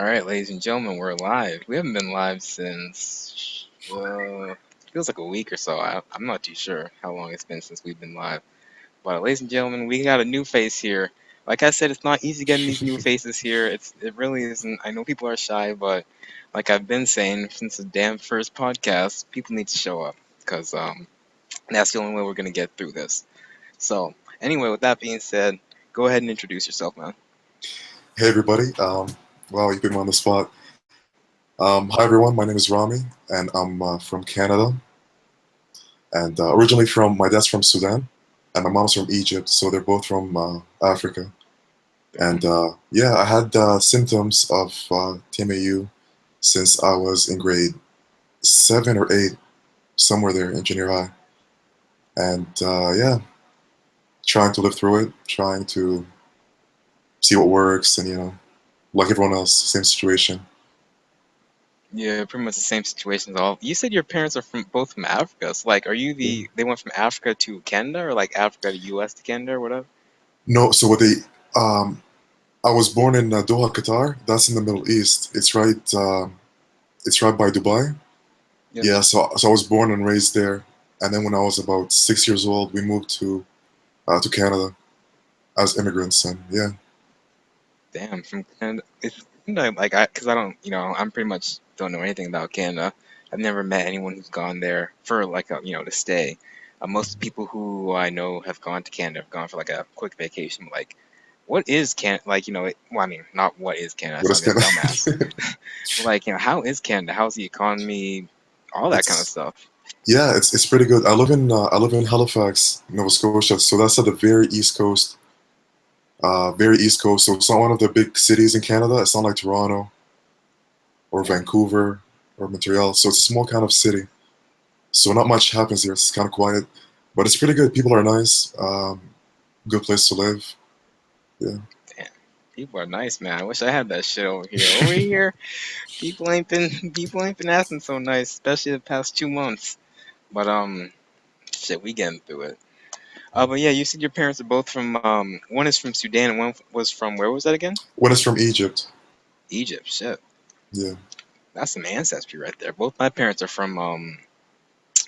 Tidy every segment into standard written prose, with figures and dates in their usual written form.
All right, ladies and gentlemen, we're live. We haven't been live since feels like a week or so. I'm not too sure how long it's been since we've been live. But ladies and gentlemen, we got a new face here. Like I said, it's not easy getting these new faces here. It really isn't. I know people are shy, but like I've been saying since the damn first podcast, people need to show up because that's the only way we're gonna get through this. So anyway, with that being said, go ahead and introduce yourself, man. Hey everybody. Wow, you put me on the spot. Hi everyone. My name is Rami, and I'm from Canada. And originally from my dad's from Sudan, and my mom's from Egypt. So they're both from Africa. And yeah, I had symptoms of TMAU since I was in grade 7 or 8, somewhere there in junior high. And yeah, trying to live through it, trying to see what works, and like everyone else, same situation. Yeah, pretty much the same situation as all. You said your parents are from both from Africa. So like, are you Yeah. they went from Africa to Canada or like Africa to US to Canada or whatever? No, so what they um, I was born in Doha, Qatar. That's in the Middle East. It's right by Dubai. Yes. Yeah, so I was born and raised there, and then when I was about 6 years old, we moved to Canada as immigrants, and yeah, Damn, from Canada. It's Canada like because I don't, I'm pretty much don't know anything about Canada. I've never met anyone who's gone there for like to stay. Most people who I know have gone to Canada have gone for like a quick vacation. Like, what is Canada? Like, well, I mean, not what is Canada. I what is sound like a dumbass. Canada? But like, how is Canada? How's the economy? All that kind of it's stuff. Yeah, it's pretty good. I live in Halifax, Nova Scotia, so that's at the very east coast, very east coast. So it's not one of the big cities in Canada. It's not like Toronto or Vancouver or Montreal. So it's a small kind of city. So not much happens here. It's kind of quiet, but it's pretty good. People are nice. Good place to live. Yeah. Damn, people are nice, man. I wish I had that shit over here. Over here, people ain't been acting so nice, especially the past 2 months. But shit, we getting through it. But yeah, you said your parents are both from one is from Sudan and one was from where was that again? When it's from Egypt. Egypt. Shit, Yeah. that's some ancestry right there. Both my parents are from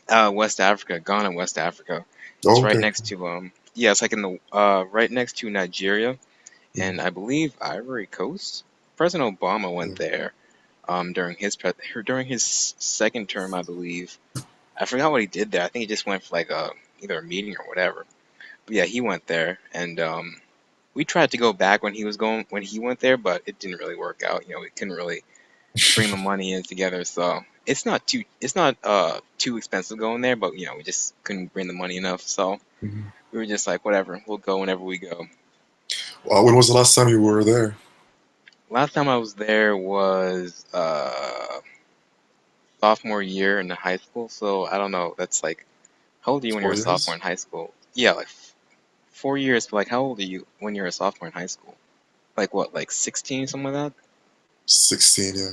West Africa, Ghana, West Africa. It's Oh, right okay. next to yeah, it's like in the right next to Nigeria Mhm. and I believe Ivory Coast. President Obama Yeah. went there during his second term, I believe. I forgot what he did there. I think he just went for like either a meeting or whatever. But yeah, he went there, and we tried to go back when he went there, but it didn't really work out. We couldn't really bring the money in together, so it's not too expensive going there, but we just couldn't bring the money enough. So Mhm. we were just like, whatever, we'll go whenever we go. When was the last time you were there? Last time I was there was sophomore year in high school, so I don't know. That's like, how old are you when you're four a sophomore years. in high school? Yeah, like 4 years. But like, how old are you when you're a sophomore in high school? Like what, like 16, something like that? 16. Yeah.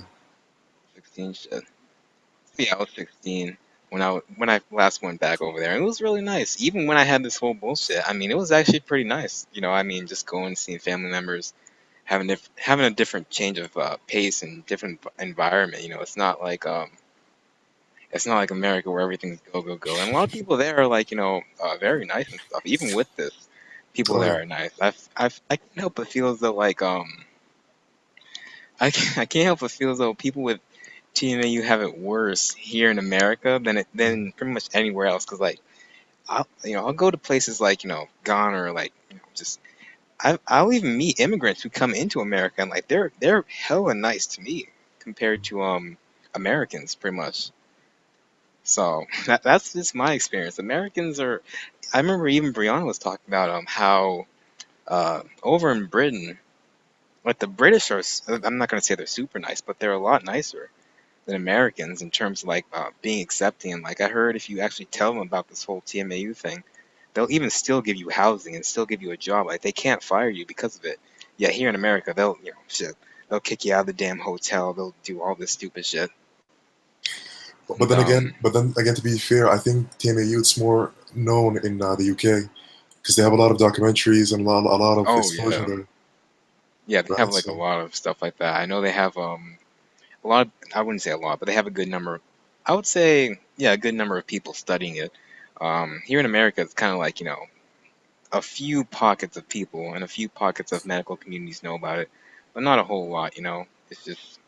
16 shit. Yeah, I was 16 when I last went back over there, and it was really nice. Even when I had this whole bullshit, I mean, it was actually pretty nice. I mean, just going seeing family members, having a different change of pace and different environment. It's not like America where everything's go go go. And a lot of people there are like very nice and stuff. Even with this, people Oh there yeah. are nice. I can't help but feel as though like I can't help but feel as though people with TMAU have it worse here in America than pretty much anywhere else. Cause like I'll go to places like Ghana or like just I'll even meet immigrants who come into America and like they're hella nice to me compared to Americans pretty much. So that's just my experience. Americans are. I remember even Brianna was talking about how over in Britain, like the British are. I'm not gonna say they're super nice, but they're a lot nicer than Americans in terms of like being accepting. And like I heard, if you actually tell them about this whole TMAU thing, they'll even still give you housing and still give you a job. Like they can't fire you because of it. Yeah, here in America, they'll shit. They'll kick you out of the damn hotel. They'll do all this stupid shit. But And then again, to be fair, I think TMAU it's more known in the UK because they have a lot of documentaries and a lot of oh exposure yeah. there. Yeah, they have right? like a So lot of stuff like that. I know they have a lot of, I wouldn't say a lot, but they have a good number. I would say, yeah, a good number of people studying it. Here in America, it's kind of like, a few pockets of people and a few pockets of medical communities know about it, but not a whole lot. It's just,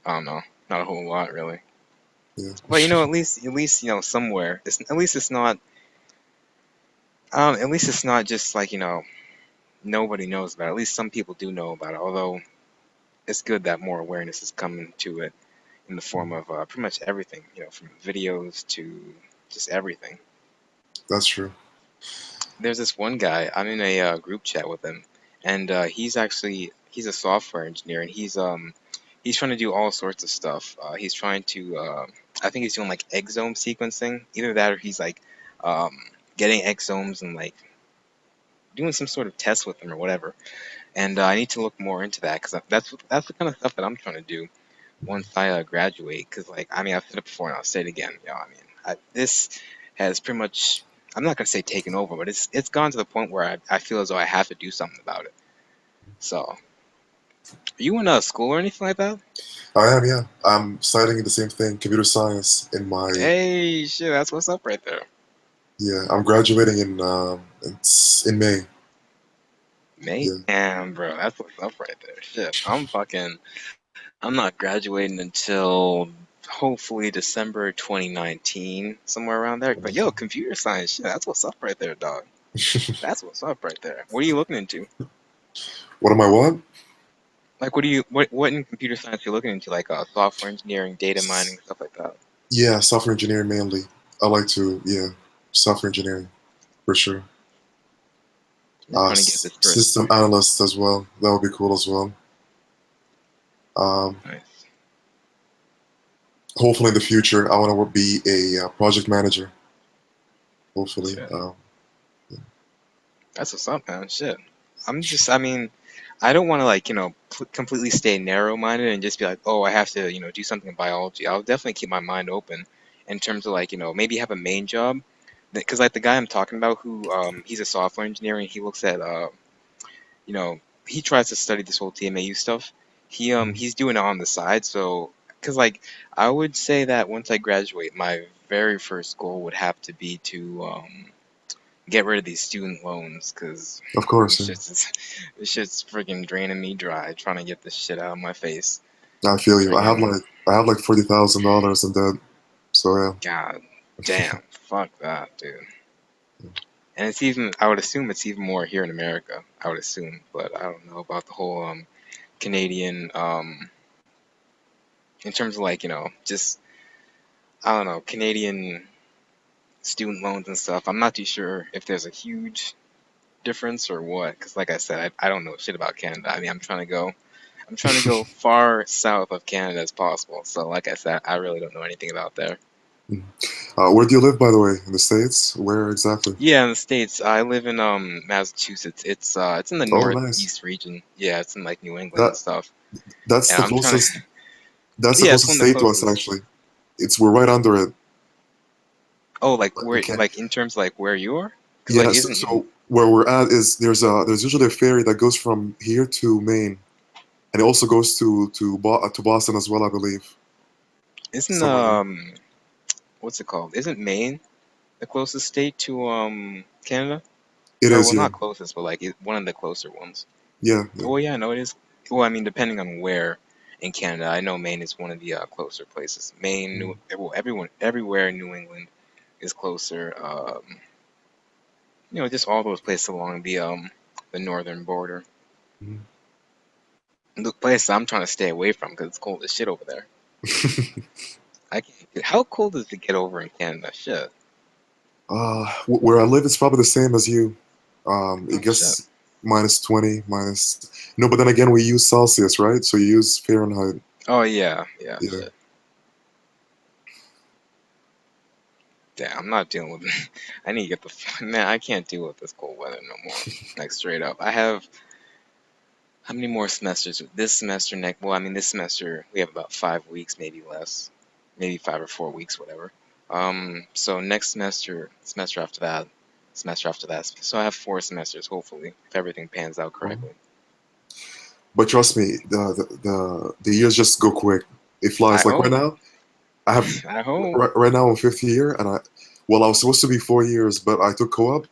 I don't know, not a whole lot really. yeah, But at least somewhere. At least it's not. At least it's not just like nobody knows about it. At least some people do know about it. Although it's good that more awareness is coming to it in the form of pretty much everything. From videos to just everything. that's true. There's this one guy. I'm in a group chat with him, and he's a software engineer, and he's trying to do all sorts of stuff. He's trying to I think he's doing like exome sequencing, either that or he's like um, getting exomes and like doing some sort of test with them or whatever. And I need to look more into that because that's the kind of stuff that I'm trying to do once I graduate. Because like I mean I've said it before and I'll say it again. This has pretty much, I'm not gonna say taken over, but it's gone to the point where I feel as though I have to do something about it. So, are you in school or anything like that? I am, yeah. I'm studying the same thing, computer science, in my Hey, shit, that's what's up right there. yeah. I'm graduating in May. Mate, Yeah. damn, bro, that's what's up right there. Shit, I'm not graduating until hopefully December 2019, somewhere around there. But yo, computer science, shit, that's what's up right there, dog. That's what's up right there. What are you looking into? What am I? What? Like, what in computer science are you looking into? Like, software engineering, data mining, stuff like that. Yeah, software engineering mainly. I like to, yeah, software engineering for sure. I'm just trying to get this first. System analyst as well. That would be cool as well. Um, Nice. Hopefully in the future, I want to be a project manager. Hopefully. Shit. That's what's up, man. Shit. I mean, I don't want to like, completely stay narrow-minded and just be like, oh, I have to, do something in biology. I'll definitely keep my mind open in terms of like, maybe have a main job. Because like the guy I'm talking about who, he's a software engineer and he looks at, you know, he tries to study this whole TMAU stuff. He's doing it on the side. So, because like, I would say that once I graduate, my very first goal would have to be to, get rid of these student loans because Of course, this yeah. shit's this shit's freaking draining me dry trying to get this shit out of my face. I feel you. Freaking I have like $40,000 in debt. So yeah. god damn, fuck that, dude. And it's even, I would assume it's even more here in America. I would assume, but I don't know about the whole Canadian in terms of like just I don't know Canadian student loans and stuff. I'm not too sure if there's a huge difference or what. Because like I said, I don't know shit about Canada. I mean, I'm trying to go far south of Canada as possible. So, like I said, I really don't know anything about there. Mhm. Where do you live, by the way? In the States? Where exactly? Yeah, in the States, I live in Massachusetts. It's in the Oh, nice. northeast region. Yeah, it's in like New England and That stuff. that's And the I'm trying to. closest. That's the Yeah, it's closest one of the state to us, closest. actually. We're right under it. Oh, like But we where, can't. like in terms of like where you are? Because like Yeah. isn't So where we're at is there's usually a ferry that goes from here to Maine, and it also goes to Boston as well, I believe. isn't Somewhere there. what's it called? Isn't Maine the closest state to Canada? It Or is, well, yeah, not closest, but like one of the closer ones. yeah, yeah. Oh yeah, no, it is. Well, I mean, depending on where in Canada, I know Maine is one of the closer places. Maine, Mhm. well, everywhere in New England is closer. Just all those places along the northern border. Mhm. The place I'm trying to stay away from because it's cold as shit over there. I can't. How cold does it get over in Canada? Shit. Where I live, it's probably the same as you. I Oh shit. guess -20, minus. No, but then again, we use Celsius, right? So you use Fahrenheit. Oh yeah, yeah, Yeah. shit. Damn, I'm not dealing with. I need to get man. I can't deal with this cold weather no more. Like straight up. I have how many more semesters? This semester, next. Well, I mean, this semester we have about 5 weeks, maybe less, maybe 5 or 4 weeks, whatever. So next semester, semester after that. So I have 4 semesters, hopefully, if everything pans out Well, correctly. But trust me, the years just go quick. It I flies. Like right hope. now, I have I hope. right now I'm fifth year, and I was supposed to be 4 years, but I took co-op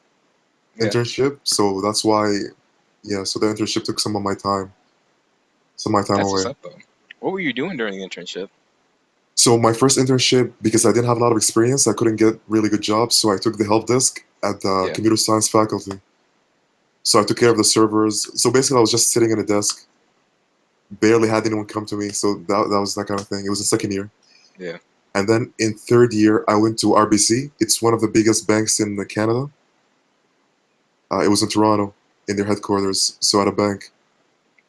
Yeah, internship, so that's why. Yeah, so the internship took some of my time that's what's away. up though. What were you doing during the internship? So my first internship, because I didn't have a lot of experience, I couldn't get really good jobs, so I took the help desk at the Yeah. computer science faculty. So I took care of the servers. So basically, I was just sitting at a desk, barely had anyone come to me. So that was that kind of thing. It was the second year. Yeah. And then in third year, I went to RBC. It's one of the biggest banks in Canada. It was in Toronto, in their headquarters, so at a bank.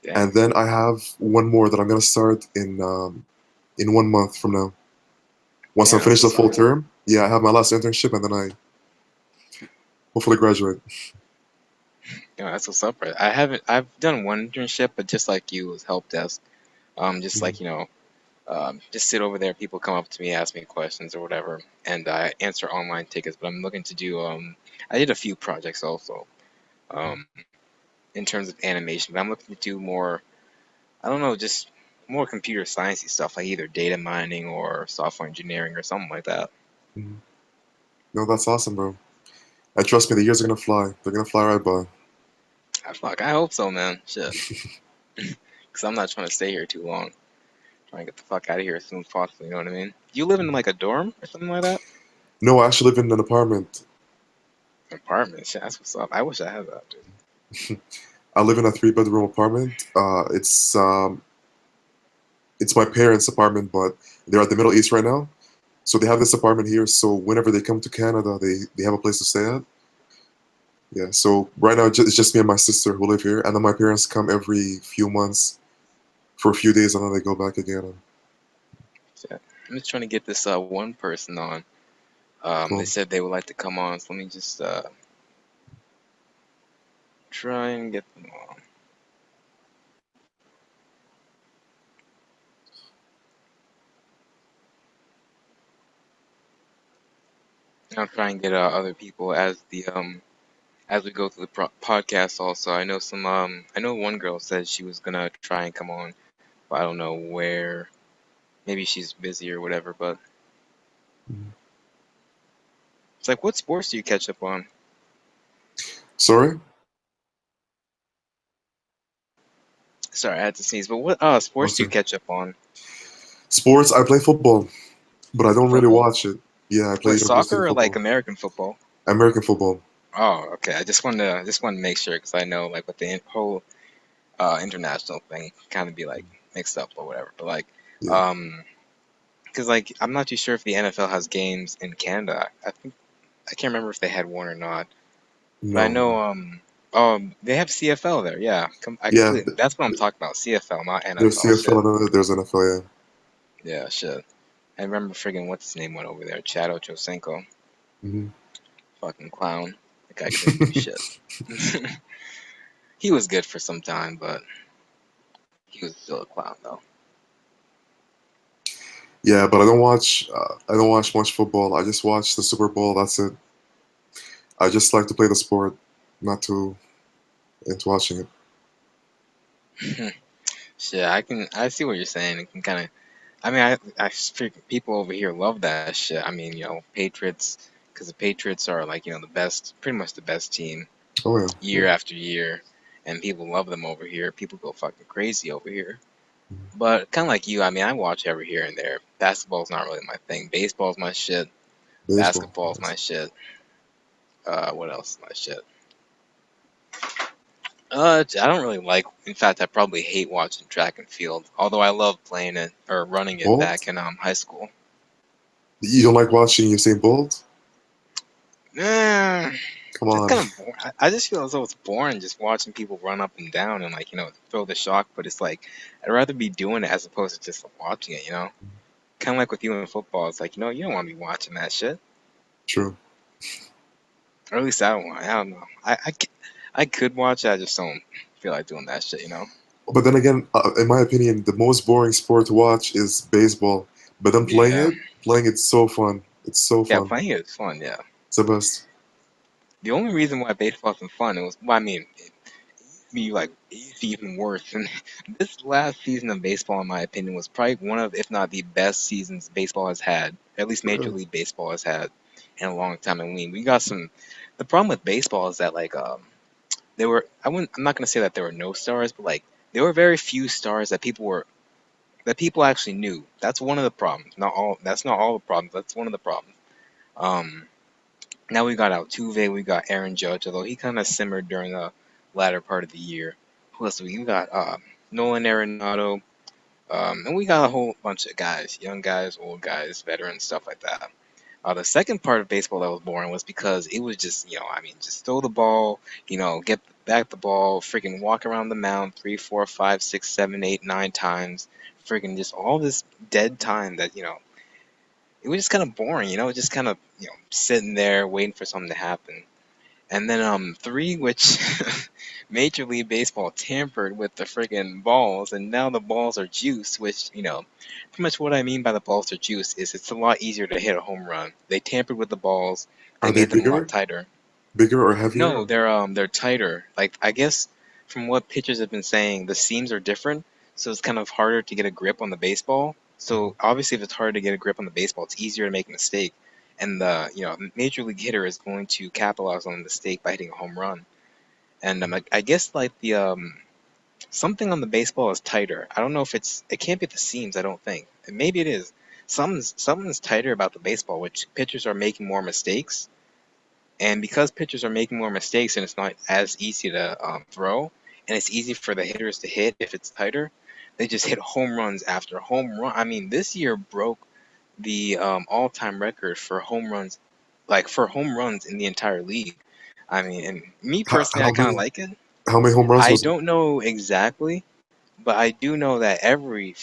Damn. And then I have one more that I'm gonna start in 1 month from now. Once I Damn, that's finish the what's up. full term, yeah, I have my last internship, and then I hopefully graduate. Yeah, that's what's up, right? I haven't. I've done one internship, but just like you, was help desk. Just Mhm. like just sit over there. People come up to me, ask me questions or whatever, and I answer online tickets. But I'm looking to do. I did a few projects also. Um, in terms of animation, but I'm looking to do more. I don't know, just more computer sciencey stuff, like either data mining or software engineering or something like that. Mhm. No, that's awesome, bro. And trust me, the years are gonna fly. They're gonna fly right by. Fuck, I hope so, man. Shit, because I'm not trying to stay here too long. Trying to get the fuck out of here as soon as possible. You know what I mean? You live in like a dorm or something like that? No, I actually live in an apartment. Apartment. Shit, that's what's up. I wish I had that, dude. I live in a three-bedroom apartment. It's my parents' apartment, but they're at the Middle East right now. So they have this apartment here. So whenever they come to Canada, they have a place to stay at. Yeah. So right now it's just me and my sister who live here, and then my parents come every few months for a few days, and then they go back again. And, Shit. I'm just trying to get this one person on. They well, said they would like to come on, so let me just try and get them on. I'll try and get other people as we go through the podcast. Also, I know some. I know one girl said she was gonna try and come on, but I don't know where. Maybe she's busy or whatever. But it's like, what sports do you catch up on? sorry. Sorry, I had to sneeze. But what sports do you Okay. catch up on? Sports. I play football, but I don't really Football? watch it. Yeah, I play What, university soccer or like football, American football? American football. Oh, okay. I just wanted to make sure because I know like with the whole international thing kind of be like mixed up or whatever. But like, Yeah. um, because like I'm not too sure if the NFL has games in Canada. I think I can't remember if they had one or not. But I No. know they have CFL there. Yeah, I Yeah. completely. That's what I'm talking about. CFL, not There's NFL. CFL Shit. and then there's NFL. Yeah. Yeah, shit. I remember friggin' what's his name went over there, Chad Ochocinco. Hmm. Fucking clown. The guy couldn't do shit. He was good for some time, but he was still a clown though. Yeah, but I don't watch. I don't watch much football. I just watch the Super Bowl. That's it. I just like to play the sport, not to into watching it. Shit, I see what you're saying. It can kind of. I mean, I people over here love that shit. I mean, Patriots, because the Patriots are like the best, pretty much the best team Oh yeah. year after year, and people love them over here. People go fucking crazy over here. But kind of like you, I mean, I watch every here and there. Basketball's not really my thing. Baseball's my shit. Baseball. Basketball's my Yes. shit. What else is my shit? I don't really like. In fact, I probably hate watching track and field. Although I love playing it or running it back Bolt. in high school. You don't like watching Usain Bolt? Eh, Come it's on. kind of boring. I just feel as though it's boring just watching people run up and down and like throw the shock. But it's like I'd rather be doing it as opposed to just watching it. Kind of like with you in football. It's like you don't want to be watching that shit. True. Or at least I don't want. I don't know. I could watch it. I just don't feel like doing that shit. But then again, in my opinion, the most boring sport to watch is baseball. But then Yeah. playing it's so fun. It's so Yeah. fun. Playing it is fun. Yeah. It's the best. The only reason why baseball isn't fun, well, I mean, be like it used to be even worse. And this last season of baseball, in my opinion, was probably one of, if not the best seasons baseball has had, at least Major Really? League Baseball has had in a long time. And we got some. The problem with baseball is that like there were I wouldn't I'm not gonna say that there were no stars, but like there were very few stars that people actually knew. That's one of the problems. Not all. That's not all the problems. That's one of the problems. Um, Now we got Altuve, we got Aaron Judge, although he kind of simmered during the latter part of the year. Who else? We got Nolan Arenado, and we got a whole bunch of guys, young guys, old guys, veterans, stuff like that. The second part of baseball that was boring was because it was just, I mean, just throw the ball, get back the ball, freaking walk around the mound three, four, five, six, seven, eight, 9 times, freaking just all this dead time that, it was just kind of boring, just kind of, sitting there waiting for something to happen. And then three, which Major League Baseball tampered with the friggin' balls, and now the balls are juice. Which pretty much what I mean by the balls are juice is it's a lot easier to hit a home run. They tampered with the balls. They Are they made them a lot bigger? tighter. Bigger or heavier? No, they're tighter. Like I guess from what pitchers have been saying, the seams are different, so it's kind of harder to get a grip on the baseball. So obviously, if it's harder to get a grip on the baseball, it's easier to make a mistake. And the major league hitter is going to capitalize on the mistake by hitting a home run. And I guess like the something on the baseball is tighter. I don't know if it can't be the seams. I don't think. Maybe it is. Something's tighter about the baseball, which pitchers are making more mistakes. And because pitchers are making more mistakes and it's not as easy to throw, and it's easy for the hitters to hit if it's tighter, they just hit home runs after home run. I mean, this year broke the all-time record for home runs, like for home runs in the entire league. I mean, and me personally, I How kind of many like it. home runs I was it? don't know exactly, but I do know that every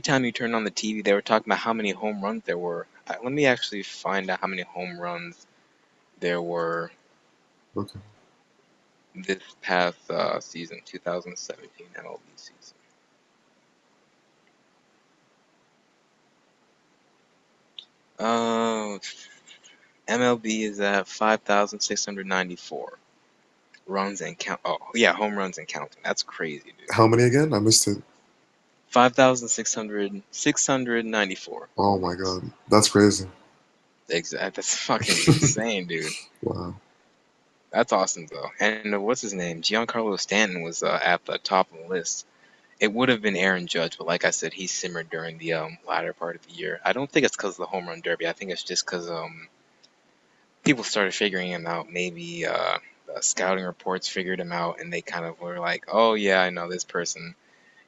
time you turn on the TV, they were talking about how many home runs there were. Let me actually find out how many home runs there were Okay. this past season, 2017 MLB season. Uh, MLB is at 5,694 runs and count. Oh, yeah, home runs and counting. That's crazy, dude. How many again? I missed it. 5,694 Oh home my runs. god, that's crazy. Exact. That's fucking insane, dude. Wow. That's awesome though. And what's his name? Giancarlo Stanton was at the top of the list. It would have been Aaron Judge, but like I said, he simmered during the latter part of the year. I don't think it's because of the home run derby. I think it's just because people started figuring him out. Maybe the scouting reports figured him out, and they kind of were like, "Oh yeah, I know this person.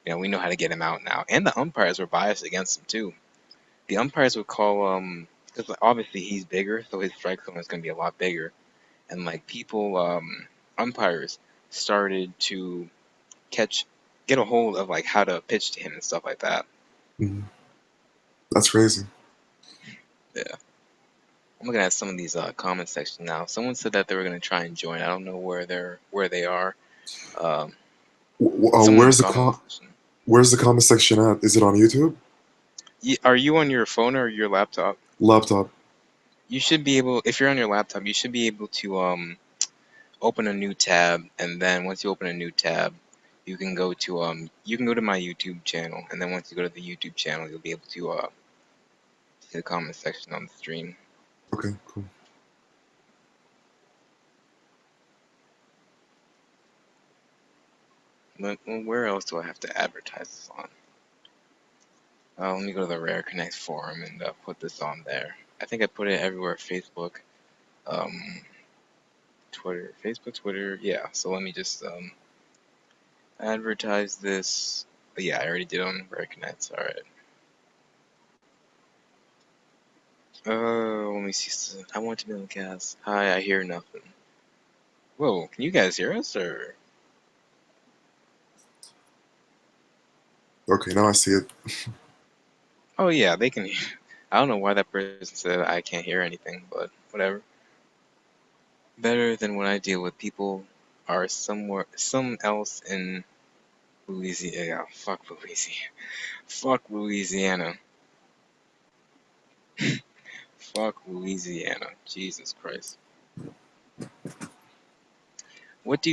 We know how to get him out now." And the umpires were biased against him too. The umpires would call because obviously he's bigger, so his strike zone is going to be a lot bigger. And like people, umpires started to catch, get a hold of like how to pitch to him and stuff like that. Mhm. That's crazy. Yeah. I'm looking at some of these comment sections now. Someone said that they were going to try and join. I don't know where they are. Um, Someone in the Where's the comment section. where's the comment section at? Is it on YouTube? Are you on your phone or your laptop? Laptop. You should be able, if you're on your laptop, you should be able to open a new tab, and then once you open a new tab, you can go to my YouTube channel, and then once you go to the YouTube channel, you'll be able to see the comment section on the stream. Okay, cool. Where else do I have to advertise this on? Let me go to the Rare Connect forum and put this on there. I think I put it everywhere: Facebook, um, Twitter, Facebook, Twitter. Yeah. So let me just advertise this. But yeah, I already did on Rare Connect. All right. Let me see. I want to be on the cast. Hi, I hear nothing. Whoa, can you guys hear us or? Okay, now I see it. Oh yeah, they can. I don't know why that person said I can't hear anything, but whatever. Better than what I deal with. People are some else in Louisiana. Yeah, fuck Louisiana. Fuck Louisiana. Fuck Louisiana. Jesus Christ. what do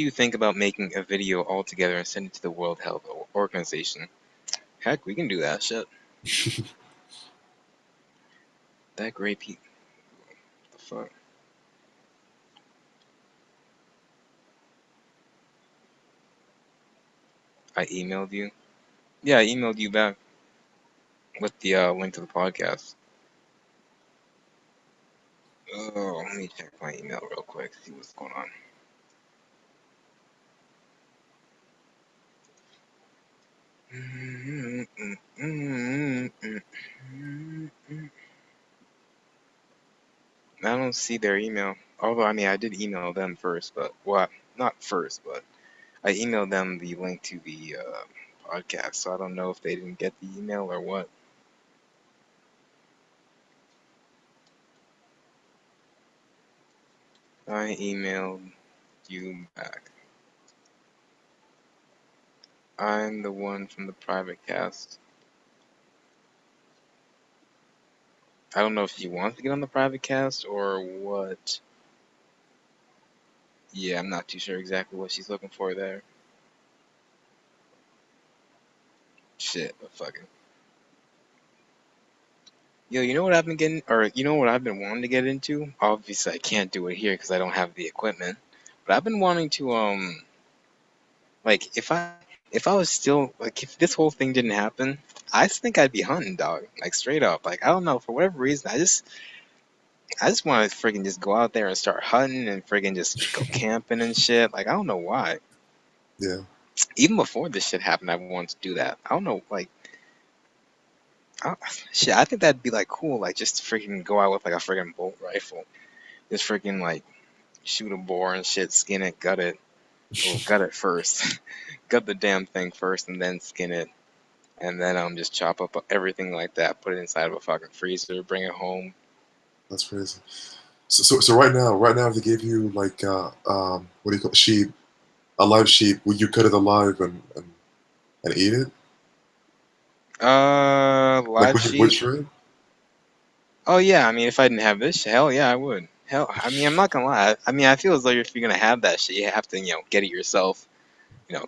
you think about making a video all together and send it to the World Health Organization? Heck, we can do that shit. That great people. The fuck? I emailed you. Yeah, I emailed you back with the link to the podcast. Oh, let me check my email real quick, see what's going on. I don't see their email. Although, I mean, I did email them first, but, well, not first, but I emailed them the link to the podcast, so I don't know if they didn't get the email or what. I emailed you back. I'm the one from the private cast. I don't know if she wants to get on the private cast or what. Yeah, I'm not too sure exactly what she's looking for there. Shit, but fucking. Yo, you know what I've been getting, or you know what I've been wanting to get into? Obviously, I can't do it here because I don't have the equipment. But I've been wanting to, like, if I was still, like, if this whole thing didn't happen, I just think I'd be hunting, dog. Like, straight up. Like, I don't know, for whatever reason, I just want to freaking just go out there and start hunting and freaking just go camping and shit. Like, I don't know why. Yeah, Even before this shit happened, I wanted to do that. I don't know, like, I, shit, I think that'd be like cool, like just to freaking go out with like a freaking bolt rifle, just freaking like shoot a boar and shit, skin it, gut it. Well, gut it first, gut the damn thing first, and then skin it, and then just chop up everything like that, put it inside of a fucking freezer, bring it home. that's crazy. So right now, if they gave you like what do you call it, sheep, a live sheep, would you cut it alive and eat it? Like Live would sheep. you try it? Oh yeah, I mean, if I didn't have this, hell yeah, I would. Hell, I mean, I'm not gonna lie. I mean, I feel as though if you're gonna have that shit, you have to, get it yourself.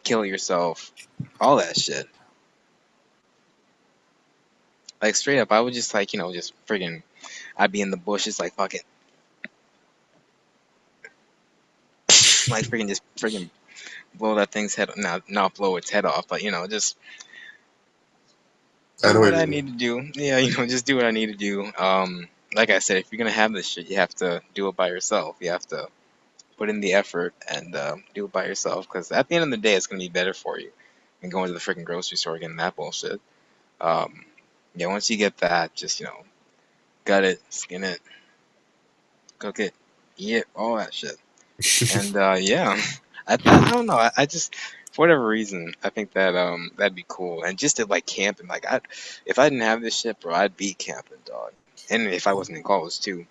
Kill it yourself, all that shit. Like straight up, I would just like, just friggin', I'd be in the bushes like fucking, like friggin' just friggin' blow that thing's head, not blow its head off, but just I do know what what I you mean. need to do. Yeah, just do what I need to do. Like I said, if you're gonna have this shit, you have to do it by yourself. You have to put in the effort and do it by yourself, because at the end of the day, it's gonna be better for you than going to the freaking grocery store getting that bullshit. Um, yeah, once you get that, just gut it, skin it, cook it, eat it, all that shit. And yeah, I don't know. I just for whatever reason I think that that'd be cool. And just to like camping, like if I didn't have this shit, bro, I'd be camping, dog. And if I wasn't in college too,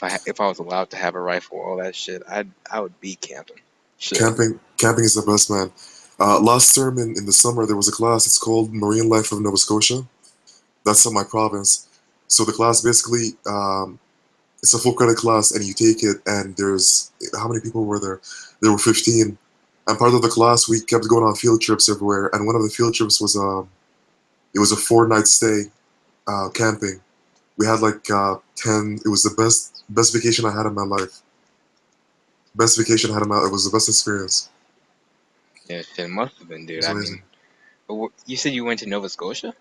if I was allowed to have a rifle, all that shit, I would be camping. Shit. Camping is the best, man. Last term in the summer, there was a class. It's called Marine Life of Nova Scotia. That's in my province. So the class basically, it's a full credit class, and you take it. And there's how many people were there? There were 15. And part of the class, we kept going on field trips everywhere. And one of the field trips was it was a 4 night stay camping. We had like 10. It was the best vacation I had in my life. Best vacation I had in my. It was the best experience. Yeah, shit must have been, It dude. was I mean, amazing. you said you went to Nova Scotia?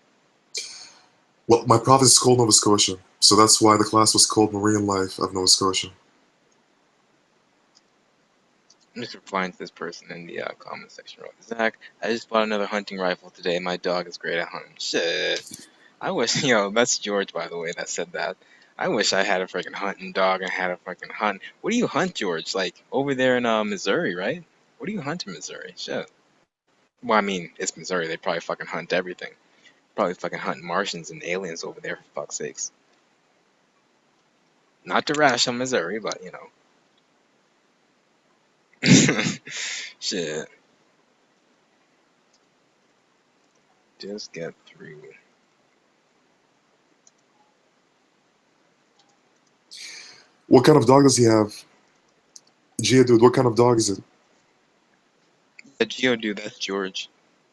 Well, my province is called Nova Scotia, so that's why the class was called Marine Life of Nova Scotia. I'm just replying to this person in the comment section. Wrote, Zach, I just bought another hunting rifle today. My dog is great at hunting. Shit. I wish, that's George, by the way, that said that. I wish I had a freaking hunting dog and had a freaking hunt. What do you hunt, George? Like, over there in Missouri, right? What do you hunt in Missouri? Shit. Well, I mean, it's Missouri. They probably fucking hunt everything. Probably fucking hunt Martians and aliens over there, for fuck's sakes. Not to rash on Missouri, but, Shit. Just get through. What kind of dog does he have? Geodude, what kind of dog is it? Yeah, Geodude, that's George.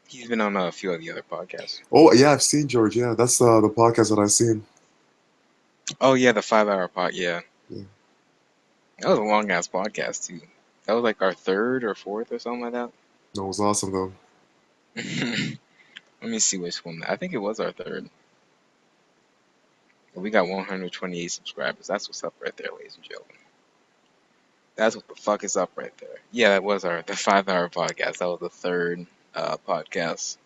He's been on a few of the other podcasts. Oh yeah, I've seen George. Yeah, that's the podcast that I've seen. Oh yeah, the 5 hour pod. Yeah, Yeah, that was a long ass podcast too. That was like our third or fourth or something like that. no, it was awesome though. Let me see which one. I think it was our third. We got 128 subscribers. That's what's up right there, ladies and gentlemen. That's what the fuck is up right there. Yeah, that was our the 5 hour podcast. That was the third podcast.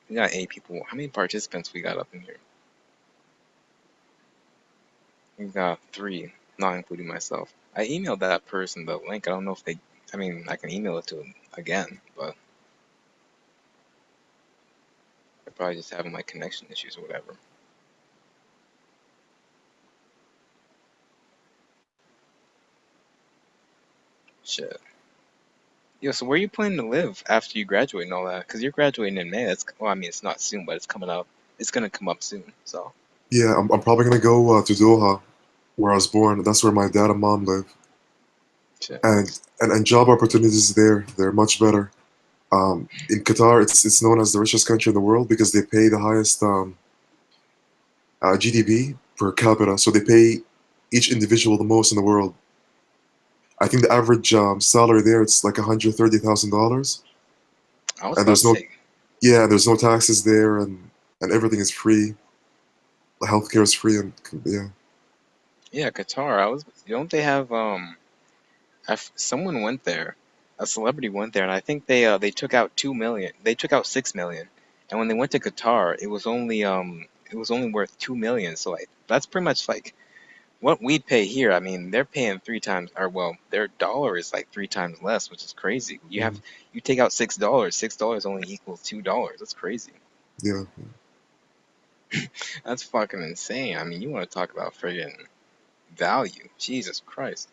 We got 8 people. How many participants we got up in here? We got 3, not including myself. I emailed that person the link. I don't know if they. I mean, I can email it to them again, but they're probably just having like connection issues or whatever. Shit. Yo, so where you planning to live after you graduate and all that? Because you're graduating in May. That's well, I mean, it's not soon, but it's coming up. It's gonna come up soon. So Yeah, I'm probably gonna go to Doha, where I was born. That's where my dad and mom live, shit, and nice. and job opportunities there, they're much better. In Qatar, it's known as the richest country in the world because they pay the highest GDP per capita. So they pay each individual the most in the world. I think the average salary there it's like $130,000, I was and about there's to no say, there's no taxes there, and everything is free. The healthcare is free, and yeah. yeah, Qatar. I was. Don't they have someone went there, a celebrity went there, and I think they took out 2 million. They took out 6 million, and when they went to Qatar, it was only worth 2 million. So like that's pretty much like what we pay here. I mean, they're paying 3 times, or well, their dollar is like 3 times less, which is crazy. Mhm. You take out $6, $6 only equals $2. That's crazy. Yeah. That's fucking insane. I mean, you want to talk about friggin' value? Jesus Christ.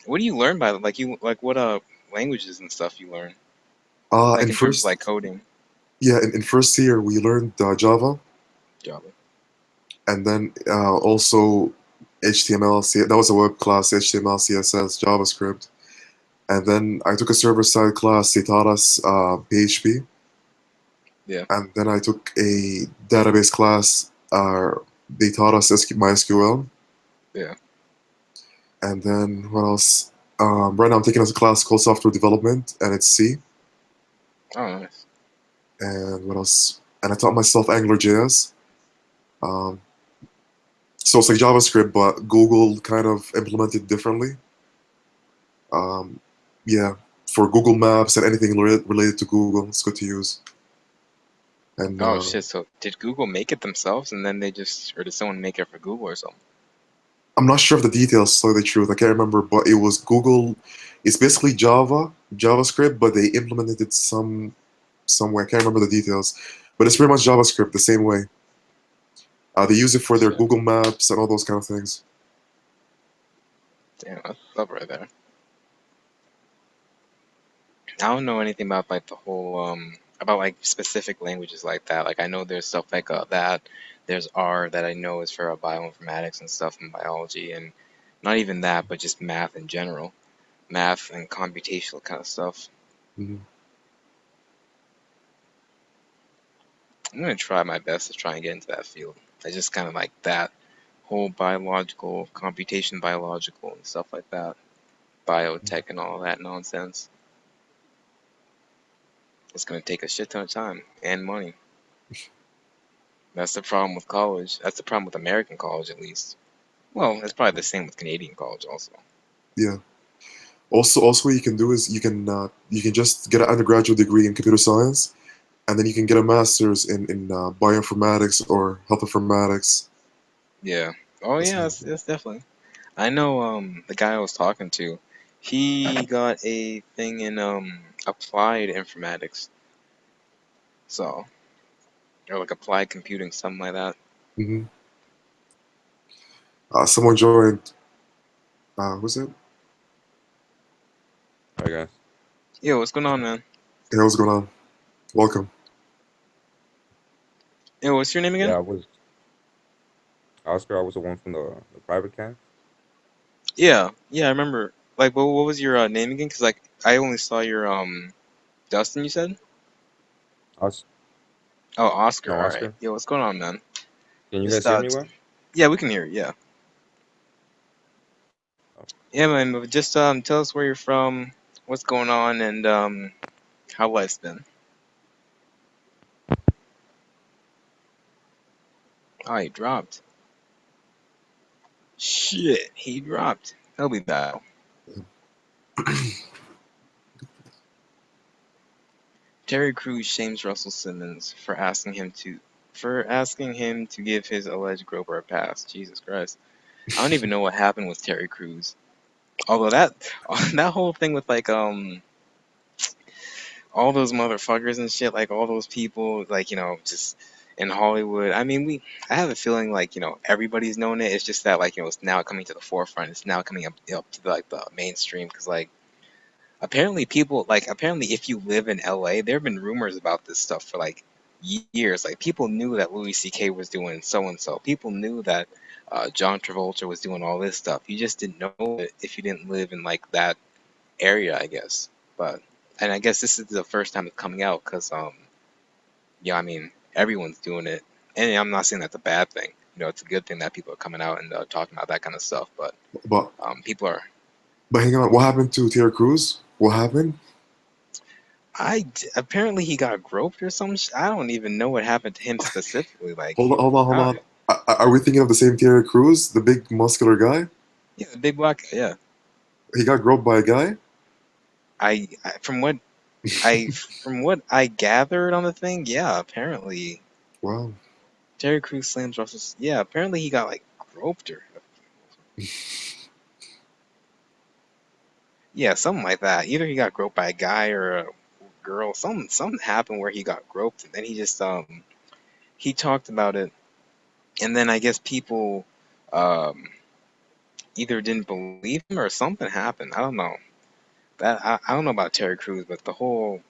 What do you learn by like you like what languages and stuff you learn? Like In in terms of like first, coding, yeah, in first year we learned Java, Java. and then also HTML. That was a web class: HTML, CSS, JavaScript. And then I took a server-side class. They taught us PHP, Yeah. and then I took a database class. They taught us MySQL, Yeah. and then what else? Right now I'm taking a class called Software Development, and it's C. Oh, nice. And what else? And I taught myself AngularJS. Um, so it's like JavaScript, but Google kind of implemented differently. Um, yeah, for Google Maps and anything related to Google, it's good to use. And Oh shit. So did Google make it themselves, and then they just, or did someone make it for Google or something? I'm not sure of the details, to tell you the truth. I can't remember, but it was Google. It's basically JavaScript, but they implemented it some way. I can't remember the details, but it's pretty much JavaScript the same way. They use it for their Shit. Google Maps and all those kind of things. Damn, that's up right there. I don't know anything about like the whole about like specific languages like that. Like I know there's stuff like that. There's R that I know is for bioinformatics and stuff and biology, and not even that, but just math in general, math and computational kind of stuff. Mhm. I'm gonna try my best to try and get into that field. I just kind of like that whole biological, computation biological and stuff like that, biotech and all that nonsense. It's gonna take a shit ton of time and money. That's the problem with college. That's the problem with American college, at least. Well, it's probably the same with Canadian college, also. Yeah. Also, what you can do is you can just get an undergraduate degree in computer science, and then you can get a master's in bioinformatics or health informatics. Yeah. Oh That's yeah, that's definitely. I know. The guy I was talking to, he got a thing in applied informatics, so or like applied computing, something like that. hmm Someone joined. Who's it? Hi guys. Yo, what's going on, man? Hey, what's going on? Welcome. Yo, what's your name again? Yeah, I was. Oscar, I was the one from the private cast. Yeah, yeah, I remember. Like, what was your name again? Because like I only saw your Dustin. You said? Os- Oh, Oscar. no, All right. Oscar. Yo, what's going on, man? Can you Just guys hear me well? yeah, we can hear you. Yeah, Oh, yeah, man. But just tell us where you're from, what's going on, and how life's been. Oh, he dropped. Shit, he dropped. He'll be back though. Terry Crews shames Russell Simmons for asking him to give his alleged groper a pass. Jesus Christ. I don't even know what happened with Terry Crews. Although that that whole thing with like all those motherfuckers and shit, like all those people, like just in Hollywood. I mean, I have a feeling like everybody's known it. It's just that like it's now coming to the forefront. It's now coming up to like the mainstream because like apparently if you live in LA, there have been rumors about this stuff for like years. Like people knew that Louis C.K. was doing so and so. People knew that John Travolta was doing all this stuff. You just didn't know it if you didn't live in like that area, I guess. But and I guess this is the first time it's coming out because yeah, I mean everyone's doing it, and I'm not saying that's a bad thing. It's a good thing that people are coming out and talking about that kind of stuff. But But people are. hang on, what happened to Terry Crews? What happened? Apparently he got groped or some. I don't even know what happened to him specifically. Like, Hold on, hold on, hold I, on. Are we thinking of the same Terry Crews, the big muscular guy? yeah, the big black. Yeah, He got groped by a guy. I from what I gathered on the thing, yeah, apparently Wow. Terry Crews slams Russell. Yeah, apparently he got like groped or yeah, something like that. Either he got groped by a guy or a girl. Something happened where he got groped, and then he just he talked about it, and then I guess people um either didn't believe him or something happened. I don't know. I don't know about Terry Crews, but the whole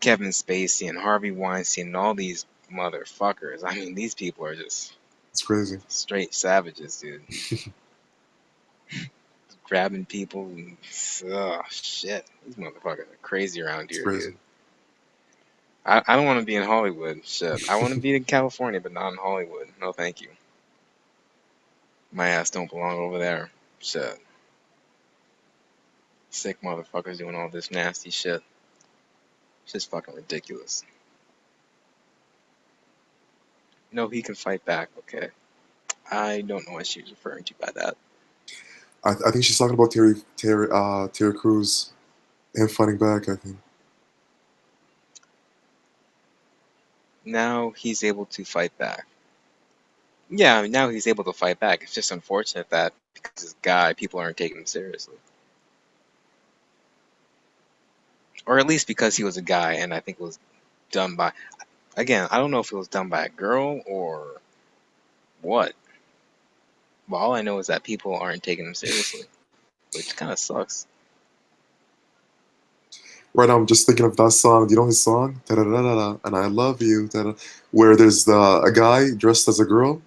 Kevin Spacey and Harvey Weinstein and all these motherfuckers. I mean, these people are just It's crazy. straight savages, dude. Grabbing people and shit. These motherfuckers are crazy around It's here, dude. crazy. I don't want to be in Hollywood. Shit. I want to be in California, but not in Hollywood. No, thank you. My ass don't belong over there. Shit. Sick motherfuckers doing all this nasty shit. It's just fucking ridiculous. No, he can fight back, okay? I don't know what she was referring to by that. I think she's talking about Terry Crews, him fighting back. I think. Now he's able to fight back. Yeah, now he's able to fight back. It's just unfortunate that because this guy, people aren't taking him seriously. Or at least because he was a guy, and I think it was done by, again, I don't know if it was done by a girl or what. But all I know is that people aren't taking him seriously, which kind of sucks. Right now, I'm just thinking of that song. Do you know his song? Da-da-da-da-da, and I love you. Da-da. Where there's a guy dressed as a girl.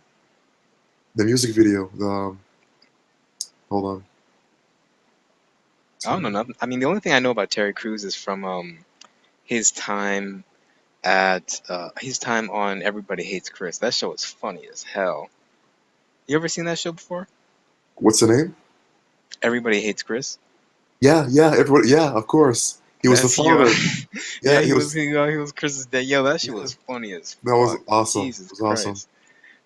The music video. Hold on. I don't know nothing. I mean, the only thing I know about Terry Crews is from his time his time on Everybody Hates Chris. That show is funny as hell. You ever seen that show before? What's the name? Everybody Hates Chris. Yeah, yeah, everybody. Yeah, of course. He was the That's father. yeah, Yeah, he was. he was Chris's dad. Yo, that shit Yeah, was funny as that was fuck. awesome. It Jesus was awesome. Christ,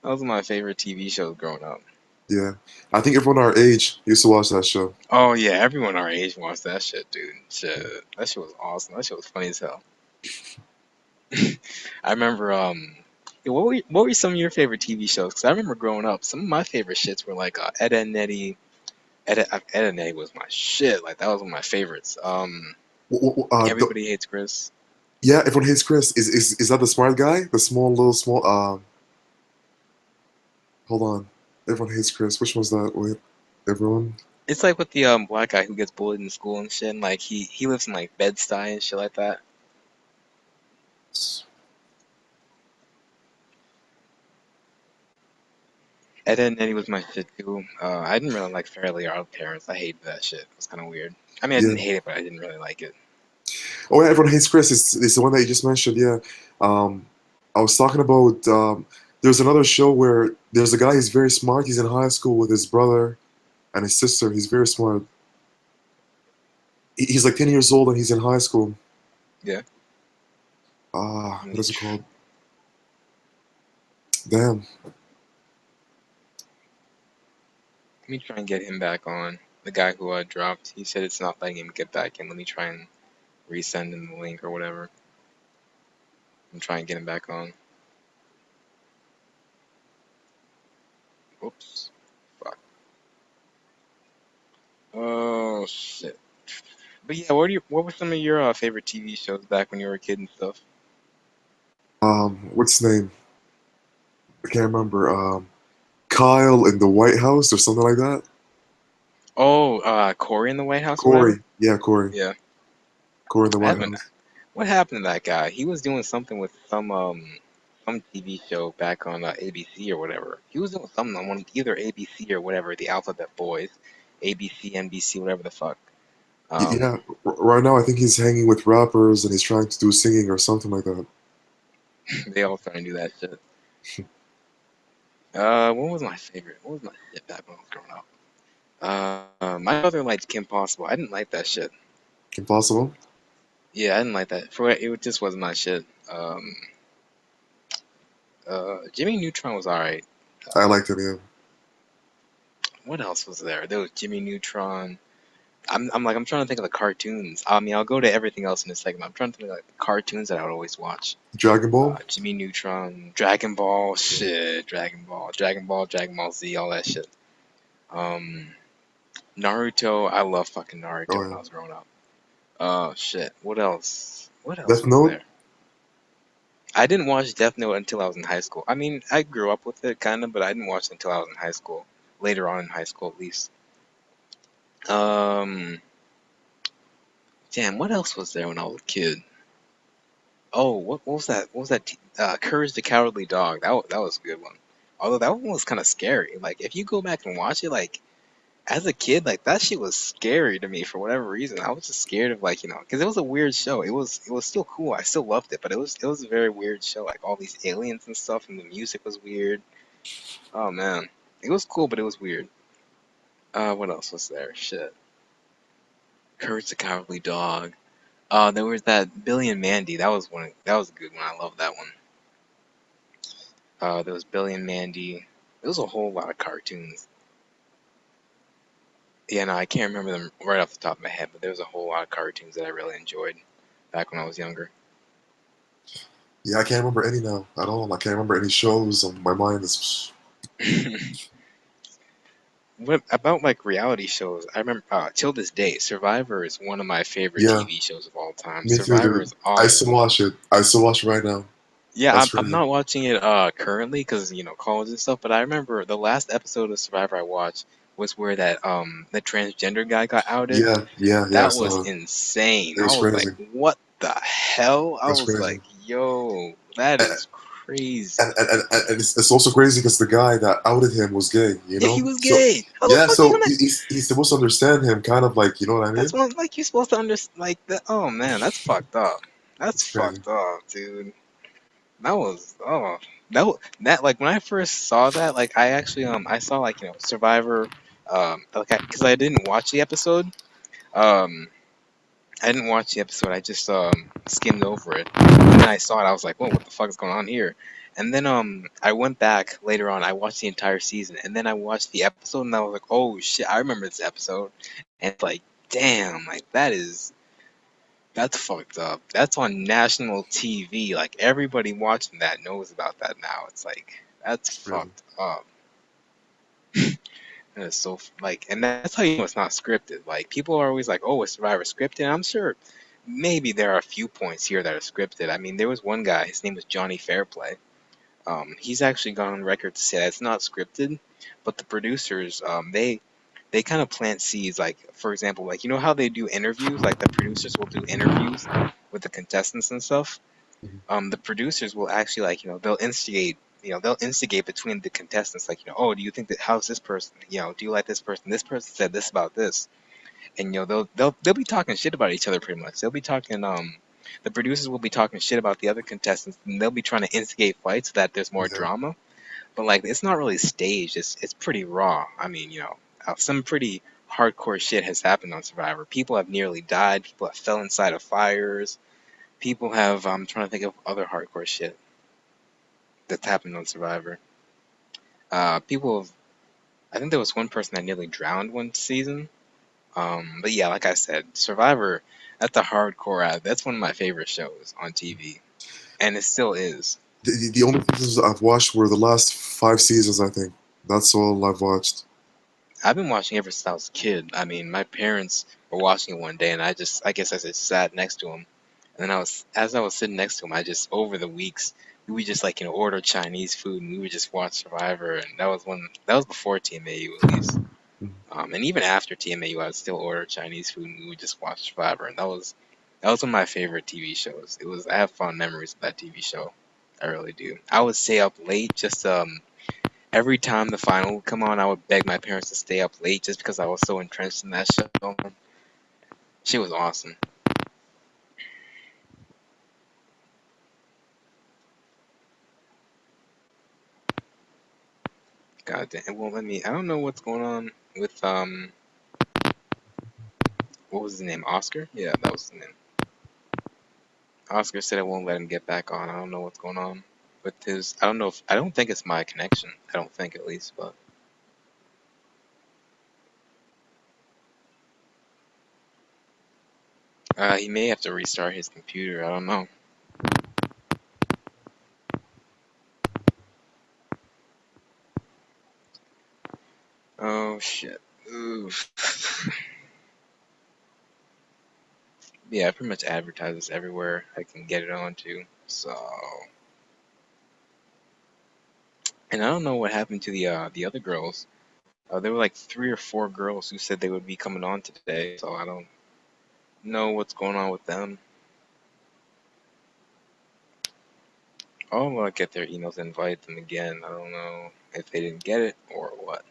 that was my favorite TV show growing up. Yeah, I think everyone our age used to watch that show. Oh yeah, everyone our age watched that shit, dude. Shit, that shit was awesome. That shit was funny as hell. I remember yeah, what were some of your favorite TV shows? Because I remember growing up, some of my favorite shits were like Ed and Eddie. Ed and Eddie was my shit. Like that was one of my favorites. Everybody Hates Chris. Yeah, everyone hates Chris. Is that the smart guy? The small little small. Hold on. Everyone hates Chris. Which one's that? Wait, everyone. It's like with the black guy who gets bullied in school and shit. And, like he lives in like Bed Stuy and shit like that. Ed, Edd n Eddy was my shit too. I didn't really like Fairly Odd Parents. I hated that shit. It was kind of weird. I mean, I Yeah. didn't hate it, but I didn't really like it. Oh, yeah, everyone hates Chris. It's the one that you just mentioned. Yeah. Um, I was talking about. There's another show where there's a guy. He's very smart. He's in high school with his brother and his sister. He's very smart. He's like 10 years old and he's in high school. Yeah. Let What me, is it called? Damn. let me try and get him back on. The guy who dropped, he said it's not letting him get back in. Let me try and resend him the link or whatever and try and get him back on. Oops. Fuck. Oh shit. But yeah, what were some of your favorite TV shows back when you were a kid and stuff? What's his name? I can't remember. Kyle in the White House or something like that. Oh, Corey in the White House or whatever? Corey. Yeah, Corey. Yeah. Corey in the I White haven't. House. What happened to that guy? He was doing something with some TV show back on ABC or whatever. He was doing something on either ABC or whatever, the Alphabet Boys, ABC, NBC, whatever the fuck. Yeah, Um, right now I think he's hanging with rappers and he's trying to do singing or something like that. they all trying to do that shit. What was my favorite? What was my shit back when I was growing up? My brother liked Kim Possible. I didn't like that shit. Impossible. Yeah, I didn't like that. It just wasn't my shit. Jimmy Neutron was alright. I Uh, liked him, yeah. what else was there? There was Jimmy Neutron. I'm trying to think of the cartoons. I mean, I'll go to everything else in a second. I'm trying to think of like the cartoons that I would always watch. Dragon Ball. Jimmy Neutron, Dragon Ball, Yeah. shit, Dragon Ball Z, all that shit. Um, Naruto, I love fucking Oh Naruto when I yeah. was growing up. Oh shit, what else? What else Death was Note. there? I didn't watch Death Note until I was in high school. I mean, I grew up with it kind of, but I didn't watch it until I was in high school. Later on in high school, at least. Um, damn, what else was there when I was a kid? Oh, what was that? What was that? Courage the Cowardly Dog. That was a good one. Although that one was kind of scary. Like if you go back and watch it, like as a kid, like that shit was scary to me for whatever reason. I was just scared of like because it was a weird show. It was still cool. I still loved it, but it was a very weird show. Like all these aliens and stuff, and the music was weird. Oh man, it was cool, but it was weird. What else was there? Shit. Courage the Cowardly Dog. There was that Billy and Mandy. That was one. That was a good one. I love that one. There was Billy and Mandy. There was a whole lot of cartoons. Yeah, no, I can't remember them right off the top of my head, but there was a whole lot of cartoons that I really enjoyed back when I was younger. Yeah, I can't remember any now at all. I can't remember any shows. My mind is. What about like reality shows? I remember till this day, Survivor is one of my favorite Yeah, TV shows of all time. me too, Survivor dude. is I still awesome. watch it. I still watch it right now. Yeah, That's I'm crazy. not watching it currently because college and stuff, but I remember the last episode of Survivor I watched was where that transgender guy got outed. Yeah, yeah, yeah. I That was saw it. insane. It I was was like, crazy. what the hell? I That's was crazy. like, yo, that And is crazy. and it's also crazy because the guy that outed him was gay. You Yeah, he know. was So gay. How the yeah, fuck you so gonna? he's supposed to understand him, kind of like, you know what I That's mean? what like you're supposed to understand. Like that. Oh man, that's fucked up. That's It's crazy. fucked up, dude. That was that like when I first saw that, like I actually I saw like Survivor, like because I didn't watch the episode. Um, I didn't watch the episode. I just skimmed over it, and then I saw it. I was like, "Whoa, what the fuck is going on here?" And then I went back later on. I watched the entire season, and then I watched the episode, and I was like, "Oh shit, I remember this episode." And it's like, damn, like that's fucked up. That's on national TV. Like everybody watching that knows about that now. It's like that's It's crazy. fucked up. That is so like, and that's how you know it's not scripted. Like people are always like, "Oh, is Survivor scripted?" I'm sure maybe there are a few points here that are scripted. I mean, there was one guy. His name was Johnny Fairplay. He's actually gone on record to say that it's not scripted, but the producers, they kind of plant seeds. Like for example, like how they do interviews. Like the producers will do interviews with the contestants and stuff. Mhm. The producers will actually like they'll instigate. they'll instigate between the contestants, like, oh, do you think that how's this person? Do you like this person? This person said this about this, and they'll be talking shit about each other pretty much. They'll be talking the producers will be talking shit about the other contestants, and they'll be trying to instigate fights so that there's more Yeah. drama. But like, it's not really staged. It's pretty raw. I mean, some pretty hardcore shit has happened on Survivor. People have nearly died. People have fell inside of fires. People have. I'm trying to think of other hardcore shit that's happened on Survivor. People have. I think there was one person that nearly drowned one season. But yeah, like I said, Survivor. That's a hardcore. That's one of my favorite shows on TV, and it still is. The only seasons I've watched were the last 5 seasons, I think. That's all I've watched. I've been watching ever since I was a kid. I mean, my parents were watching it one day, and I guess I just sat next to them. And then as I was sitting next to him, I just, over the weeks, we would just like, order Chinese food, and we would just watch Survivor. And that was before TMAU at least. Mhm. And even after TMAU, I would still order Chinese food, and we would just watch Survivor. And that was one of my favorite TV shows. I have fond memories of that TV show. I really do. I would stay up late just every time the final would come on, I would beg my parents to stay up late just because I was so entrenched in that show. She was awesome. God damn, it won't let me. I don't know what's going on with what was his name? Oscar? Yeah, that was his name. Oscar said it won't let him get back on. I don't know what's going on with his. I don't think it's my connection. I don't think at least, but he may have to restart his computer. I don't know. Oh shit. Oof. Yeah, I pretty much advertise this everywhere I can get it onto. So, and I don't know what happened to the other girls. There were like 3 or 4 girls who said they would be coming on today, so I don't know what's going on with them. I'll get their emails and invite them again. I don't know if they didn't get it or what.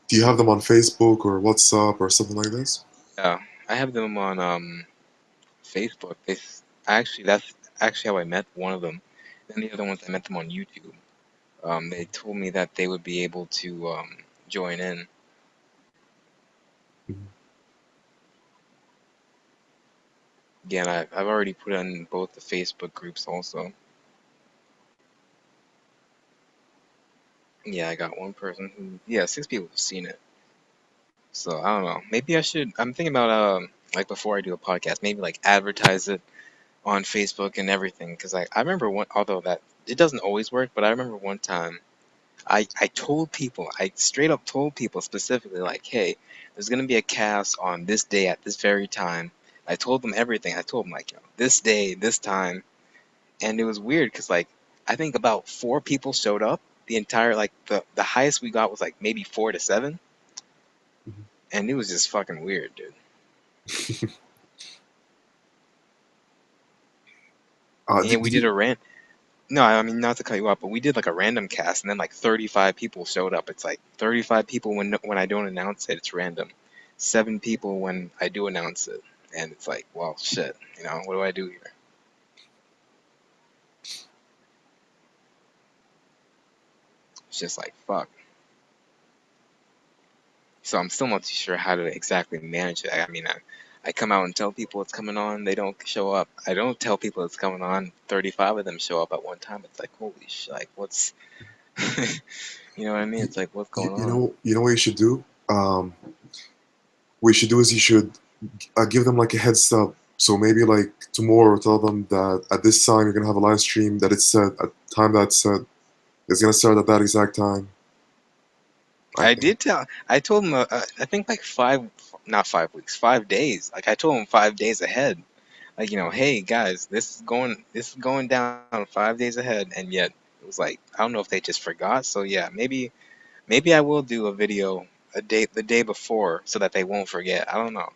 Do you have them on Facebook or WhatsApp or something like this? Yeah, I have them on Facebook. That's actually how I met one of them. Then the other ones I met them on YouTube. They told me that they would be able to join in. Mhm. Again, I've already put in both the Facebook groups also. Yeah, I got one person who, yeah, 6 people have seen it. So I don't know. Maybe I should. I'm thinking about like before I do a podcast, maybe like advertise it on Facebook and everything. Because I remember one, although that it doesn't always work, but I remember one time I told people, I straight up told people specifically like, hey, there's gonna be a cast on this day at this very time. I told them everything. I told them like, this day, this time, and it was weird because like I think about 4 people showed up. The entire like the highest we got was like maybe 4 to 7, Mhm. and it was just fucking weird, dude. And we Did did you, a rant. No, I mean not to cut you off, but we did like a random cast, and then like 35 people showed up. It's like 35 people when I don't announce it, it's random. 7 people when I do announce it, and it's like, well, shit. What do I do here? It's just like fuck. So I'm still not too sure how to exactly manage it. I mean, I come out and tell people it's coming on, they don't show up. I don't tell people it's coming on, 35 of them show up at one time. It's like, holy shit, like what's, you know what I mean? you, It's like, what's going on? you know what you should do? What you should do is you should give them like a heads up. So maybe like tomorrow, tell them that at this time you're gonna have a live stream that it's set at time that's set. It's gonna start at that exact time. I I think. did tell, I told them, I think like not 5 weeks, 5 days. Like I told them 5 days ahead. Like, hey guys, this is going down 5 days ahead. And yet it was like, I don't know if they just forgot. So yeah, maybe I will do a video the day before so that they won't forget. I don't know.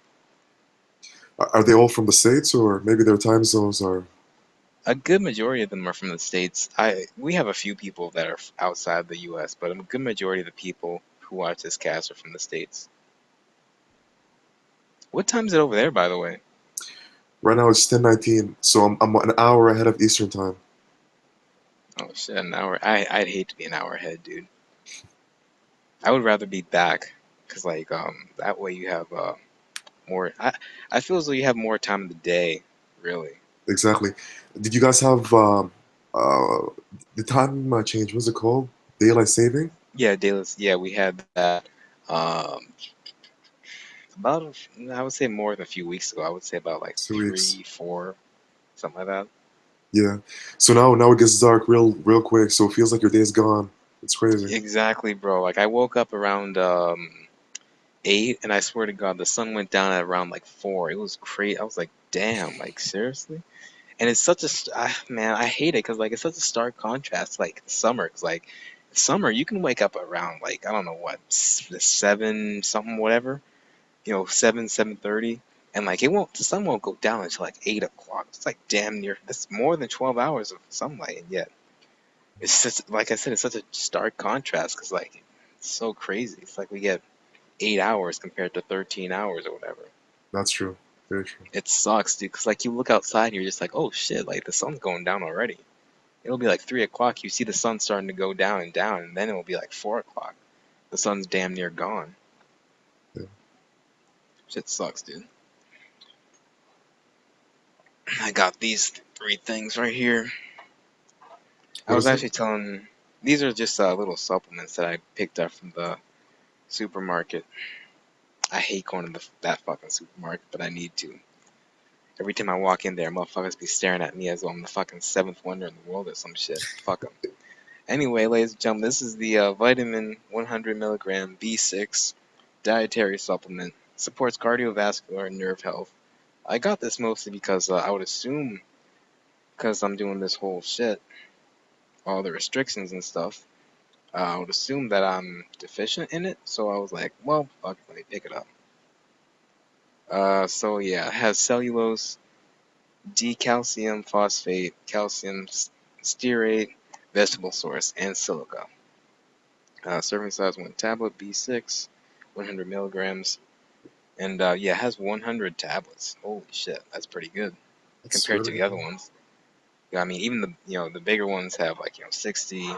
Are they all from the states or maybe their time zones are? A good majority of them are from the States. We have a few people that are outside the US, but a good majority of the people who watch this cast are from the States. What time is it over there, by the way? Right now it's 10:19, so I'm an hour ahead of Eastern time. Oh shit, an hour. I'd hate to be an hour ahead, dude. I would rather be back, cause like that way you have more. I feel as though you have more time of the day, really. Exactly. Did you guys have the time change? What's it called? Daylight saving? Yeah, Dallas. Yeah, we had that. Um, about I would say more than a few weeks ago. I would say about like 2 weeks. 3, 4, something like that. Yeah. So now it gets dark real quick. So it feels like your day's gone. It's crazy. Exactly, bro. Like I woke up around 8, and I swear to God, the sun went down at around like 4. It was crazy. I was like, damn, like seriously. And it's such a man, I hate it because like it's such a stark contrast like summer. Cause like summer you can wake up around like I don't know what 7 something whatever, 7:30, and like it won't the sun won't go down until like 8 o'clock. It's like damn near that's more than 12 hours of sunlight, and yet it's just like I said, it's such a stark contrast because like it's so crazy. It's like we get 8 hours compared to 13 hours or whatever. That's true. Very true. It sucks, dude. Cause like you look outside and you're just like, oh shit, like the sun's going down already. It'll be like 3 o'clock. You see the sun starting to go down and down, and then it'll be like 4 o'clock. The sun's damn near gone. Yeah. Shit sucks, dude. I got these three things right here. I What was is it? actually telling. These are just little supplements that I picked up from the supermarket. I hate going to that fucking supermarket, but I need to. Every time I walk in there, motherfuckers be staring at me as though I'm the fucking seventh wonder in the world or some shit. Fuck 'em. Anyway, ladies and gentlemen, this is the vitamin 100 milligram B6 dietary supplement. Supports cardiovascular and nerve health. I got this mostly because I would assume, because I'm doing this whole shit, all the restrictions and stuff, I would assume that I'm deficient in it. So I was like, well, fuck, let me pick it up. So yeah, it has cellulose, decalcium phosphate, calcium stearate, vegetable source, and silica. Serving size 1 tablet, B6, 100 milligrams, and yeah, it has 100 tablets. Holy shit, that's pretty good That's compared to really the other good. ones. Yeah, I mean, even the bigger ones have like 60.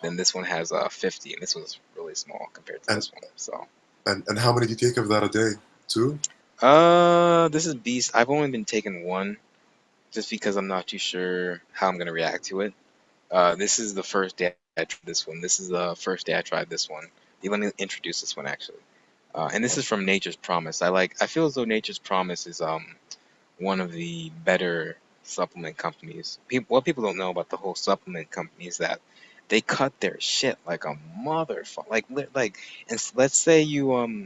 Then this one has 50, and this one's really small compared to And this one. So, and how many do you take of that a day? Two? this is beast. I've only been taking one, just because I'm not too sure how I'm gonna react to it. This is the first day I tried this one. This is the first day I tried this one. They let me introduce this one actually. And this is from Nature's Promise. I feel as though Nature's Promise is one of the better supplement companies. What people don't know about the whole supplement company is that they cut their shit like a motherfucker. Like, and let's say you'll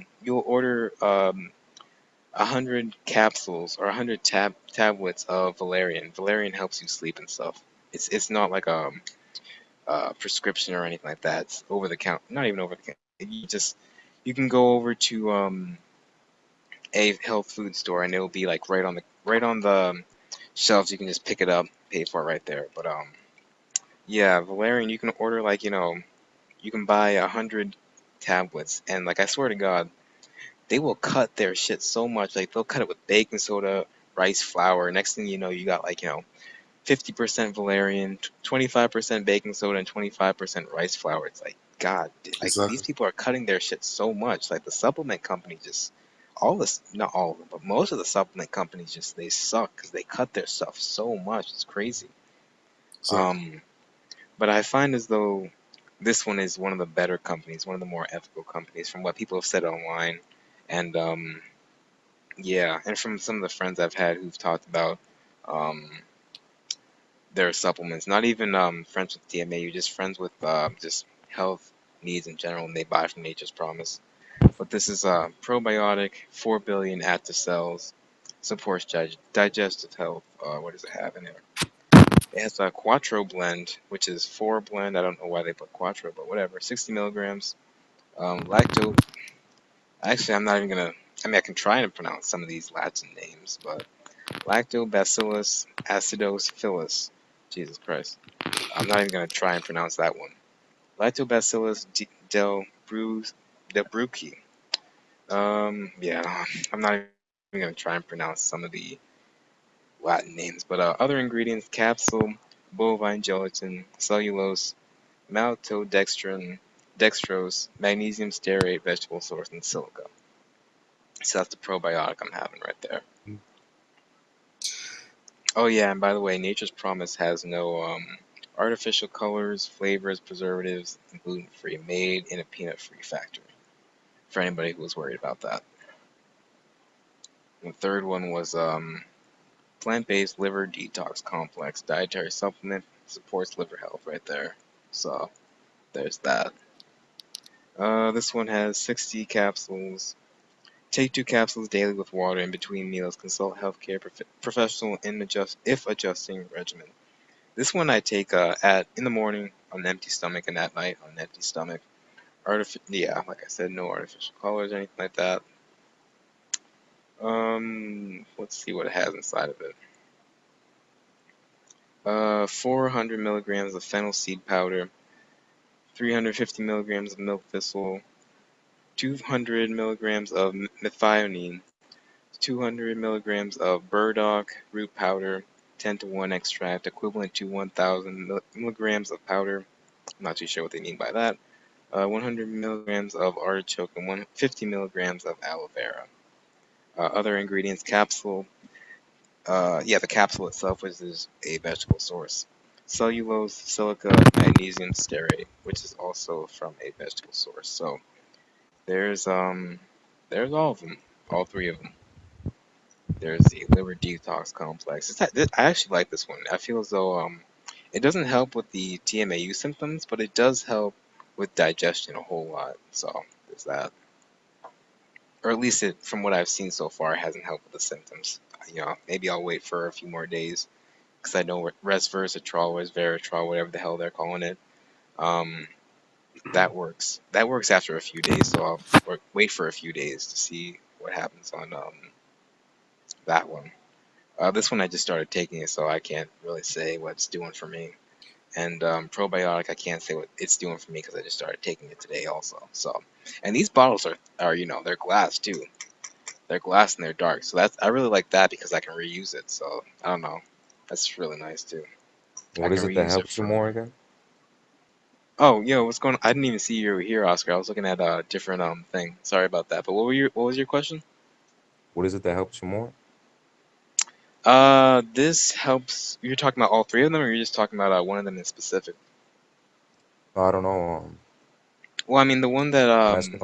order 100 capsules or 100 tablets of valerian. Valerian helps you sleep and stuff. It's not like a prescription or anything like that. It's over the counter. Not even over the counter. You can go over to a health food store and it'll be like right on the shelves. You can just pick it up, pay for it right there. But yeah, valerian. You can order like you can buy 100 tablets, and like I swear to God, they will cut their shit so much. Like they'll cut it with baking soda, rice flour. Next thing you know, you got like 50% valerian, 25% baking soda, and 25% rice flour. It's like, God, like these Exactly. people are cutting their shit so much. Like the supplement company just, all this, not all of them, but most of the supplement companies just, they suck because they cut their stuff so much. It's crazy. Exactly. Um, but I find as though this one is one of the better companies, one of the more ethical companies from what people have said online. And yeah, and from some of the friends I've had who've talked about um, their supplements. Not even friends with TMAU, just friends with just health needs in general, and they buy from Nature's Promise. But this is a probiotic, 4 billion active cells, supports digestive health. What does it have in there? It has a Quattro blend, which is 4 blend. I don't know why they put Quattro, but whatever. 60 milligrams. Lacto. Actually, I'm not even gonna. I mean, I can try and pronounce some of these Latin names, but Lactobacillus acidophilus. Jesus Christ. I'm not even gonna try and pronounce that one. Lactobacillus del Bruci. Yeah, I'm not even gonna try and pronounce some of the Latin names, but other ingredients: capsule, bovine gelatin, cellulose, maltodextrin, dextrose, magnesium stearate, vegetable source, and silica. So that's the probiotic I'm having right there. Mm. Oh yeah, and by the way, Nature's Promise has no artificial colors, flavors, preservatives, and gluten-free, made in a peanut-free factory. For anybody who was worried about that. The third one was plant-based liver detox complex dietary supplement supports liver health right there. So there's that. This one has 60 capsules. Take 2 capsules daily with water in between meals. Consult healthcare professional if adjusting regimen. This one I take at in the morning on an empty stomach and at night on an empty stomach. Yeah, like I said, no artificial colors or anything like that. Let's see what it has inside of it. 400 milligrams of fennel seed powder, 350 milligrams of milk thistle, 200 milligrams of methionine, 200 milligrams of burdock root powder, 10-to-1 extract, equivalent to 1,000 milligrams of powder. I'm not too sure what they mean by that. 100 milligrams of artichoke and 150 milligrams of aloe vera. Other ingredients: capsule. Yeah, the capsule itself, which is a vegetable source. Cellulose, silica, magnesium stearate, which is also from a vegetable source. So there's there's all of them, all three of them. There's the liver detox complex. I actually like this one. I feel as though it doesn't help with the TMAU symptoms, but it does help with digestion a whole lot. So there's that. Or at least it, from what I've seen so far, it hasn't helped with the symptoms. Maybe I'll wait for a few more days because I know resveratrol, resveratrol, whatever the hell they're calling it. Um, that works. That works after a few days, so I'll wait for a few days to see what happens on that one. This one I just started taking it, so I can't really say what it's doing for me. And probiotic, I can't say what it's doing for me because I just started taking it today also. So, and these bottles are they're glass too. They're glass and they're dark, so I really like that because I can reuse it. So I don't know, that's really nice too. I What can is it that reuse it helps you for. more again? Oh, yo, what's going on? I didn't even see you were here, Oscar. I was looking at a different thing. Sorry about that. But what was your question? What is it that helps you more? This helps. You're talking about all three of them, or you're just talking about one of them in specific? No, I don't know. Well, I mean I'm asking.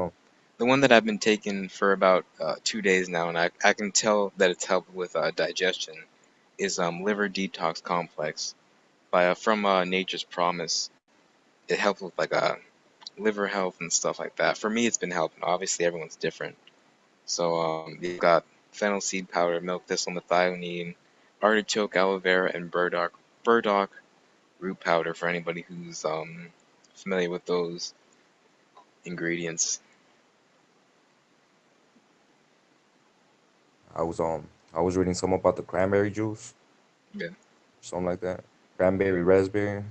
the one that I've been taking for about 2 days now, and I can tell that it's helped with digestion. Is liver detox complex by from Nature's Promise. It helps with like liver health and stuff like that. For me, it's been helping. Obviously, everyone's different. So you've got fennel seed powder, milk thistle, methionine, artichoke, aloe vera, and burdock root powder for anybody who's familiar with those ingredients. I was reading some about the cranberry juice, Yeah, something like that. Cranberry, raspberry.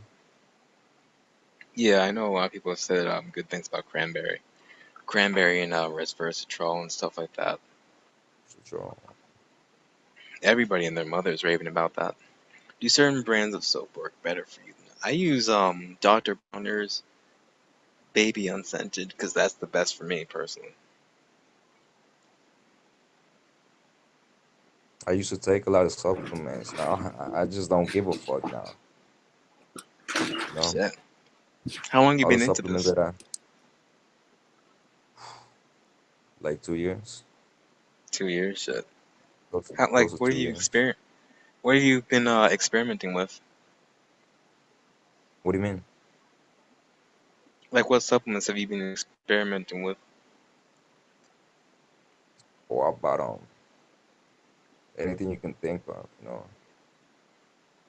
yeah, I know a lot of people have said good things about cranberry and resveratrol and stuff like that. So, Everybody and their mother is raving about that. Do certain brands of soap work better for you? I use Dr. Bronner's Baby Unscented because that's the best for me personally. I used to take a lot of supplements. Now I just don't give a fuck now. You know, Shit. How long you all the been into supplements this? that I like 2 years, 2 years? Shit. close to What have two you years. What have you been experimenting with? What do you mean? Like, what supplements have you been experimenting with? Or about anything you can think of. You know,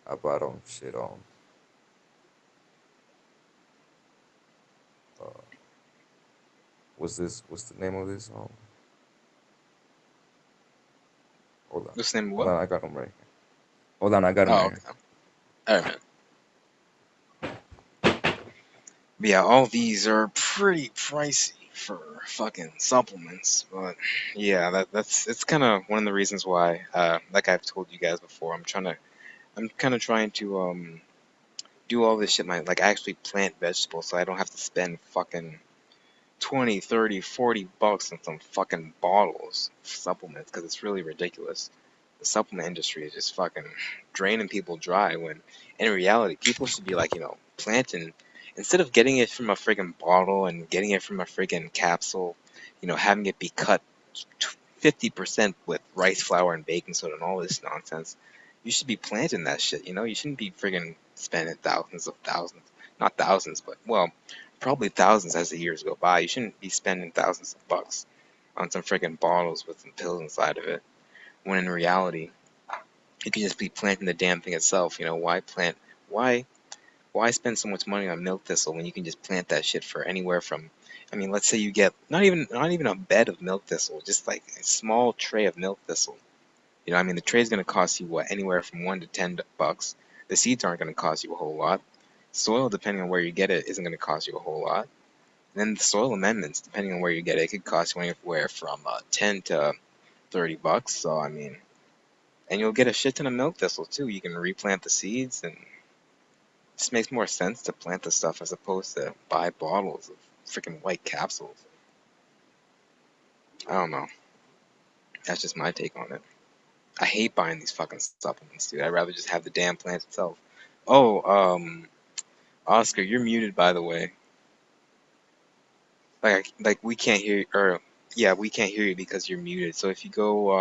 about shit uh, what's this? What's the name of this? Hold on. What's the name of Hold what? on, I got them right here. Hold on, I got them Oh, right okay. here. All right, man. But yeah, all these are pretty pricey for fucking supplements. But yeah, that's it's kind of one of the reasons why, like I've told you guys before, I'm kind of trying to do all this shit. Like actually plant vegetables, so I don't have to spend fucking 20, 30, $40 on some fucking bottles of supplements because it's really ridiculous. The supplement industry is just fucking draining people dry when in reality people should be like, planting instead of getting it from a friggin' bottle and getting it from a friggin' capsule, having it be cut 50% with rice flour and baking soda and all this nonsense. You should be planting that shit, You shouldn't be friggin' spending thousands, not thousands, but well, probably thousands as the years go by. You shouldn't be spending thousands of bucks on some friggin' bottles with some pills inside of it. When in reality, you could just be planting the damn thing itself. Why plant? Why why spend so much money on milk thistle when you can just plant that shit for anywhere from? I mean, let's say you get not even a bed of milk thistle, just like a small tray of milk thistle. I mean, the tray is gonna cost you what, anywhere from $1 to $10. The seeds aren't gonna cost you a whole lot. Soil, depending on where you get it, isn't gonna cost you a whole lot. And then the soil amendments, depending on where you get it, it could cost you anywhere from $10 to $30. So I mean, and you'll get a shit ton of milk thistle too. You can replant the seeds, and it just makes more sense to plant the stuff as opposed to buy bottles of freaking white capsules. I don't know. That's just my take on it. I hate buying these fucking supplements, dude. I'd rather just have the damn plant itself. Oh, Oscar, you're muted by the way. Like we can't hear you, or yeah, we can't hear you because you're muted. So if you go,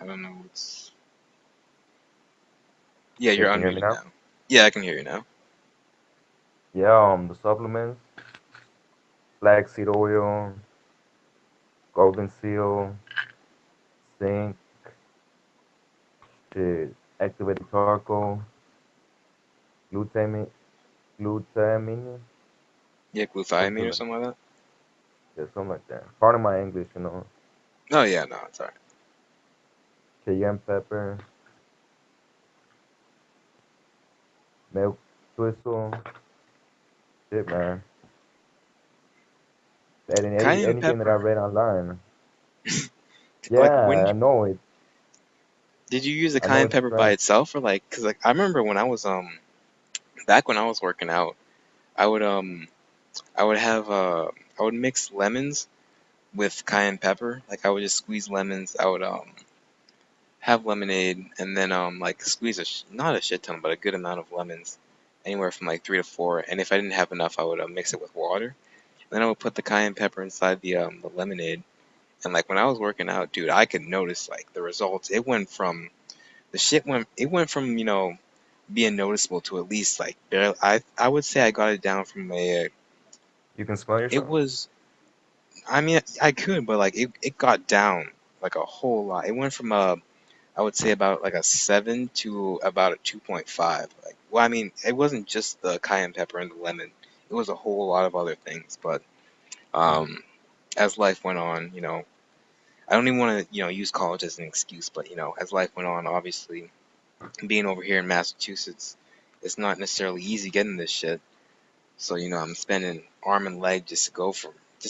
I don't know, it's yeah, Okay, you're can you hear me unmuted now? now. Yeah, I can hear you now. Yeah, the supplements, flaxseed oil, golden seal, zinc, shit, activated charcoal, glutamine, glutamine, Yeah, glutathione something or like something like that. yeah, something like that. Pardon my English. Oh yeah, no, it's alright. Cayenne pepper, milk thistle, shit, man. That and Cayenne anything that I pepper. read online. Like, when Yeah, I know it. did you use the I know cayenne it's pepper by strength. itself, or like, cause like I remember when I was back when I was working out, I would I would have I would mix lemons with cayenne pepper. Like I would just squeeze lemons. I would have lemonade and then like squeeze not a shit ton, but a good amount of lemons, anywhere from like 3 to 4. And if I didn't have enough, I would mix it with water. And then I would put the cayenne pepper inside the lemonade. And like when I was working out, dude, I could notice like the results. It went from being noticeable to at least like barely. I would say I got it down from a. You can smell It yourself? was. I mean, I could, but like it got down like a whole lot. It went from a, I would say about like a 7 to about a 2.5. Like, well, I mean, it wasn't just the cayenne pepper and the lemon. It was a whole lot of other things. But um, as life went on, I don't even want to use college as an excuse, but as life went on, obviously being over here in Massachusetts, it's not necessarily easy getting this shit. So I'm spending arm and leg just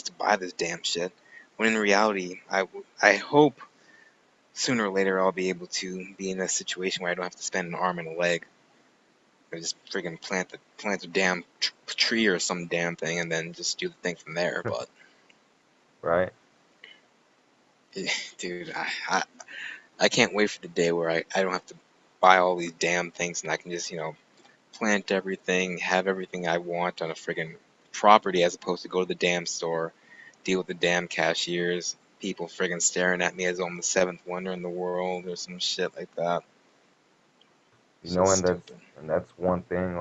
to buy this damn shit. When in reality, I hope sooner or later I'll be able to be in a situation where I don't have to spend an arm and a leg. I just friggin' plant a damn tree or some damn thing and then just do the thing from there. But Right? dude, I can't wait for the day where I don't have to buy all these damn things and I can just plant everything, have everything I want on a friggin' property as opposed to go to the damn store, deal with the damn cashiers, people friggin' staring at me as I'm the seventh wonder in the world or some shit like that. You So know, stupid. and that's one thing.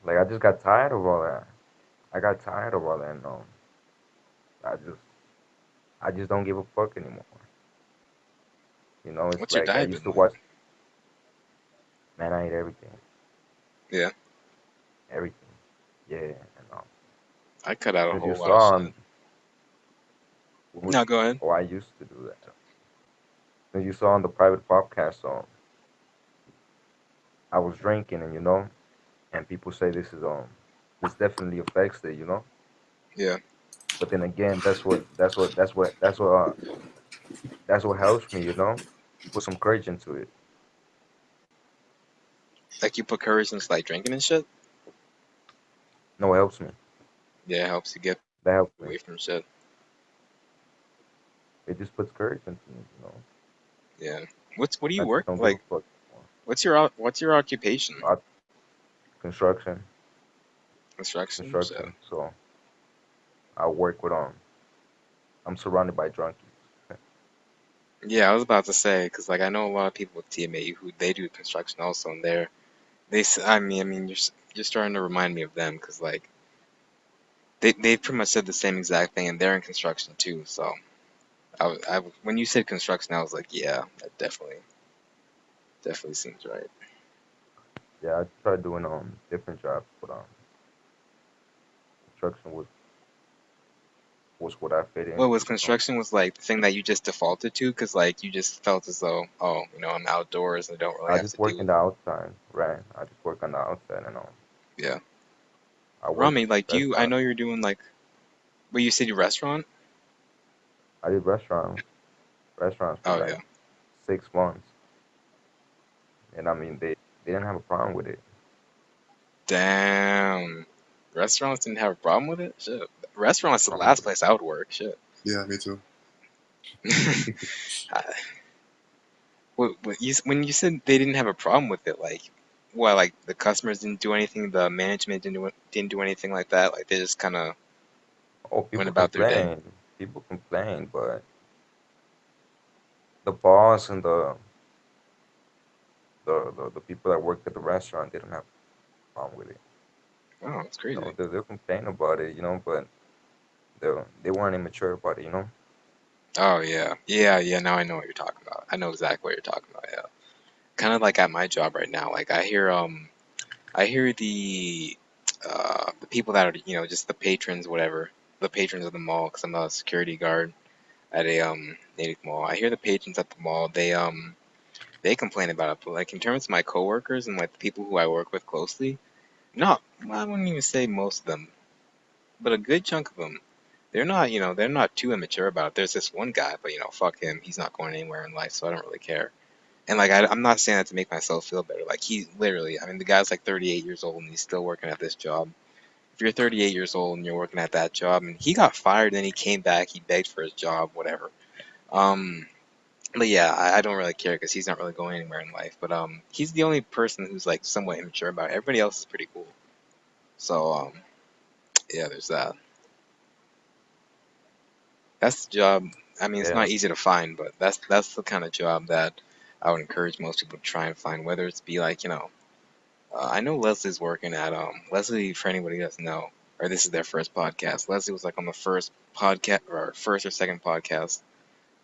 Like I just got tired of all that. I got tired of all that. No, I just I just don't give a fuck anymore. It's What's your like I diet used been to like? watch. Man, I eat everything, Yeah, everything. Yeah, and I cut out a because you whole lot of saw shit. on when we, No, go ahead. or I used to do that. And you saw on the private podcast, I was drinking, and and people say this definitely affects it, Yeah, But then again, that's what helps me, put some courage into it. like you put courage into like drinking and shit. No, it helps me. Yeah, it helps you get That helps me. away from shit. It just puts courage into me. Yeah. What do you I just work don't give a like? fuck anymore. What's your occupation? I, construction, Construction. So construction. So I work with I'm surrounded by drunkies. yeah, I was about to say because like I know a lot of people with TMAU who they do construction also, and I mean you're starting to remind me of them because like they pretty much said the same exact thing, and they're in construction too. So when you said construction, I was like, yeah, that definitely seems right. Yeah, I tried doing different jobs, but construction was what I fit What was into. So construction was like the thing that you just defaulted to because like you just felt as though, oh, I'm outdoors and I don't really I have just to work do. in the outside, right? I just work on the outside, and Yeah. I work Rami, like, I restaurant. know you're doing like, what you said, your restaurant? I did restaurants for Oh, like yeah. 6 months, and I mean they didn't have a problem with it. Damn. Restaurants didn't have a problem with it? Shit. Restaurants the Problem last with it. place I would work. Shit. Yeah, me too. I- when you said they didn't have a problem with it, like, what, like the customers didn't do anything, the management didn't do anything like that, like they just kind of Oh, went about their day. people complain, but the boss and the people that work at the restaurant didn't have a problem with it. Oh, it's crazy. They'll complain about it, but they weren't immature about it. Oh yeah, yeah, yeah. Now I know what you're talking about. I know exactly what you're talking about. Yeah, kind of like at my job right now. Like I hear the people that are just the patrons, whatever, the patrons of the mall. Because I'm a security guard at a native mall. I hear the patrons at the mall. They complain about it. But like in terms of my coworkers and like the people who I work with closely, not I wouldn't even say most of them, but a good chunk of them. They're not too immature about it. There's this one guy, but fuck him. He's not going anywhere in life, so I don't really care. And like I'm not saying that to make myself feel better. Like he literally, I mean, the guy's like 38 years old and he's still working at this job. If you're 38 years old and you're working at that job, and he got fired, then he came back, he begged for his job, whatever. Um, but yeah, I don't really care because he's not really going anywhere in life. But he's the only person who's like somewhat immature about it. Everybody else is pretty cool. So yeah, there's that. That's the job. I mean, it's Yeah. not easy to find, but that's the kind of job that I would encourage most people to try and find. Whether it's be like, I know Leslie's working at Leslie. For anybody who doesn't know, or this is their first podcast. Leslie was like on the first podcast or first or second podcast.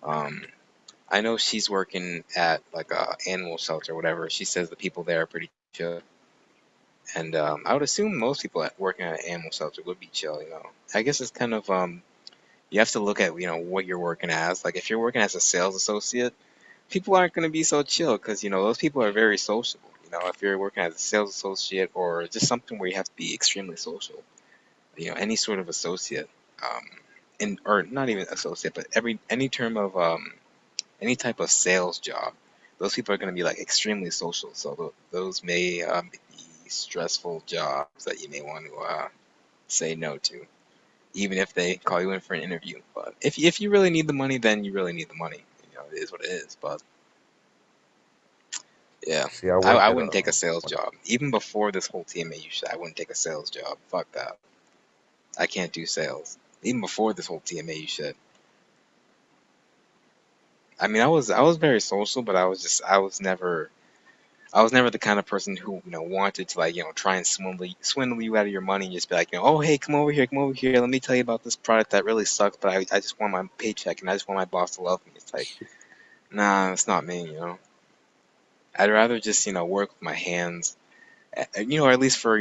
Um, I know she's working at like a animal shelter, or whatever. She says the people there are pretty chill, and I would assume most people working at an animal shelter would be chill. I guess it's kind of you have to look at what you're working as. Like if you're working as a sales associate, people aren't going to be so chill because those people are very sociable. If you're working as a sales associate or just something where you have to be extremely social, any sort of associate, um, or not even associate, but any term of any type of sales job, those people are going to be like extremely social. So those may be stressful jobs that you may want to say no to, even if they call you in for an interview. But if you really need the money, then you really need the money. It is what it is. But yeah, See, I I worked at wouldn't take a sales when job. Even before this whole TMAU shit, I wouldn't take a sales job. Fuck that. I can't do sales. Even before this whole TMAU shit. I mean, I was very social, but I was never the kind of person who wanted to like try and swindle you out of your money and just be like oh hey come over here let me tell you about this product that really sucks but I just want my paycheck and I just want my boss to love me. It's like nah, that's not me. I'd rather just work with my hands, or at least for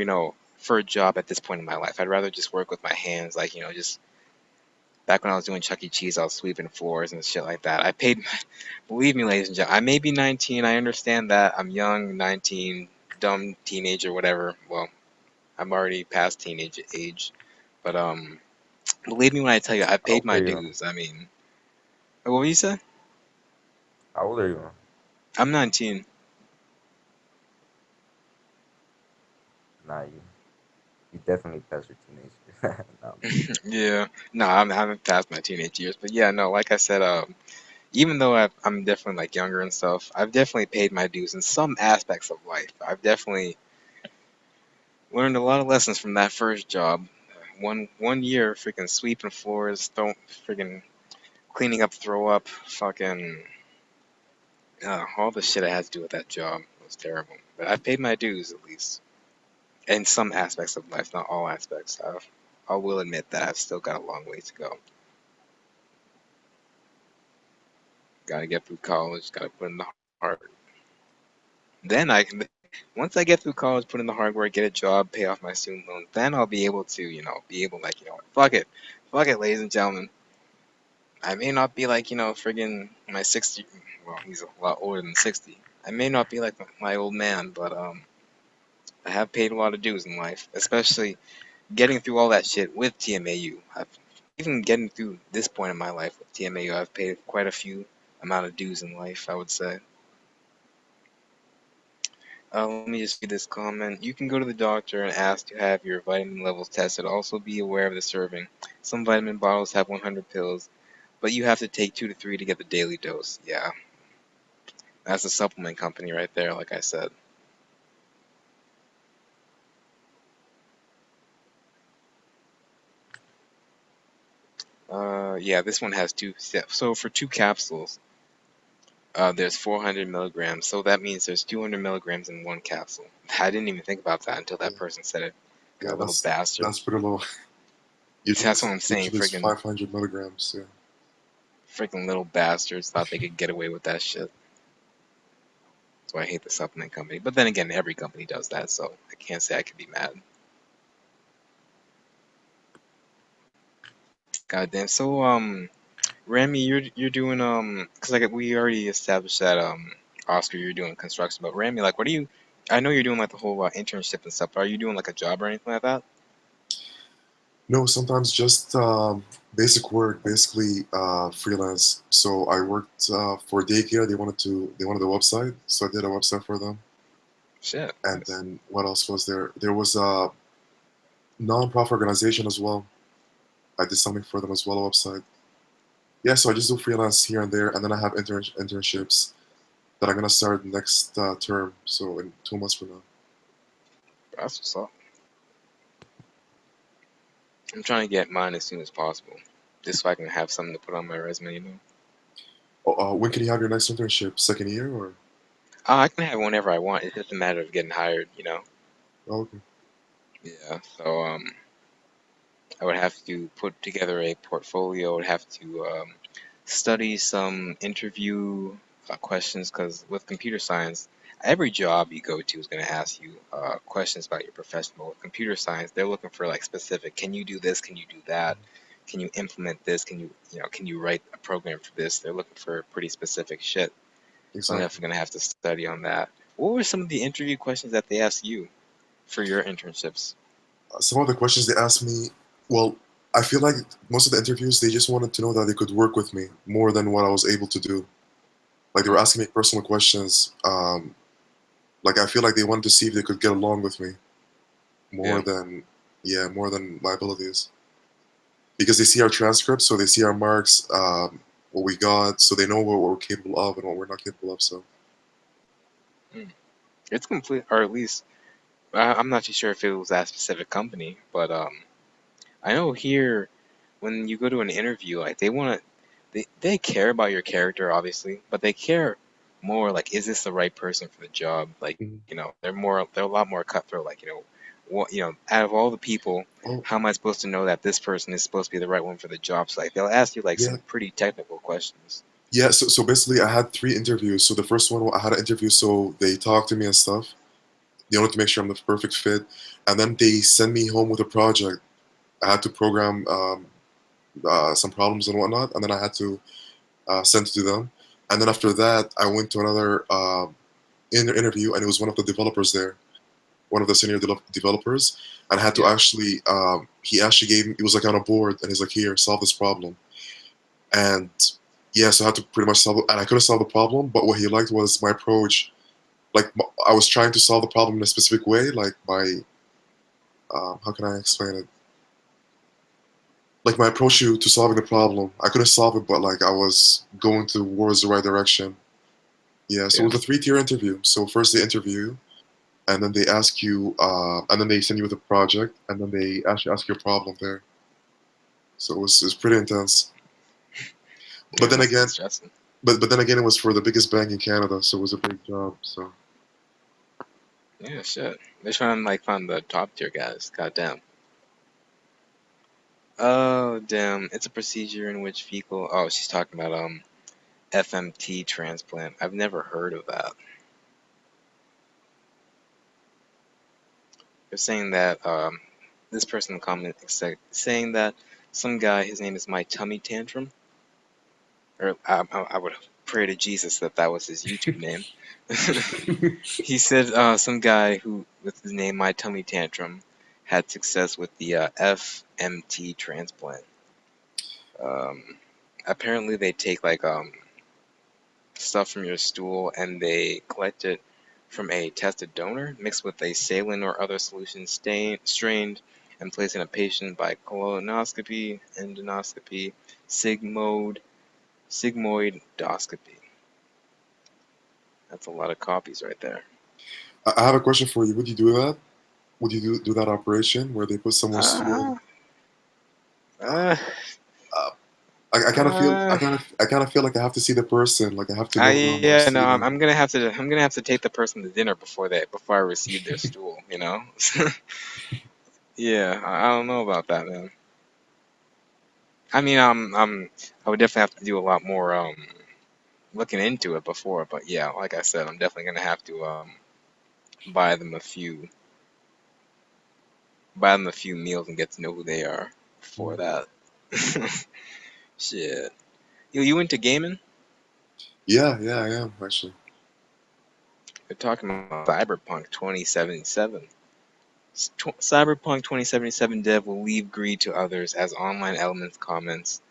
a job at this point in my life. I'd rather just work with my hands, like just Back when I was doing Chuck E. Cheese, I was sweeping floors and shit like that. I paid, believe me, ladies and gentlemen, I may be 19. I understand that. I'm young, 19, dumb teenager, whatever. Well, I'm already past teenage age. But believe me when I tell you, I How paid old are my you? dues. I mean, what were you say? How old are you? I'm 19. Nah, you definitely passed your teenage years. No, I'm just kidding. Yeah, no, I haven't passed my teenage years, but yeah, no, like I said, even though I'm definitely like younger and stuff, I've definitely paid my dues in some aspects of life. I've definitely learned a lot of lessons from that first job. One year, freaking sweeping floors, don't freaking cleaning up, throw up, fucking all the shit I had to do with that job was terrible. But I paid my dues at least in some aspects of life, not all aspects. I will admit that I've still got a long way to go. Got to get through college. Got to put in the hard work. Then I can. Once I get through college, put in the hard work, get a job, pay off my student loans, then I'll be able to, be able like, fuck it, ladies and gentlemen. I may not be like, friggin' my 60. Well, he's a lot older than 60. I may not be like my old man, but I have paid a lot of dues in life, especially getting through all that shit with TMAU. Even getting through this point in my life with TMAU, I've paid quite a few amount of dues in life, I would say. Let me just read this comment. You can go to the doctor and ask to have your vitamin levels tested. Also, be aware of the serving. Some vitamin bottles have 100 pills, but you have to take 2 to 3 to get the daily dose. Yeah, that's a supplement company right there, like I said. Yeah, this one has two. So for 2 capsules, there's 400 milligrams. So that means there's 200 milligrams in one capsule. I didn't even think about that until Yeah, that person said it. yeah, That little bastard. that's pretty low. Usually, That's what I'm saying. usually it's Friggin', 500 milligrams. Yeah. freaking little bastards thought they could get away with that shit. That's why I hate the supplement company. But then again, every company does that, so I can't say I could be mad. Goddamn. So Rami, you're doing cause like we already established that Oscar, you're doing construction, but Rami, like, what are you? I know you're doing like the whole internship and stuff. Are you doing like a job or anything like that? No, sometimes just basic work, basically freelance. So I worked for daycare. They wanted a website, so I did a website for them. Shit, And nice. then what else was there? There was a non-profit organization as well. I did something for them as well, a website. Yeah, so I just do freelance here and there, and then I have internships that I'm gonna start next term. So in 2 months from now. That's what's up. I'm trying to get mine as soon as possible, just so I can have something to put on my resume. Oh, when can you have your next internship? Second year or? I can have whenever I want. It's just a matter of getting hired. Oh, okay. Yeah. So I would have to put together a portfolio. I would have to study some interview questions because with computer science, every job you go to is going to ask you questions about your profession. But with computer science, they're looking for like specific. Can you do this? Can you do that? Can you implement this? Can you write a program for this? They're looking for pretty specific shit. So I'm Exactly. definitely going to have to study on that. What were some of the interview questions that they asked you for your internships? Some of the questions they asked me, well, I feel like most of the interviews they just wanted to know that they could work with me more than what I was able to do. Like they were Hmm. asking me personal questions. Like I feel like they wanted to see if they could get along with me more Yeah. than, yeah, more than my abilities. Because they see our transcripts, so they see our marks, what we got, so they know what we're capable of and what we're not capable of. So Hmm. It's complete, or at least I'm not too sure if it was that specific company, but I know here when you go to an interview, like they care about your character, obviously, but they care more like, is this the right person for the job? Like, mhm. they're a lot more cutthroat. Like, out of all the people, Oh how am I supposed to know that this person is supposed to be the right one for the job? So like, they'll ask you like yeah, some pretty technical questions. yeah. So basically, I had 3 interviews. So the first one, I had an interview, so they talked to me and stuff. They wanted to make sure I'm the perfect fit, and then they sent me home with a project. I had to program. some problems and whatnot, and then I had to send it to them. And then after that, I went to another interview, and it was one of the developers there, one of the senior developers, and I had to Yeah. actually he actually gave me, it was like on a board, and he's like, here, solve this problem. And yeah, so I had to pretty much solve it, and I couldn't solve the problem, but what he liked was my approach. Like I was trying to solve the problem in a specific way, like by how can I explain it? Like my approach to solving the problem. I couldn't solve it, but like I was going towards the right direction. Yeah, so it Yeah. was a three-tier interview. So first they interview, and then they ask you, and then they send you with a project, and then they actually ask you a problem there. So it was pretty intense. But Yeah, it then must have been again, stressing. but then again, it was for the biggest bank in Canada, so it was a big job. So Yeah, shit. They're trying to like find the top tier guys. Goddamn. Oh, damn. It's a procedure in which fecal. Oh, she's talking about FMT transplant. I've never heard of that. They're saying that this person comment saying that some guy, his name is My Tummy Tantrum, or I would pray to Jesus that that was his YouTube name. He said some guy who with his name My Tummy Tantrum had success with the FMT transplant. Um, Apparently they take like stuff from your stool and they collect it from a tested donor mixed with a saline or other solution strained and placed in a patient by colonoscopy, endoscopy, sigmoid, sigmoidoscopy. That's a lot of copies right there. I have a question for you. Would you do that? Would you do that operation where they put someone's stool? Uh, uh, Uh, I kind of feel uh, I kind of feel like I have to see the person. Like I have to know them or yeah, no, see them. I'm gonna have to take the person to dinner before I receive their stool, you know? Yeah, I don't know about that, man. I mean, I would definitely have to do a lot more looking into it before, but yeah, like I said, I'm definitely gonna have to buy them a few buy them a few meals and get to know who they are before Mm. that. Shit. You into gaming? Yeah, yeah, I am actually. They're talking about Cyberpunk 2077. Cyberpunk 2077 dev will leave greed to others as online elements comments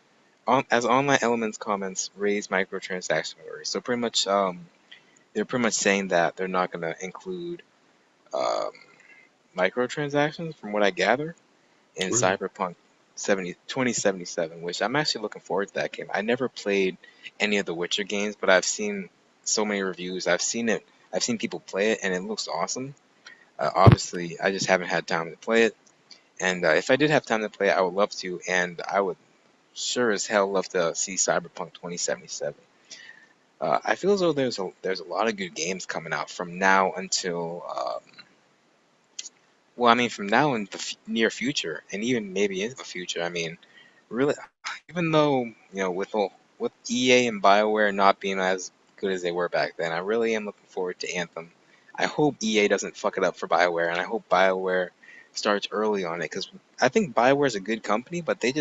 raise microtransaction worries. So pretty much they're pretty much saying that they're not gonna include um, microtransactions from what I gather in Really? Cyberpunk 2077, which I'm actually looking forward to that game. I never played any of the Witcher games, but I've seen so many reviews. I've seen people play it, and it looks awesome. Obviously, I just haven't had time to play it. And if I did have time to play it, I would love to, and I would sure as hell love to see Cyberpunk 2077. I feel as though there's a lot of good games coming out from now until well, I mean, from now in the near future, and even maybe into the future. I mean, really, even though with EA and BioWare not being as good as they were back then, I really am looking forward to Anthem. I hope EA doesn't fuck it up for BioWare, and I hope BioWare starts early on it because I think BioWare is a good company, but they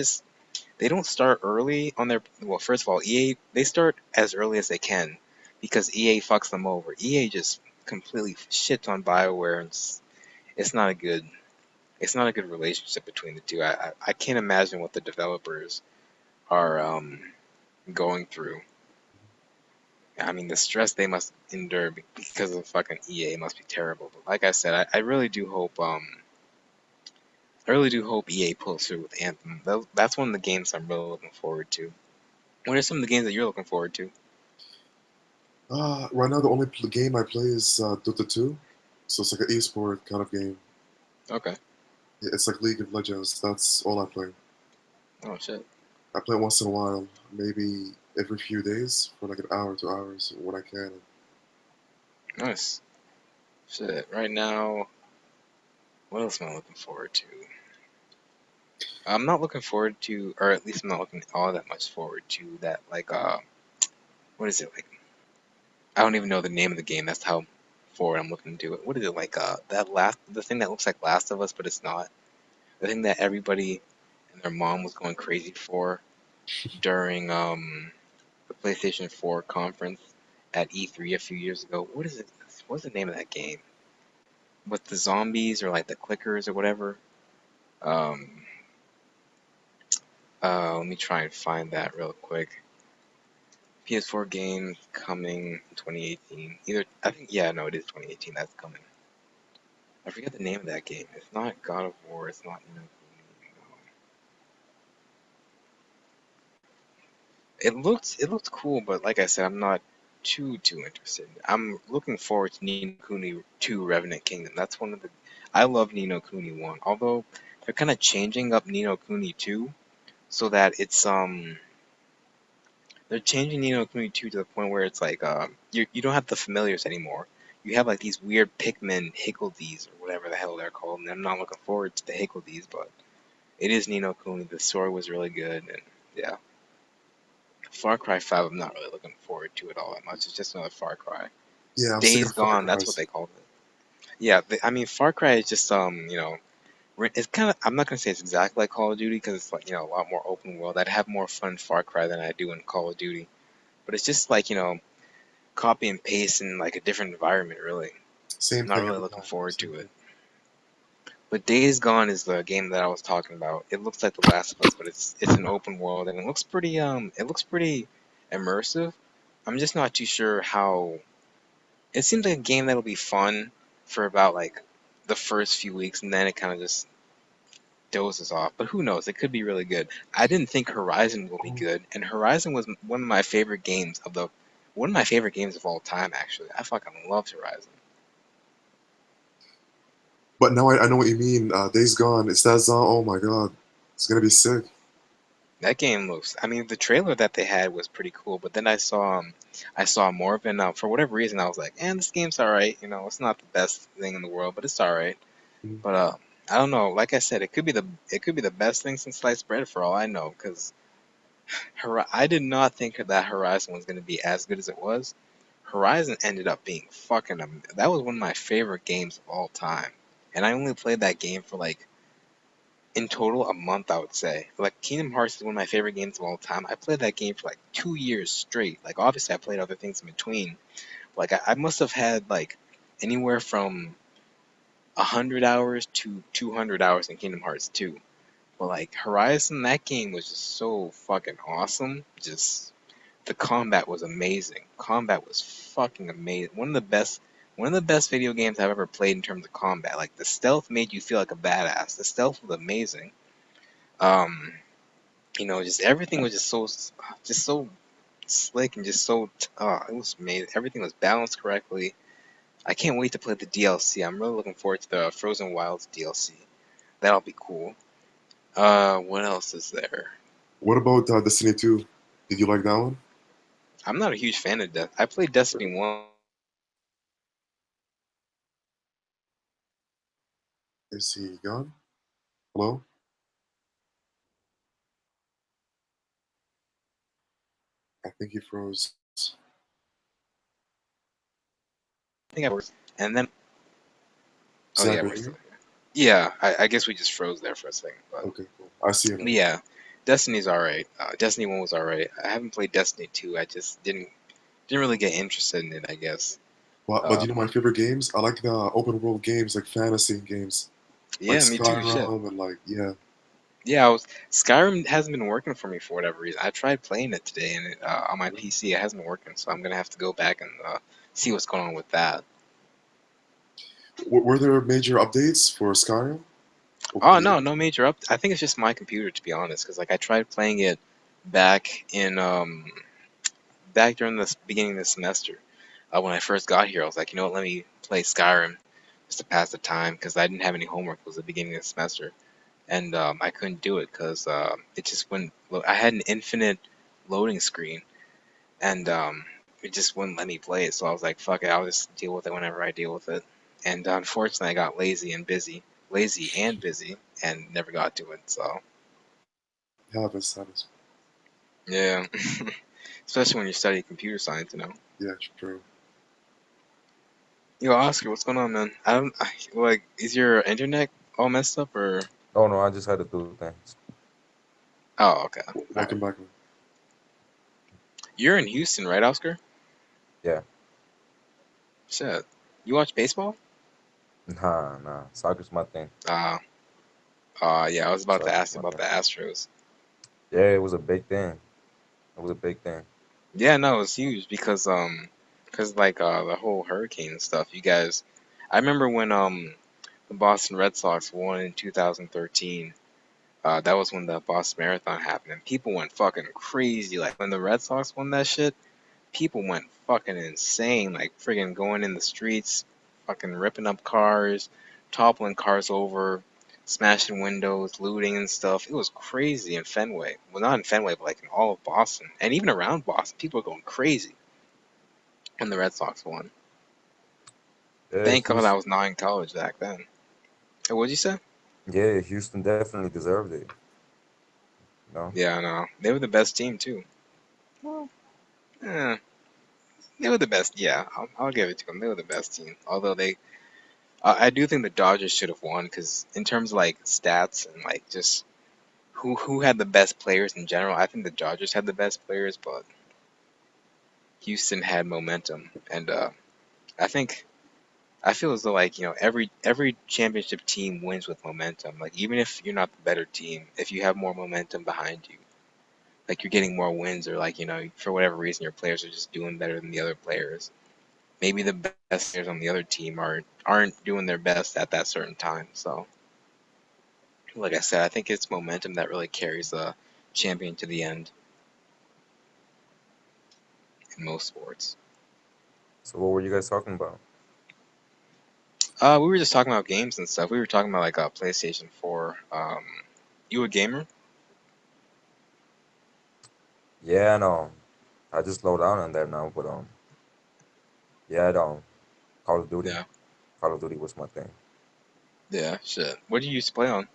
don't start early on their. Well, first of all, EA they start as early as they can because EA fucks them over. EA just completely shits on BioWare, and it's not a good it's not a good relationship between the two. I can't imagine what the developers are going through. I mean, the stress they must endure because of fucking EA must be terrible. But like I said, I really do hope EA pulls through with Anthem. That's one of the games I'm really looking forward to. What are some of the games that you're looking forward to? Right now the only game I play is Dota 2. So it's like an esport kind of game. Okay. Yeah, it's like League of Legends. That's all I play. Oh shit. I play once in a while, maybe every few days for like an hour, 2 hours when I can. Nice. Shit. Right now, what else am I looking forward to? I'm not looking forward to, or at least I'm not looking all that much forward to that. Like, what is it like? I don't even know the name of the game. That's how forward I'm looking to it. What is it like? The thing that looks like Last of Us, but it's not. The thing that everybody and their mom was going crazy for during the PlayStation 4 conference at E3 a few years ago. What is it? What's the name of that game? With the zombies or like the clickers or whatever? Um, let me try and find that real quick. PS4 game coming in 2018. Either I think yeah, no, it is 2018. That's coming. I forget the name of that game. It's not God of War. It's not. No. It looked cool, but like I said, I'm not too interested. I'm looking forward to Ni no Kuni 2 Revenant Kingdom. That's one of the I love Ni no Kuni 1. Although they're kind of changing up Ni no Kuni 2 so that it's they're changing Ni no Kuni 2 to the point where it's like you don't have the familiars anymore. You have like these weird Pikmin Higgledies or whatever the hell they're called, and I'm not looking forward to the Higgledies, but it is Ni no Kuni. The story was really good, and yeah. Far Cry 5, I'm not really looking forward to it all that much. It's just another Far Cry. Yeah, I'm sick Days of Far Gone, that's what Cries. they called it. Yeah, I mean, Far Cry is just, it's kind of, I'm not going to say it's exactly like Call of Duty because it's like, a lot more open world. I'd have more fun in Far Cry than I do in Call of Duty. But it's just like, copy and paste in like a different environment, really. Same I'm not thing really every looking time. forward Same to it. thing. But Days Gone is the game that I was talking about. It looks like The Last of Us, but it's an open world and it looks pretty immersive. I'm just not too sure how. It seems like a game that'll be fun for about like the first few weeks, and then it kind of just dozes off. But who knows? It could be really good. I didn't think Horizon will be Oh, good, and Horizon was one of my favorite games of all time. Actually, I fucking loved Horizon. but now I know what you mean. Days Gone. It's that song. Oh my god, it's gonna be sick. That game looks. I mean, the trailer that they had was pretty cool, but then I saw more of it. And for whatever reason, I was like, "And this game's all right. It's not the best thing in the world, but it's all right." Mm. But I don't know. Like I said, it could be the best thing since sliced bread for all I know. Because I did not think that Horizon was going to be as good as it was. Horizon ended up being fucking. That was one of my favorite games of all time, and I only played that game for like in total a month. I would say like Kingdom Hearts is one of my favorite games of all time. I played that game for like 2 years straight. Like obviously I played other things in between. Like I must have had like anywhere from 100 hours to 200 hours in Kingdom Hearts 2. But like Horizon, that game was just so fucking awesome. Just the combat was amazing. Combat was fucking amazing. One of the best video games I've ever played in terms of combat. Like the stealth made you feel like a badass. The stealth was amazing. Um, just everything was just so slick and just so it was amazing. Everything was balanced correctly. I can't wait to play the DLC. I'm really looking forward to the Frozen Wilds DLC. That'll be cool. What else is there? What about Destiny 2? Did you like that one? I'm not a huge fan of Death. I played Destiny 1. Is he gone? Hello? I think he froze. I think I was, and then oh yeah, Zach, are we're you still here? here. Yeah, I guess we just froze there for a second, but Okay, cool. I see you but now. yeah, Destiny's all right. Destiny 1 was all right. I haven't played Destiny 2. I just didn't really get interested in it. I guess. But you know Um, my favorite games? I like the open world games, like fantasy games, like yeah, me too. Shit. Skyrim and like yeah. Yeah, Skyrim hasn't been working for me for whatever reason. I tried playing it today, and on my PC it hasn't been working. So I'm gonna have to go back and see what's going on with that. Were there major updates for Skyrim over Oh the no, year? no major up. I think it's just my computer to be honest, because like I tried playing it back in back during the beginning of the semester. When I first got here, I was like, you know what, let me play Skyrim just to pass the time because I didn't have any homework. It was the beginning of the semester, and I couldn't do it because it just wouldn't. I had an infinite loading screen, and it just wouldn't let me play it. So I was like, fuck it, I'll just deal with it whenever I deal with it. And unfortunately, I got lazy and busy, and never got to it. So Haven't. yeah, especially when you study computer science. Yeah, true. Yo, Oscar, what's going on, man? Like, is your internet all messed up or? Oh no, I just had to do things. Oh, okay. All right. Welcome back. You're in Houston, right, Oscar? Yeah. Shit. You watch baseball? Nah, nah. Soccer's my thing. Uh, yeah, I was about to Soccer's ask my about thing. the Astros. Yeah, it was a big thing. It was a big thing. Yeah, no, it was huge because like the whole hurricane stuff. You guys, I remember when the Boston Red Sox won in 2013. That was when the Boston Marathon happened, and people went fucking crazy. Like when the Red Sox won that shit, people went fucking insane. Like friggin' going in the streets, fucking ripping up cars, toppling cars over, smashing windows, looting and stuff. It was crazy in Fenway. Well, not in Fenway, but like in all of Boston, and even around Boston, people were going crazy when the Red Sox won. Thank God I Houston. was not in college back then. Hey, what'd you say? Yeah, Houston definitely deserved it. You know. Yeah, I know. They were the best team too. Well, eh, they were the best. Yeah, I'll give it to them. They were the best team. Although I do think the Dodgers should have won because in terms of like stats and like just who had the best players in general, I think the Dodgers had the best players, but Houston had momentum, and I think I feel as though like every championship team wins with momentum. Like even if you're not the better team, if you have more momentum behind you, like you're getting more wins, or like for whatever reason your players are just doing better than the other players. Maybe the best players on the other team aren't doing their best at that certain time. So like I said, I think it's momentum that really carries a champion to the end in most sports. So what were you guys talking about? We were just talking about games and stuff. We were talking about like a PlayStation 4. You a gamer? Yeah, no. I just slowed down on that now, but yeah, I don't. Call of Duty. Yeah. Call of Duty was my thing. Yeah, shit. What do you used to play on?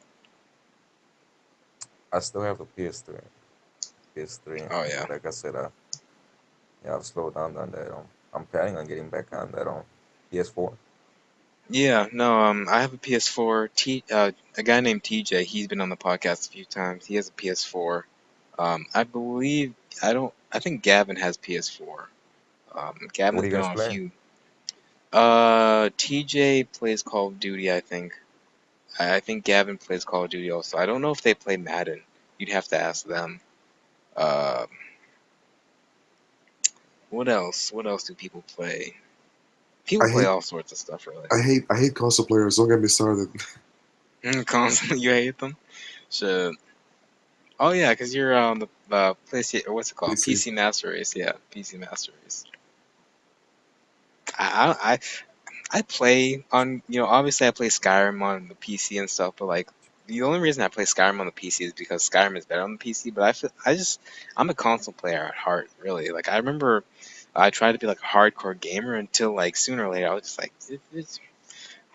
I still have the PS3. PS3. Oh yeah. But like I said, yeah, I've slowed down on that. I'm planning on getting back on that on PS4. Yeah, no, I have a PS4. A guy named TJ, he's been on the podcast a few times. He has a PS4. I believe I think Gavin has PS4. Gavin What has are you been guys on a playing? few. TJ plays Call of Duty, I think. I think Gavin plays Call of Duty also. I don't know if they play Madden. You'd have to ask them. Uh, what else? What else do people play? People I play hate all sorts of stuff, really. I hate console players. Don't get me started. Constantly, you hate them. Shit. Oh yeah, because you're on the PlayStation, or what's it called? PC. PC Master Race. Yeah, PC Master Race. I I play on, obviously I play Skyrim on the PC and stuff, but like the only reason I play Skyrim on the PC is because Skyrim is better on the PC. But I'm a console player at heart, really. Like I remember I tried to be like a hardcore gamer until like sooner or later I was just like, it's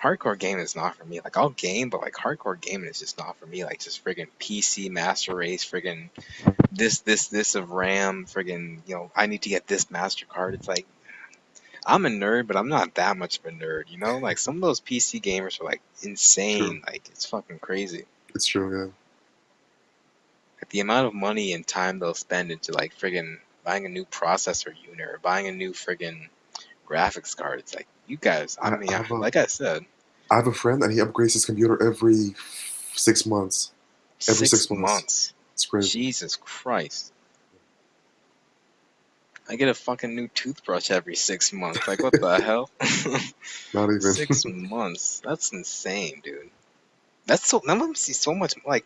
hardcore gaming is not for me. Like I'll game, but like hardcore gaming is just not for me. Like just friggin' PC Master Race, friggin' this of RAM, friggin' I need to get this Master Card. It's like I'm a nerd, but I'm not that much of a nerd, you know? Like some of those PC gamers are like True. insane. Like it's fucking crazy. It's true. Yeah. Like the amount of money and time they'll spend into like friggin' buying a new processor unit or buying a new friggin' graphics card. It's like you guys. I I mean, have a like I said, I have a friend and he upgrades his computer every 6 months. Every six 6 months. months. It's crazy. Jesus Christ. I get a fucking new toothbrush every 6 months. Like what the hell? Not even. 6 months. That's insane, dude. That must be so much like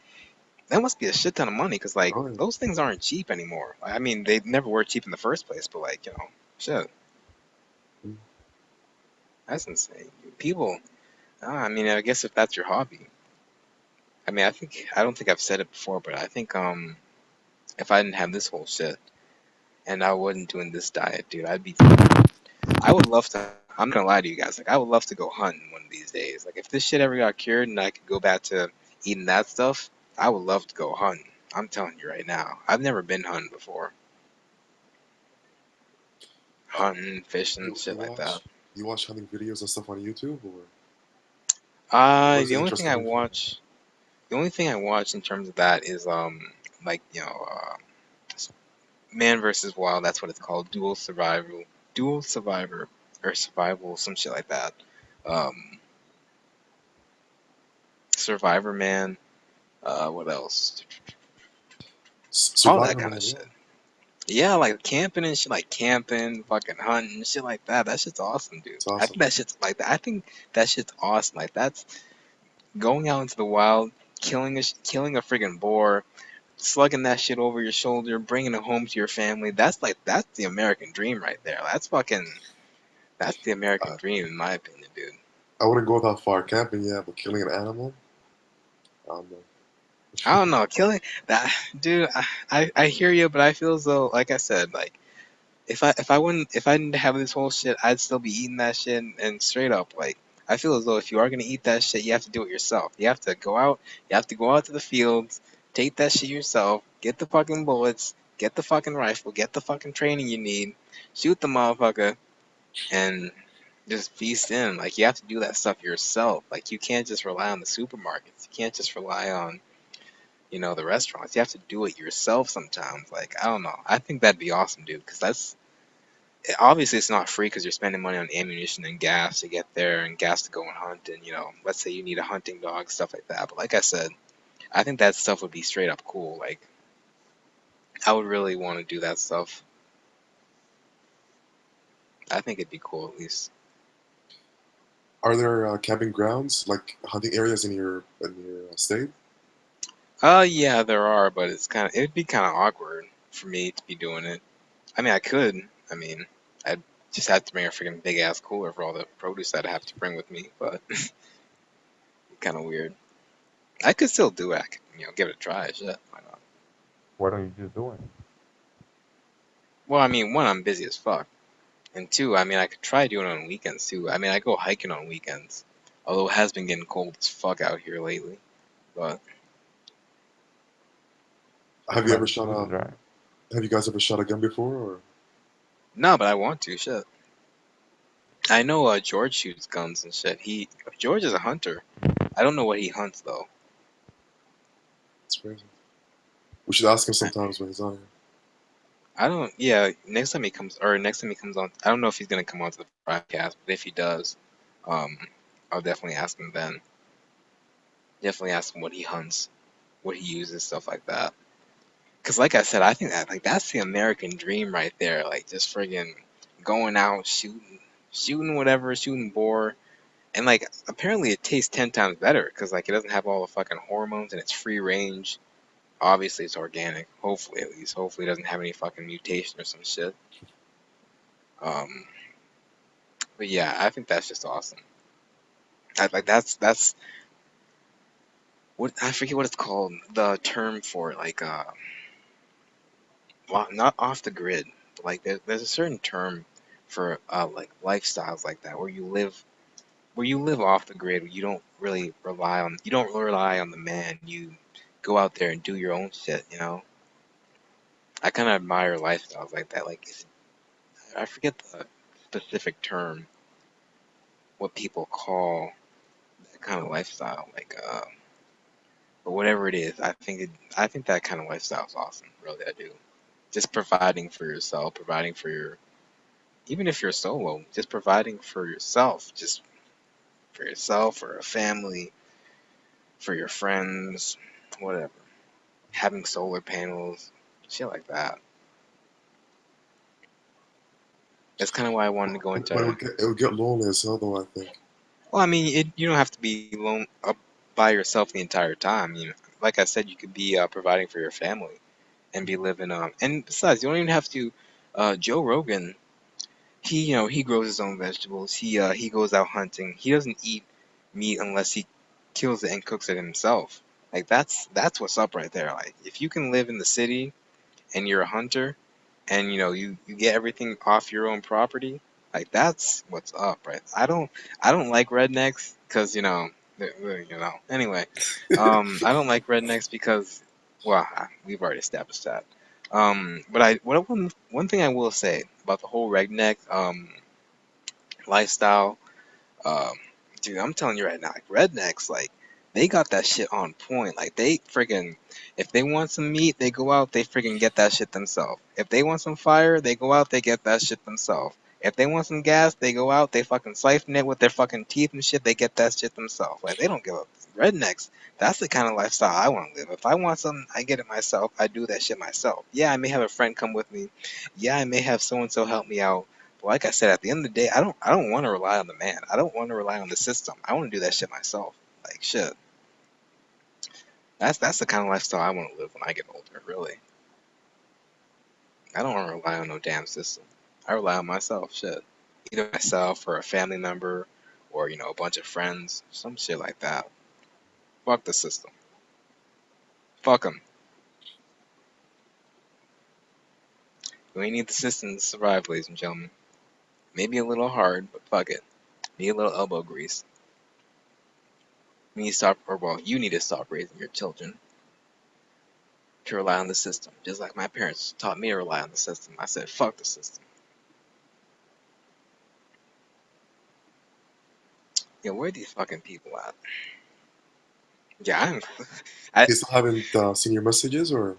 that must be a shit ton of money because like Oh yeah. those things aren't cheap anymore. I mean, they never were cheap in the first place, but like shit, Mm. that's insane. People, I mean, I guess if that's your hobby, I mean, I don't think I've said it before, but I think if I didn't have this whole shit and I wasn't doing this diet, dude, I would love to. I'm not gonna lie to you guys, like I would love to go hunting one of these days. Like if this shit ever got cured and I could go back to eating that stuff, I would love to go hunting. I'm telling you right now, I've never been hunting before. Uh, Hunting, fishing, you shit like that. you watch hunting videos and stuff on YouTube, or where's The the only interest thing I coming from? watch, the only thing I watch in terms of that is like Man versus Wild. That's what it's called. Dual survivor, or survival, some shit like that. Um, Survivor Man. What else? All that Survivor kind of Man, yeah, shit. Yeah, like camping and shit, like camping, fucking hunting, shit like that. That shit's awesome, dude. it's I think awesome. that shit's like that. I think that shit's awesome. Like that's going out into the wild, killing a friggin' boar, slugging that shit over your shoulder, bringing it home to your family. That's the American dream right there. That's the American I, dream, in my opinion, dude. I wouldn't go that far camping, yeah, but killing an animal, I don't know. I don't know, killing that, dude. I hear you, but I feel as though, like I said, like if I didn't have this whole shit, I'd still be eating that shit. And straight up, like I feel as though if you are gonna eat that shit, you have to do it yourself. You have to go out. You have to go out to the fields, take that shit yourself, get the fucking bullets, get the fucking rifle, get the fucking training you need, shoot the motherfucker, and just feast in. Like you have to do that stuff yourself. Like you can't just rely on the supermarkets. You can't just rely on the restaurants. You have to do it yourself sometimes. Like I don't know. I think that'd be awesome, dude. Because obviously it's not free because you're spending money on ammunition and gas to get there and gas to go and hunt and let's say you need a hunting dog, stuff like that. But like I said, I think that stuff would be straight up cool. Like I would really want to do that stuff. I think it'd be cool at least. Are there camping grounds, like hunting areas in your state? Yeah, there are, but it'd be kind of awkward for me to be doing it. I mean, I could. I mean, I'd just have to bring a freaking big ass cooler for all the produce I'd have to bring with me, but kind of weird. I could still do it. I could, give it a try. Shit, why not? Why don't you just do it? Well, I mean, one, I'm busy as fuck. And two, I mean, I could try doing it on weekends too. I mean, I go hiking on weekends, although it has been getting cold as fuck out here lately. But Have you ever shot Massachusetts, right? have you guys ever shot a gun before? Or no, but I want to. Shit, I know George shoots guns and shit. George is a hunter. I don't know what he hunts though. it's crazy. We should ask him I, sometimes when he's on here. I don't. Yeah, next time he comes on, I don't know if he's gonna come onto the podcast, but if he does, um, I'll definitely ask him then. Definitely ask him what he hunts, what he uses, stuff like that. Cause like I said, I think that like that's the American dream right there. Like just friggin' going out shooting whatever, shooting boar, and like apparently it tastes 10 times better because like it doesn't have all the fucking hormones and it's free range. Obviously it's organic. Hopefully at least. Hopefully it doesn't have any fucking mutation or some shit. Um, but yeah, I think that's just awesome. Like that's what I forget what it's called. The term for it, like well, not off the grid, but like there's a certain term for like lifestyles like that where you live off the grid. You don't rely on the man. You go out there and do your own shit. I kind of admire lifestyles like that. Like I forget the specific term, what people call that kind of lifestyle. Like but whatever it is, I think that kind of lifestyle is awesome. Really, I do. Just providing for yourself, providing for your even if you're solo, just providing for yourself, just for yourself, for a family, for your friends, whatever. Having solar panels, shit like that. That's kind of why I wanted to go But into. it would get lonely as hell, though. I think. Well, I mean, you don't have to be alone up by yourself the entire time. Like I said, you could be providing for your family and be living. And besides, you don't even have to. Joe Rogan, he grows his own vegetables. He goes out hunting. He doesn't eat meat unless he kills it and cooks it himself. Like that's what's up right there. Like if you can live in the city and you're a hunter and you get everything off your own property, like that's what's up, right? I don't like rednecks because anyway, I don't like rednecks because well, we've already established that. But one thing I will say about the whole redneck lifestyle, um, dude, I'm telling you right now, like rednecks, like they got that shit on point. Like they friggin', if they want some meat, they go out, they friggin' get that shit themselves. If they want some fire, they go out, they get that shit themselves. If they want some gas, they go out, they fucking siphon it with their fucking teeth and shit, they get that shit themselves. Like they don't give up. Rednecks, that's the kind of lifestyle I want to live. If I want something, I get it myself. I do that shit myself. Yeah, I may have a friend come with me. Yeah, I may have so and so help me out. But like I said, at the end of the day, I don't want to rely on the man. I don't want to rely on the system. I want to do that shit myself. Like shit. That's the kind of lifestyle I want to live when I get older. Really, I don't want to rely on no damn system. I rely on myself. Shit, either myself or a family member, or a bunch of friends, some shit like that. Fuck the system. Fuck them. We need the system to survive, ladies and gentlemen. Maybe a little hard, but fuck it. Need a little elbow grease. We need to stop, or well, you need to stop raising your children to rely on the system. Just like my parents taught me to rely on the system. I said, fuck the system. Yeah, where are these fucking people at? Yeah, I, You still haven't seen your messages, or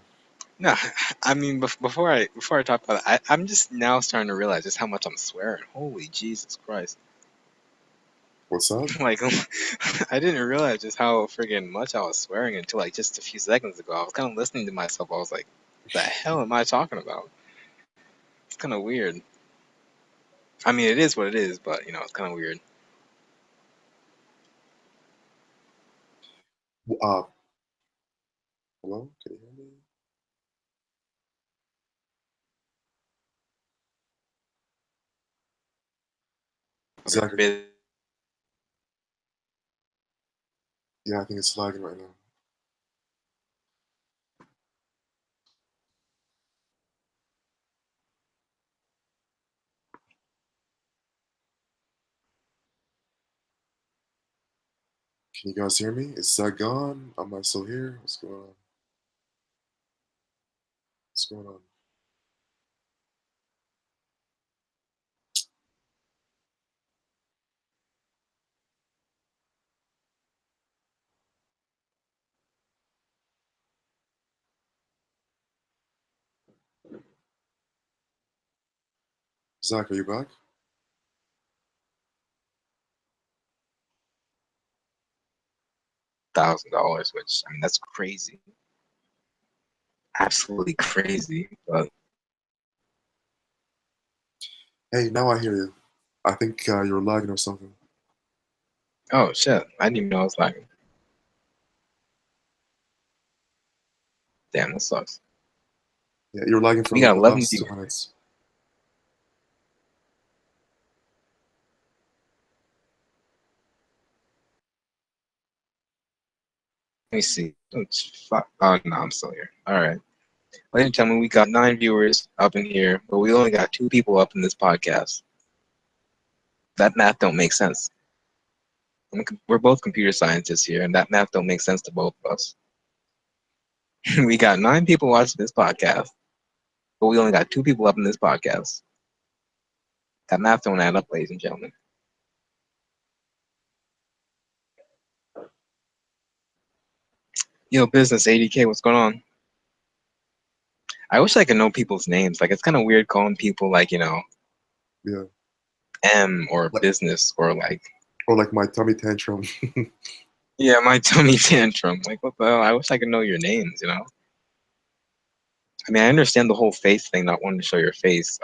no, I mean, before I talk about it, I'm just now starting to realize just how much I'm swearing. Holy Jesus Christ! what's up? Like, I didn't realize just how friggin' much I was swearing until like just a few seconds ago. I was kind of listening to myself. I was like, "The hell am I talking about?" It's kind of weird. I mean, it is what it is, but it's kind of weird. Uh, Hello, can you hear me? Zachary? Let Yeah, I think it's lagging right now. Can you guys hear me? Is Zach gone? Am I still here? What's going on? What's going on? Zach, are you back? $1,000, which I mean that's crazy, absolutely crazy. But Hey, now I hear you. I think you're lagging or something. oh shit, I didn't even know I was lagging. Damn, that sucks. Yeah, you're lagging for We like got the 11 past viewers. 2 minutes. Let me see. Oh no, I'm still here. All right. Ladies and gentlemen, we got 9 viewers up in here, but we only got 2 people up in this podcast. That math don't make sense. We're both computer scientists here, and that math don't make sense to both of us. We got 9 people watching this podcast, but we only got 2 people up in this podcast. That math don't add up, ladies and gentlemen. Yo, business 80K, what's going on? I wish I could know people's names. Like, it's kind of weird calling people like, Yeah, M or like business or like, or like my tummy tantrum. yeah, my tummy tantrum. Like, what the hell? I wish I could know your names. I mean, I understand the whole face thing, not wanting to show your face.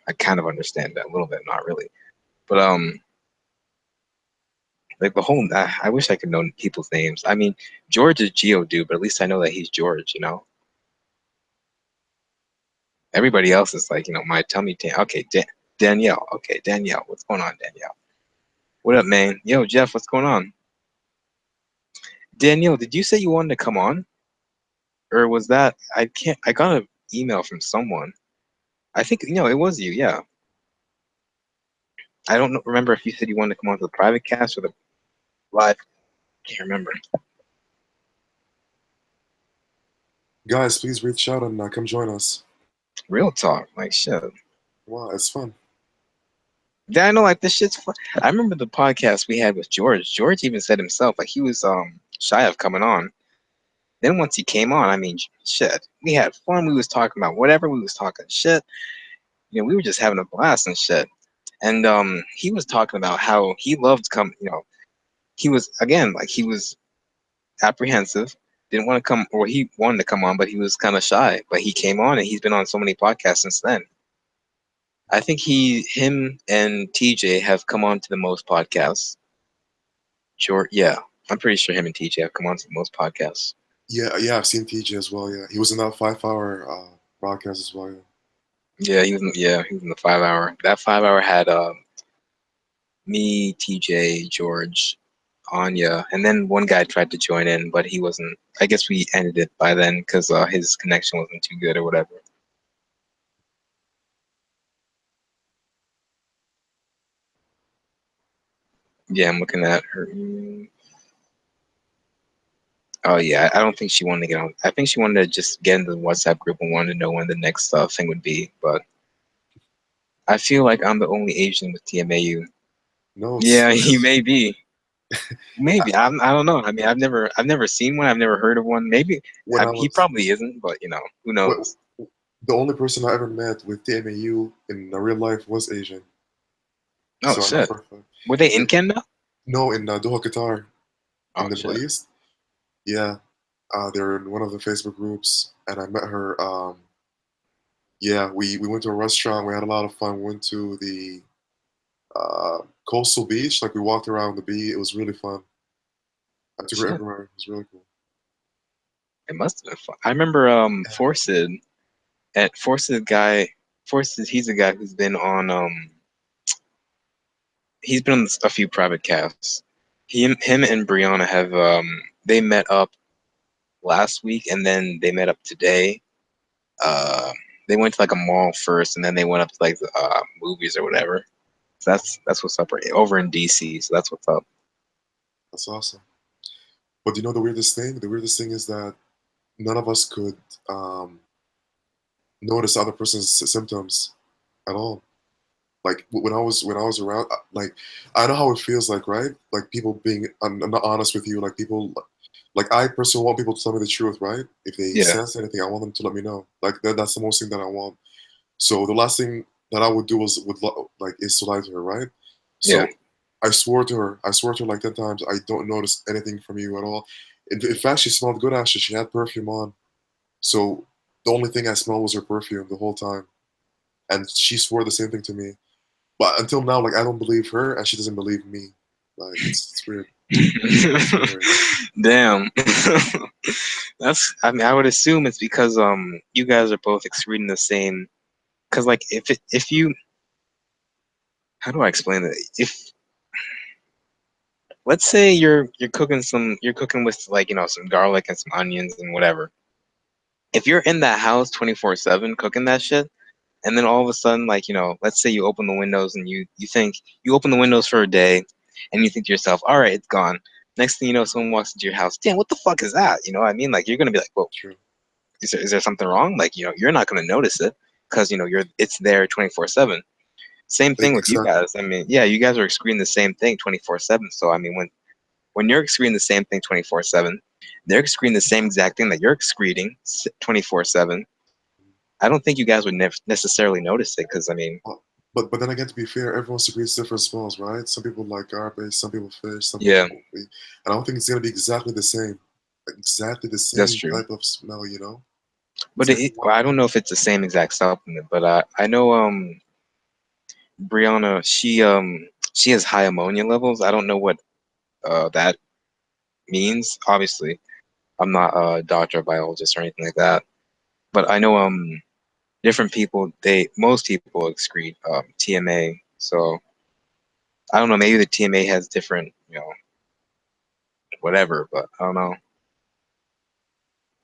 I kind of understand that a little bit, not really. But like the whole, I wish I could know people's names. I mean, George is Geodude, but at least I know that he's George. Everybody else is like, my tummy Okay, Danielle. Okay, Danielle. What's going on, Danielle? What up, man? Yo, Jeff, what's going on? Danielle, did you say you wanted to come on? Or was that, I can't, I got an email from someone. I think, it was you, yeah. I don't remember if you said you wanted to come on to the private cast or the live. Can't remember. Guys, please reach out and come join us. Real talk, like shit. Wow, it's fun. Yeah, I know, like this shit's fun. I remember the podcast we had with George. George even said himself, like he was shy of coming on. Then once he came on, I mean, shit, we had fun. We was talking about whatever. We was talking shit. We were just having a blast and shit. And he was talking about how he loved come. He was again like he was apprehensive, didn't want to come, or he wanted to come on, but he was kind of shy. But he came on, and he's been on so many podcasts since then. I think him, and TJ have come on to the most podcasts. Sure, yeah, I'm pretty sure him and TJ have come on to the most podcasts. Yeah, yeah, I've seen TJ as well. Yeah, he was in that 5 hour broadcast as well. Yeah. He was in the 5 hour. That 5 hour had me, TJ, George, Anya, and then one guy tried to join in, but he wasn't. I guess we ended it by then because his connection wasn't too good or whatever. Yeah, I'm looking at her. Oh yeah, I don't think she wanted to get on. I think she wanted to just get into the WhatsApp group and wanted to know when the next thing would be. But I feel like I'm the only Asian with TMAU. No, it's Yeah, he it's may be. Maybe I don't know. I mean, I've never seen one. I've never heard of one. Maybe when I he was probably isn't, but who wh- knows? the only person I ever met with TMAU in real life was Asian. Oh So I know shit, for a fact. were they in They, Canada? no, in Doha, Qatar, in Oh the Middle shit, East. Yeah, they're in one of the Facebook groups, and I met her. Yeah, we went to a restaurant. We had a lot of fun. We went to the coastal beach. Like we walked around the beach. It was really fun. I took her shit. everywhere. It was really cool. It must have been fun. I remember Forced at Forced guy. Forced, he's a guy who's been on he's been on a few private casts. Him and Brianna have they met up last week and then they met up today. Uh, they went to like a mall first and then they went up to like the movies or whatever. So that's what's up right over in DC. So that's what's up. That's awesome. But you know the weirdest thing? The weirdest thing is that none of us could um, notice other person's symptoms at all. Like when I was around, like I know how it feels like, right? Like people being not honest with you. Like people, like I personally want people to tell me the truth, right? If they Yeah, sense anything, I want them to let me know. Like that's the most thing that I want. So the last thing that I would do like is to lie to her, right? yeah, So I swore to her like 10 times. I don't notice anything from you at all. In fact, she smelled good. Actually, she had perfume on. So the only thing I smelled was her perfume the whole time, and she swore the same thing to me. But until now, like I don't believe her, and she doesn't believe me. Like it's weird. It's really weird. damn. That's. I mean, I would assume it's because you guys are both excreting the same. Because like if you, how do I explain it? If let's say you're cooking with like some garlic and some onions and whatever. If you're in that house 24/7 cooking that shit, and then all of a sudden, like let's say you open the windows and you think you open the windows for a day, and you think to yourself, all right, it's gone. Next thing you know, someone walks into your house. Damn, what the fuck is that? You know what I mean? Like you're gonna be like, whoa, True. is there something wrong? Like you're not gonna notice it because it's there 24/7. Same thing with you Exactly. guys. I mean, yeah, you guys are excreting the same thing 24/7. So I mean, when you're excreting the same thing 24/7, they're excreting the same exact thing that you're excreting 24/7. I don't think you guys would necessarily notice it because I mean, Well, but then again, to be fair, everyone secretes different smells, right? Some people like garbage, some people fish, some yeah, people. And I don't think it's gonna be exactly the same, like, exactly the that's same true. type of smell. You know, But because everyone. well, I don't know if it's the same exact supplement, but I know Brianna she has high ammonia levels. I don't know what that means. Obviously, I'm not a doctor, or biologist, or anything like that. But I know different people most people excrete TMA. So I don't know. Maybe the TMA has different whatever, but I don't know.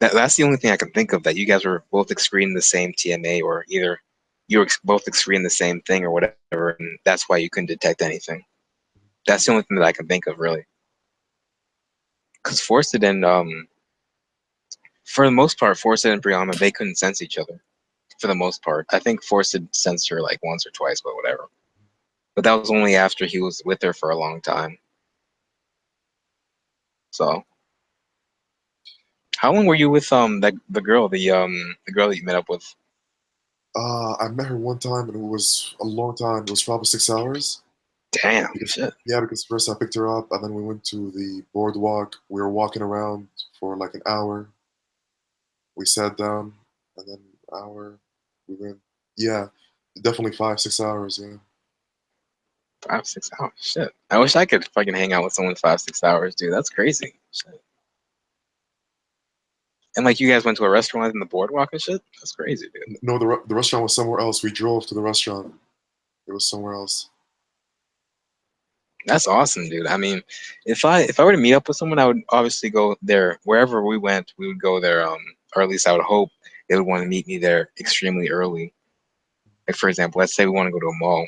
That's the only thing I can think of that you guys were both excreting the same TMA, or either you were both excreting the same thing or whatever, and that's why you couldn't detect anything. That's the only thing that I can think of, really. Because Forced and for the most part, Forced and Brianna, they couldn't sense each other. For the most part, I think Forced sensed her like once or twice, but whatever. But that was only after he was with her for a long time. So How long were you with that the girl that you met up with? I met her one time, and it was a long time. It was probably 6 hours. Damn, Because shit. yeah, because first I picked her up, and then we went to the boardwalk. We were walking around for like an hour. We sat down, and then an hour. We went. Yeah, definitely 5 6 hours. Yeah. 5 6 hours. Shit. I wish I could fucking hang out with someone 5 6 hours, dude. That's crazy. Shit. And like you guys went to a restaurant in the boardwalk and shit. That's crazy, dude. No, the restaurant was somewhere else. We drove to the restaurant. It was somewhere else. That's awesome, dude. I mean, if I were to meet up with someone, I would obviously go there. Wherever we went, we would go there. Or at least I would hope they would want to meet me there extremely early. Like for example, let's say we want to go to a mall.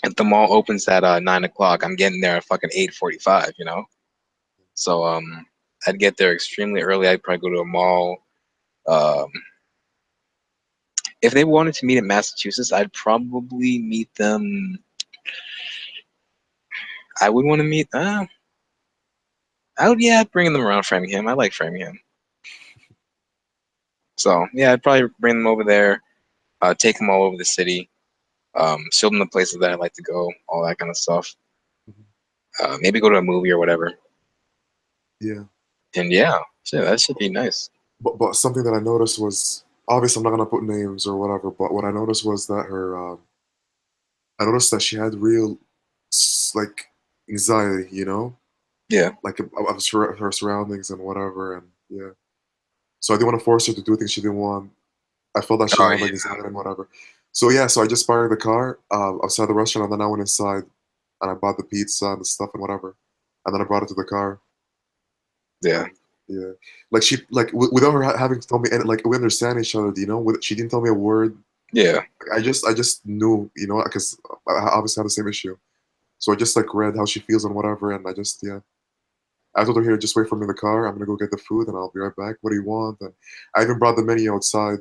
If the mall opens at 9 o'clock, I'm getting there at fucking 8:45. You know, so I'd get there extremely early. I'd probably go to a mall. Um, if they wanted to meet in Massachusetts, I'd probably meet them. I would want to meet. I would, yeah, bring them around Framingham. I like Framingham. So yeah, I'd probably bring them over there, take them all over the city, show them the places that I like to go, all that kind of stuff. Mhm. Maybe go to a movie or whatever. Yeah, And yeah, shit, that should be nice. but something that I noticed was obviously I'm not gonna put names or whatever. But what I noticed was that I noticed that she had real like anxiety. Yeah. Like of her surroundings and whatever. And yeah, so I didn't want to force her to do things she didn't want. I felt that she Oh had like yeah. anxiety and whatever. So yeah, so I just parked the car outside the restaurant, and then I went inside and I bought the pizza and the stuff and whatever, and then I brought it to the car. Yeah. And yeah, like she like without her having told me, and like we understand each other. She didn't tell me a word. Yeah. I just knew, because I obviously had the same issue. So I just like read how she feels and whatever, and I just yeah. I told her, here, just wait for me in the car. I'm gonna go get the food and I'll be right back. What do you want? And I even brought the menu outside.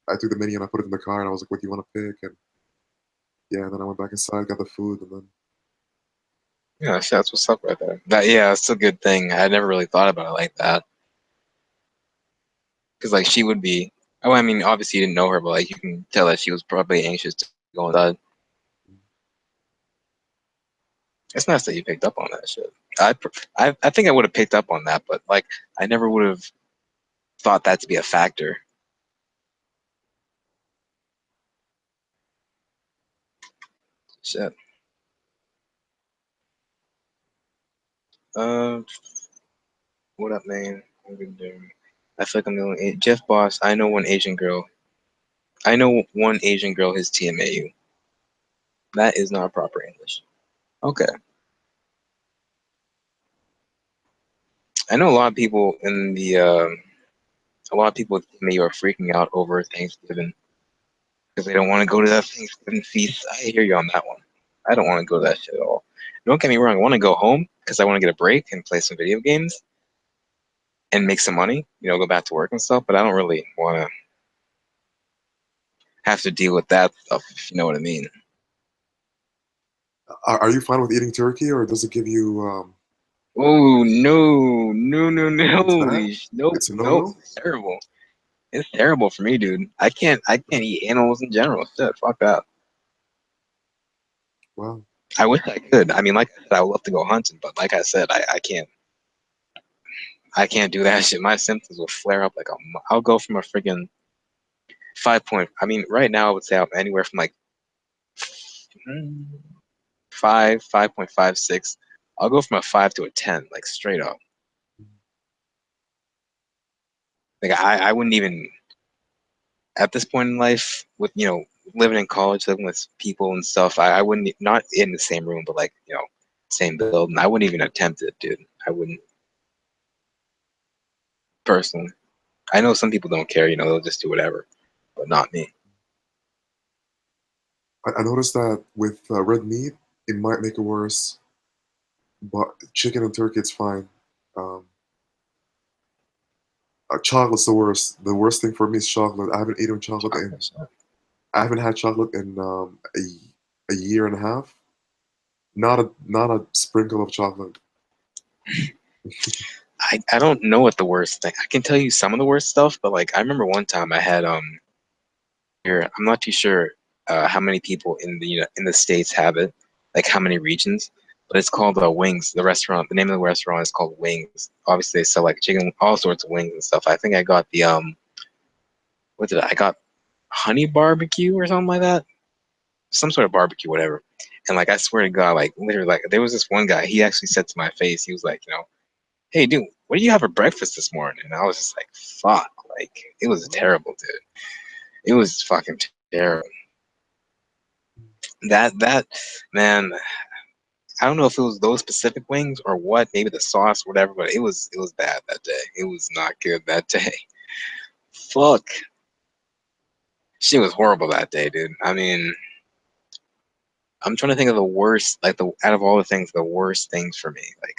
I took the menu and I put it in the car and I was like, what do you want to pick? And yeah, and then I went back inside, got the food, and then Yeah, shit, that's what's up right there. That yeah, it's a good thing. I never really thought about it like that. Because like she would be. Oh, I mean, obviously you didn't know her, but like you can tell that she was probably anxious to go inside. It's nice that you picked up on that shit. I think I would have picked up on that, but like I never would have thought that to be a factor. Shit. Uh, what up, man? What we doing? I feel like I'm the only Jeff Boss. I know one Asian girl. I know one Asian girl. His TMAU. That is not proper English. Okay. I know a lot of people in the a lot of people with TMAU are freaking out over Thanksgiving because they don't want to go to that Thanksgiving feast. I hear you on that one. I don't want to go to that shit at all. Don't get me wrong. I want to go home because I want to get a break and play some video games and make some money. Go back to work and stuff. But I don't really want to have to deal with that stuff. If you know what I mean. are you fine with eating turkey, or does it give you Oh no, no, no, it's no, bad? nope, It's a nope. no-no? It's terrible. It's terrible for me, dude. I can't eat animals in general. Shit, fuck that. Wow. I wish I could. I mean, like I said, I would love to go hunting, but like I said, I can't. I can't do that shit. My symptoms will flare up like I'll go from a friggin' 5 point. I mean, right now I would say I'm anywhere from like 5.56. I'll go from a 5 to a 10, like straight up. Like I wouldn't even at this point in life with living in college, living with people and stuff. I wouldn't not in the same room, but like same building. I wouldn't even attempt it, dude. I wouldn't personally. I know some people don't care. They'll just do whatever, but not me. I noticed that with red meat, it might make it worse, but chicken and turkey, it's fine. Um, chocolate's the worst. The worst thing for me is chocolate. I haven't eaten chocolate in. I haven't had chocolate in a year and a half. Not a sprinkle of chocolate. I don't know what the worst thing. I can tell you some of the worst stuff, but like I remember one time I had here. I'm not too sure how many people in the in the States have it, like how many regions, but it's called Wings. The restaurant, the name of the restaurant is called Wings. Obviously, they sell like chicken, all sorts of wings and stuff. I think I got the what did I got? Honey barbecue or something like that, some sort of barbecue, whatever. And like I swear to God, like literally, like there was this one guy. He actually said to my face, he was like, hey, dude, what did you have for breakfast this morning? And I was just like, fuck, like it was What? terrible, dude. It was fucking terrible. That man, I don't know if it was those specific wings or what, maybe the sauce, whatever, but it was bad that day. It was not good that day. Fuck. She was horrible that day, dude. I mean, I'm trying to think of the worst, like the out of all the things, the worst things for me. Like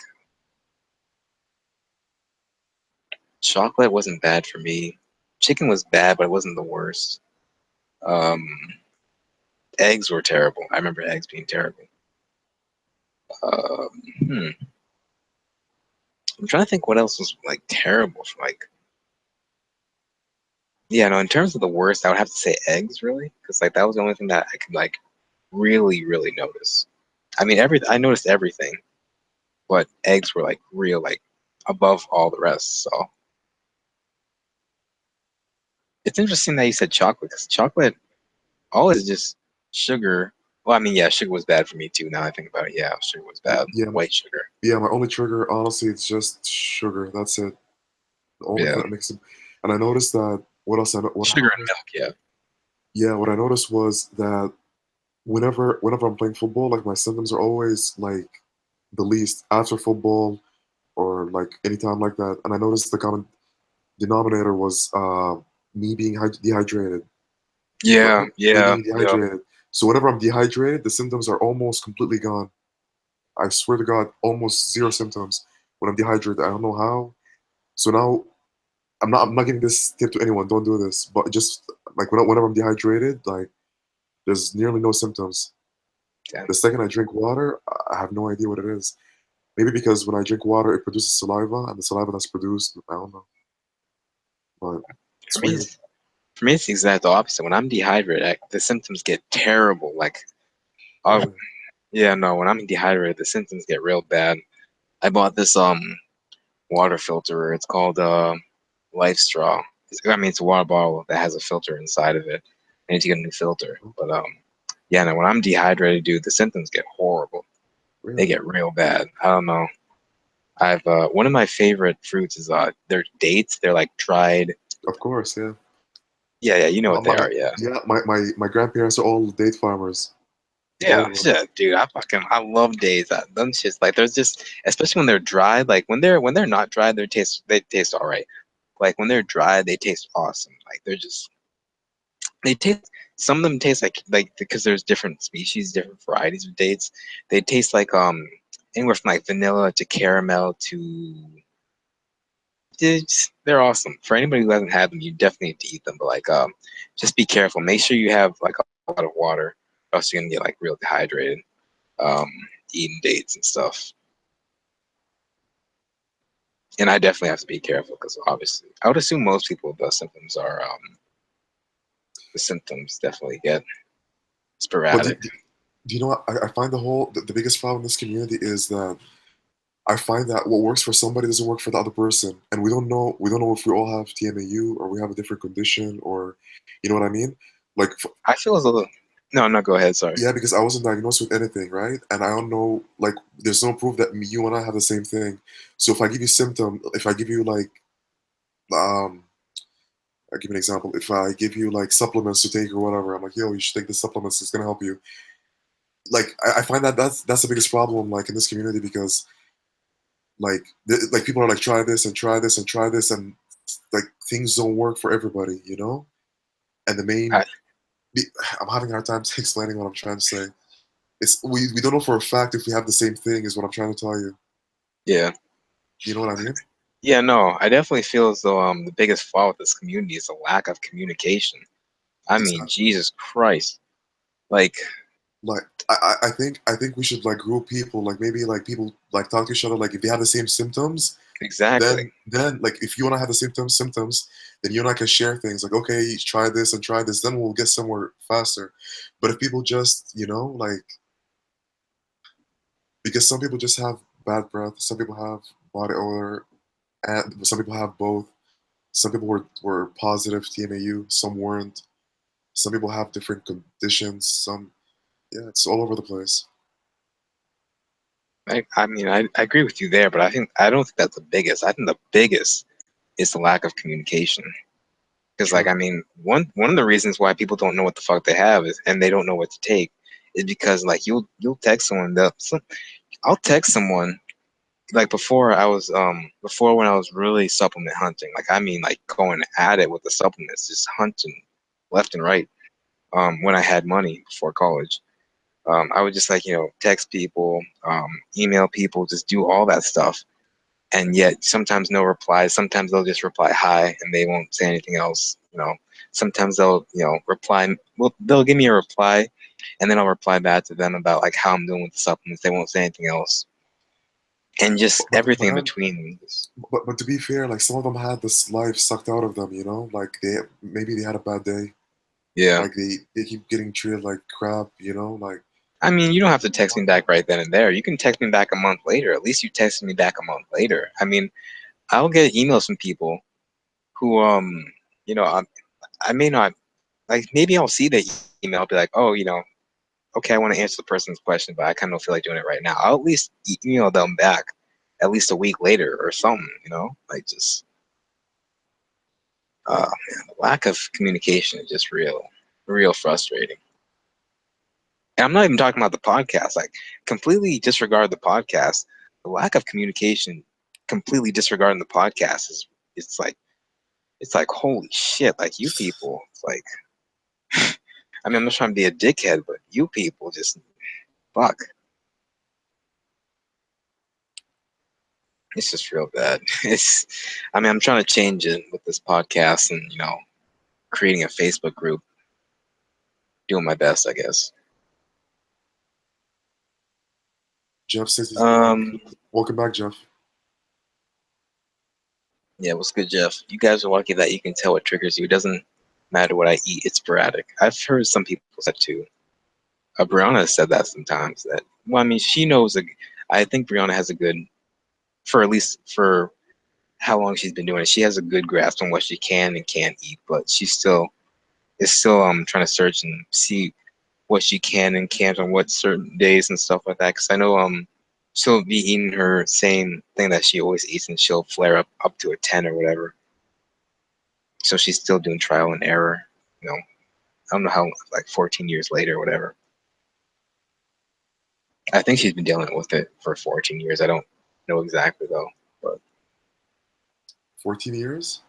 chocolate wasn't bad for me. Chicken was bad, but it wasn't the worst. Um, eggs were terrible. I remember eggs being terrible. Um, hmm. I'm trying to think what else was like terrible. Like, yeah, no. In terms of the worst, I would have to say eggs, really, because like that was the only thing that I could like really, really notice. I mean, I noticed everything, but eggs were like real, like above all the rest. So it's interesting that you said chocolate, because chocolate all is just sugar. Well, I mean, yeah, sugar was bad for me too. Now I think about it, yeah, sugar was bad. Yeah, White sugar, yeah. My only trigger, honestly, it's just sugar. That's it. The only thing yeah, that makes it. And I noticed that. What else? What I sugar and noticed? milk, yeah, Yeah, what I noticed was that whenever I'm playing football, like my symptoms are always like the least after football or like anytime like that. And I noticed the common denominator was me being dehydrated. Like yeah, me yeah, being yeah. dehydrated. So whenever I'm dehydrated, the symptoms are almost completely gone. I swear to God, almost zero symptoms when I'm dehydrated. I don't know how. So now I'm not giving this tip to anyone. Don't do this. But just like whenever I'm dehydrated, like there's nearly no symptoms. Damn. The second I drink water, I have no idea what it is. Maybe because when I drink water, it produces saliva, and the saliva that's produced, I don't know, but For it's me, weird. it's, for me, it's the exact opposite. When I'm dehydrated, the symptoms get terrible. Like, oh, Really? yeah, no, when I'm dehydrated, the symptoms get real bad. I bought this water filter. It's called Life Straw. I mean, it's a water bottle that has a filter inside of it. I need to get a new filter. But yeah, no, when I'm dehydrated, dude, the symptoms get horrible. They Really? get real bad. I don't know. I've one of my favorite fruits is they're dates. They're like dried. Of course, yeah. Yeah, yeah, you know My, what they my, are. Yeah, yeah, my grandparents are all date farmers, all yeah, of them. shit, dude. I love dates. Them shits like there's just especially when they're dried. Like when they're not dried, they taste all right. Like when they're dry, they taste awesome. Like they're just they taste. Some of them taste like because there's different species, different varieties of dates. They taste like anywhere from like vanilla to caramel to they're awesome. For anybody who hasn't had them, you definitely need to eat them. But like just be careful. Make sure you have like a lot of water, or else you're gonna get like real dehydrated. Um, eating dates and stuff. And I definitely have to be careful because obviously I would assume most people the symptoms definitely get But sporadic. do you know what? I find the biggest problem in this community is that I find that what works for somebody doesn't work for the other person, and we don't know if we all have TMAU or we have a different condition or, you know what I mean? Like, I feel as though no, no, go ahead. Sorry. yeah, because I wasn't diagnosed with anything, right? And I don't know, like, there's no proof that you and I have the same thing. So if I give you symptom, if I give you like, um, I'll give you an example. If I give you like supplements to take or whatever, I'm like, yo, you should take this supplements. It's gonna help you. Like, I find that that's the biggest problem, like in this community, because like people are like try this and try this and try this, and like things don't work for everybody, you know. And the main, I, I'm having a hard time explaining what I'm trying to say. It's we don't know for a fact if we have the same thing, is what I'm trying to tell you. yeah, You know what I mean? yeah, no, I definitely feel as though the biggest flaw with this community is a lack of communication. I mean, Exactly. Jesus Christ, like like I think we should like group people, like maybe like people like talk to each other, like if they have the same symptoms, Exactly. then like if you want to have the symptoms, then you and I can share things like, okay, try this and try this, then we'll get somewhere faster. But if people just, like, because some people just have bad breath, some people have body odor, and some people have both. Some people were positive TMAU, some weren't. Some people have different conditions. Some, yeah, it's all over the place. I mean, I agree with you there, but I don't think that's the biggest. I think the biggest is the lack of communication. Because like True. I mean, one of the reasons why people don't know what the fuck they have is, and they don't know what to take, is because like you'll text someone I'll text someone like before when I was really supplement hunting, like I mean like going at it with the supplements, just hunting left and right. When I had money before college, I would just like text people, email people, just do all that stuff, and yet sometimes no replies. Sometimes they'll just reply hi and they won't say anything else. Sometimes they'll reply. Well, they'll give me a reply, and then I'll reply back to them about like how I'm doing with the supplements. They won't say anything else, and just But everything in then, between. but to be fair, like some of them had this life sucked out of them. Like maybe they had a bad day. Yeah. Like they keep getting treated like crap. Like I mean, you don't have to text me back right then and there. You can text me back a month later. At least you texted me back a month later. I mean, I'll get emails from people who, I may not, like, maybe I'll see the email, I'll be like, oh, okay, I want to answer the person's question, but I kind of don't feel like doing it right now. I'll at least email them back at least a week later or something, like just, man, the lack of communication is just real frustrating. And I'm not even talking about the podcast. Like, completely disregard the podcast. The lack of communication, completely disregarding the podcast it's like holy shit. Like you people, it's like I mean I'm not trying to be a dickhead, but you people just fuck. It's just real bad. It's I mean I'm trying to change it with this podcast and creating a Facebook group, doing my best, I guess. Jeff says he's back. Um, Welcome back, Jeff. yeah, what's good, Jeff? You guys are lucky that you can tell what triggers you. It doesn't matter what I eat, it's sporadic. I've heard some people say that too. Brianna said that sometimes. That well, I mean, she knows. I think Brianna has a good, for at least for how long she's been doing it. She has a good grasp on what she can and can't eat, but she still is still trying to search and see what she can and can't on what certain days and stuff like that. Because I know she'll be eating her same thing that she always eats, and she'll flare up to a 10 or whatever. So she's still doing trial and error. I don't know how, like 14 years later or whatever. I think she's been dealing with it for 14 years. I don't know exactly though, but 14 years.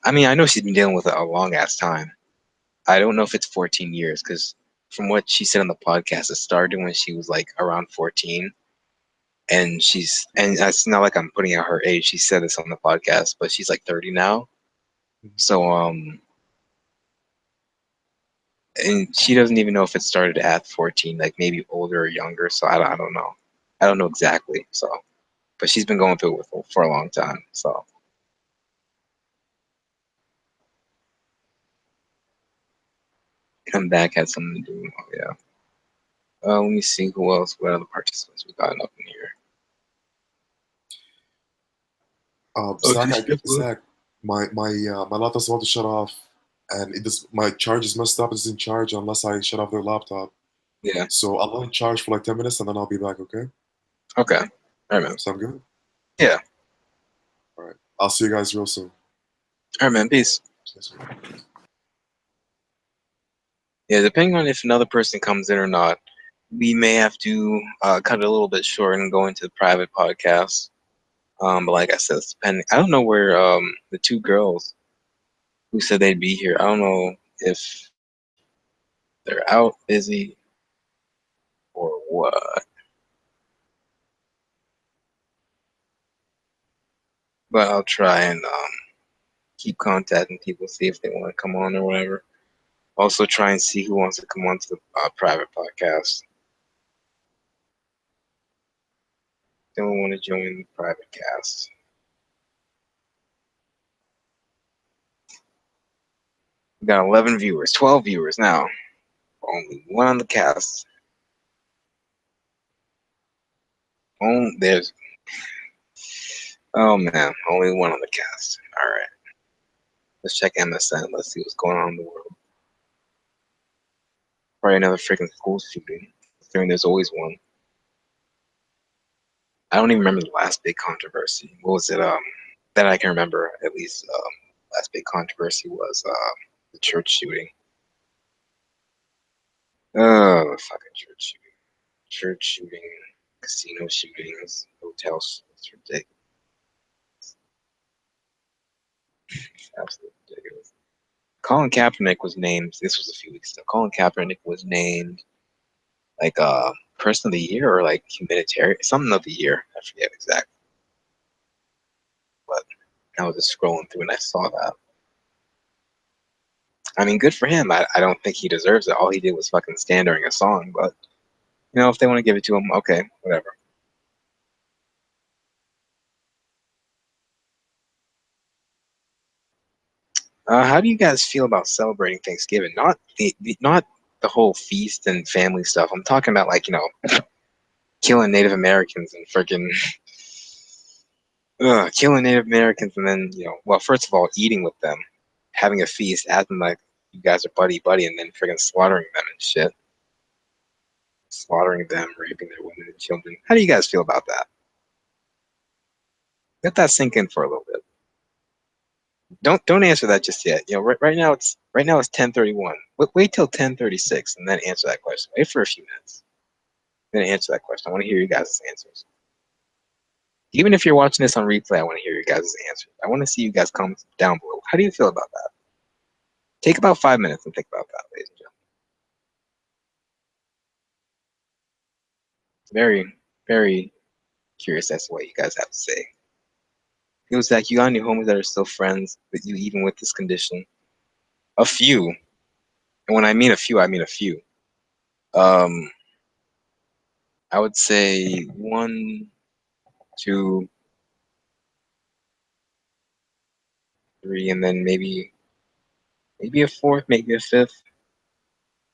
I mean, I know she's been dealing with it a long ass time. I don't know if it's 14 years because from what she said on the podcast, it started when she was like around 14, and it's not like I'm putting out her age. She said this on the podcast, but she's like 30 now. So and she doesn't even know if it started at 14, like maybe older or younger. So I don't know. I don't know exactly. So, but she's been going through it for a long time. So come back had something to do. Oh, yeah. Let me see who else. What other participants we got up in here? Oh, Zach, just Zach, my laptop's about to shut off, and my charge is messed up. It's in charge unless I shut off their laptop. yeah. So I'll let it charge for like 10 minutes, and then I'll be back. Okay? Okay. All right, man. Sound good? Yeah. All right. I'll see you guys real soon. All right, man. Peace. Yes, sir. Yeah, depending on if another person comes in or not, we may have to cut it a little bit short and go into the private podcast. But like I said, it's depending. I don't know where the two girls who said they'd be here. I don't know if they're out busy or what. But I'll try and keep contacting people, see if they want to come on or whatever. Also, try and see who wants to come onto the private podcast. Don't want to join the private cast. We got 11 viewers, 12 viewers now. Only one on the cast. There's Oh man, only one on the cast. All right, let's check MSN. Let's see what's going on in the world. Probably another freaking school shooting. Considering there's always one. I don't even remember the last big controversy. What was it? That I can remember at least. Last big controversy was the church shooting. Oh, the fucking church shooting, casino shootings, hotels. It's ridiculous. Absolutely ridiculous. Colin Kaepernick was named. This was a few weeks ago. Colin Kaepernick was named like person of the year or like humanitarian something of the year. I forget exactly, but I was just scrolling through and I saw that. I mean, good for him. I don't think he deserves it. All he did was fucking stand during a song, but if they want to give it to him, okay, whatever. How do you guys feel about celebrating Thanksgiving? Not not the whole feast and family stuff. I'm talking about like killing Native Americans and freaking killing Native Americans and then well, first of all, eating with them, having a feast, acting like you guys are buddy buddy, and then freaking slaughtering them and shit, slaughtering them, raping their women and children. How do you guys feel about that? Let that sink in for a little bit. Don't answer that just yet. Right now it's 10:31. Wait till 10:36 and then answer that question. Wait for a few minutes. Then answer that question. I want to hear you guys' answers. Even if you're watching this on replay, I want to hear your guys' answers. I want to see you guys comment down below. How do you feel about that? Take about 5 minutes and think about that, ladies and gentlemen. Very, very curious as to what you guys have to say. Feels like you got any homies that are still friends with you even with this condition. A few. And when I mean a few, I mean a few. Um, I would say one, two, three, and then maybe a fourth, maybe a fifth.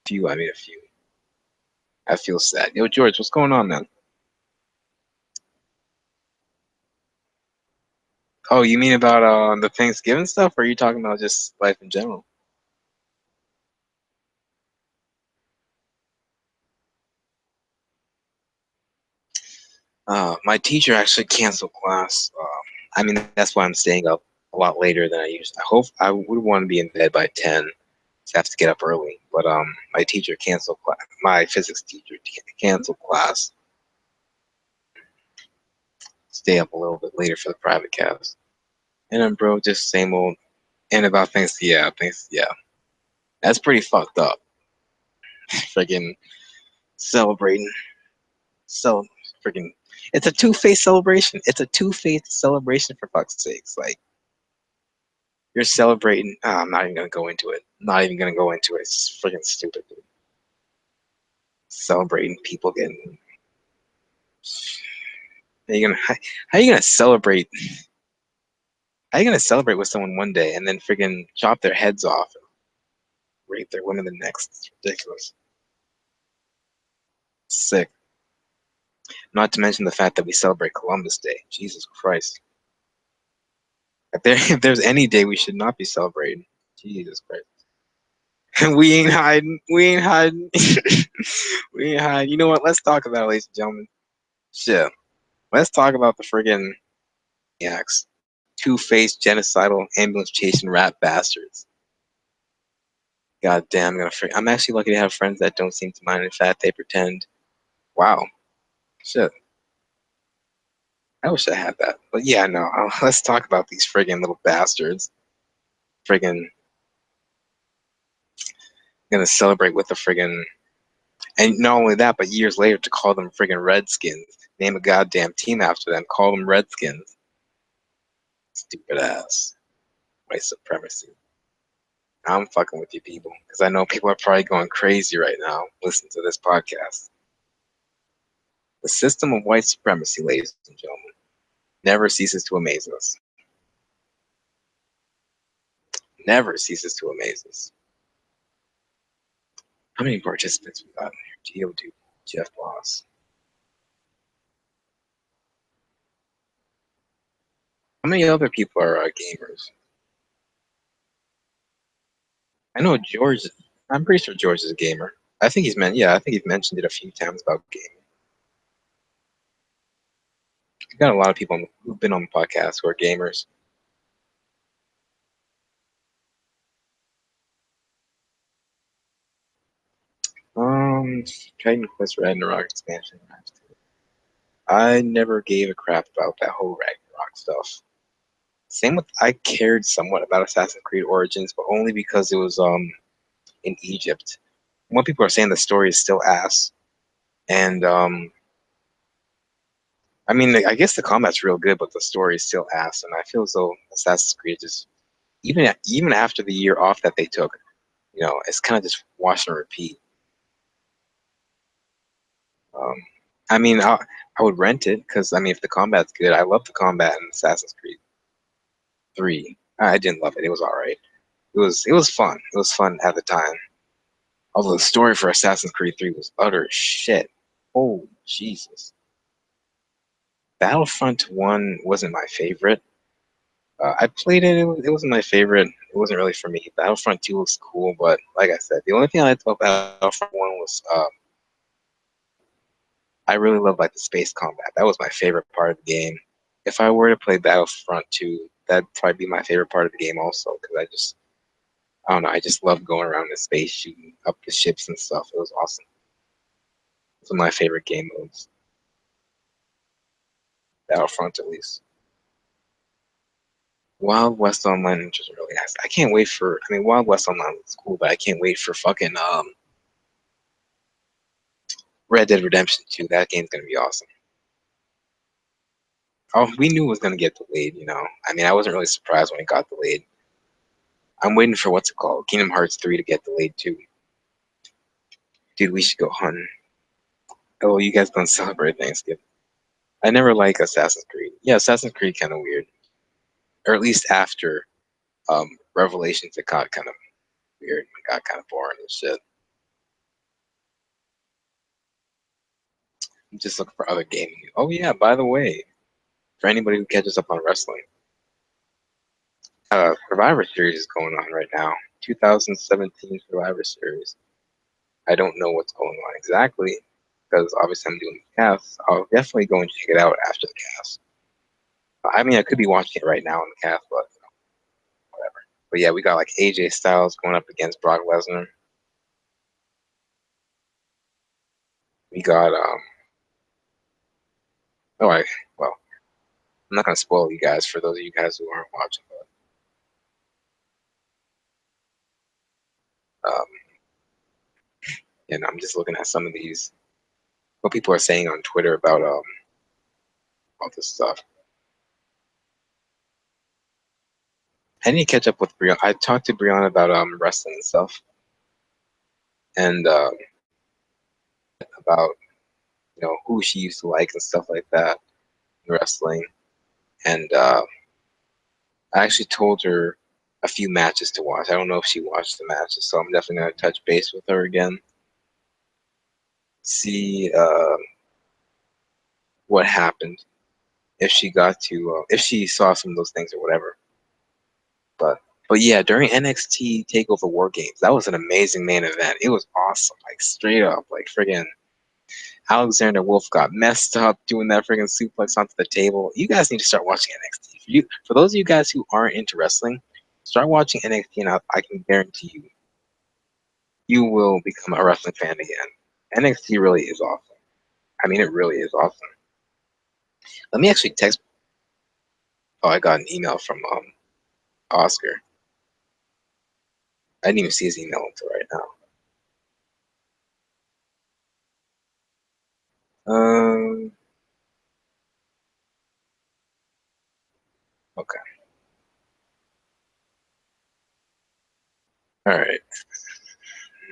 Few, I mean a few. I feel sad. Yo, George, what's going on, man? Oh, you mean about the Thanksgiving stuff, or are you talking about just life in general? My teacher actually canceled class. I mean, that's why I'm staying up a lot later than I used. I hope I would want to be in bed by 10. So I have to get up early. But my teacher canceled class. My physics teacher canceled class. Stay up a little bit later for the private cast. And then, bro, just same old. And about things, yeah, things, yeah. That's pretty fucked up. Freaking celebrating, so freaking. It's a two-faced celebration. It's a two-faced celebration for fuck's sakes. Like you're celebrating. I'm not even gonna go into it. Not even gonna go into it. It's freaking stupid. Dude. Celebrating people getting. How you gonna celebrate? How you gonna celebrate with someone one day and then freaking chop their heads off and rape their women the next? It's ridiculous. Sick. Not to mention the fact that we celebrate Columbus Day. Jesus Christ. If there's any day we should not be celebrating, Jesus Christ. We ain't hiding. We ain't hiding. We ain't hiding. You know what? Let's talk about it, ladies and gentlemen. Shit. Let's talk about the friggin' yaks. Two-faced, genocidal, ambulance chasing rat bastards. God damn, I'm actually lucky to have friends that don't seem to mind. In fact, they pretend. Wow. Shit. I wish I had that. But yeah, no. Let's talk about these friggin' little bastards. Friggin' gonna celebrate with the friggin' and not only that, but years later to call them friggin' Redskins. Name a goddamn team after them. Call them Redskins. Stupid ass. White supremacy. I'm fucking with you people because I know people are probably going crazy right now listening to this podcast. The system of white supremacy, ladies and gentlemen, never ceases to amaze us. Never ceases to amaze us. How many participants we got in here? Geodude, Jeff Boss. How many other people are gamers? I know George. I'm pretty sure George is a gamer. I think he's meant. Yeah, I think he's mentioned it a few times about gaming. We've got a lot of people who've been on the podcast who are gamers. Titan Quest Ragnarok expansion. I never gave a crap about that whole Ragnarok stuff. Same with I cared somewhat about Assassin's Creed Origins, but only because it was in Egypt. When people are saying the story is still ass, and I mean I guess the combat's real good, but the story is still ass, and I feel as though Assassin's Creed just even after the year off that they took, it's kind of just wash and repeat. Um, I mean, I would rent it because I mean, if the combat's good, I love the combat in Assassin's Creed 3. I didn't love it; it was all right. It was fun. It was fun at the time. Although the story for Assassin's Creed 3 was utter shit. Oh Jesus! Battlefront 1 wasn't my favorite. I played it. It wasn't my favorite. It wasn't really for me. Battlefront 2 looks cool, but like I said, the only thing I liked about Battlefront 1 was I really love like the space combat. That was my favorite part of the game. If I were to play Battlefront 2, that'd probably be my favorite part of the game also because I don't know, I just love going around in space shooting up the ships and stuff. It was awesome. It's one of my favorite game modes. Battlefront at least. Wild West Online which is really nice. I can't wait for I mean Wild West Online is cool, but I can't wait for fucking Red Dead Redemption 2. That game's gonna be awesome. Oh, we knew it was gonna get delayed. I mean I wasn't really surprised when it got delayed. I'm waiting for what's it called? Kingdom Hearts 3 to get delayed too. Dude, we should go hunting. Oh, you guys don't celebrate Thanksgiving. I never like Assassin's Creed. Yeah, Assassin's Creed kind of weird. Or at least after Revelations, it got kind of weird. It got kind of boring and shit. I'm just looking for other gaming. Oh yeah, by the way, for anybody who catches up on wrestling, Survivor Series is going on right now. 2017 Survivor Series. I don't know what's going on exactly because obviously I'm doing the cast. I'll definitely go and check it out after the cast. I mean, I could be watching it right now on the cast, but whatever. But yeah, we got like AJ Styles going up against Brock Lesnar. We got oh I well, I'm not gonna spoil you guys for those of you guys who aren't watching, but I'm just looking at some of these what people are saying on Twitter about all this stuff. I need to catch up with Brianna. I talked to Brianna about wrestling and stuff, and about who she used to like and stuff like that in wrestling. And I actually told her a few matches to watch. I don't know if she watched the matches, so I'm definitely gonna touch base with her again. See what happened if she got to if she saw some of those things or whatever. But but yeah, during NXT Takeover War Games, that was an amazing main event. It was awesome, like straight up, like friggin' Alexander Wolf got messed up doing that friggin' suplex onto the table. You guys need to start watching NXT. For those of you guys who aren't into wrestling, start watching NXT, and I can guarantee you will become a wrestling fan again. NXT really is awesome. I mean, it really is awesome. Let me actually text. Oh, I got an email from Oscar. I didn't even see his email until right now. Okay. All right.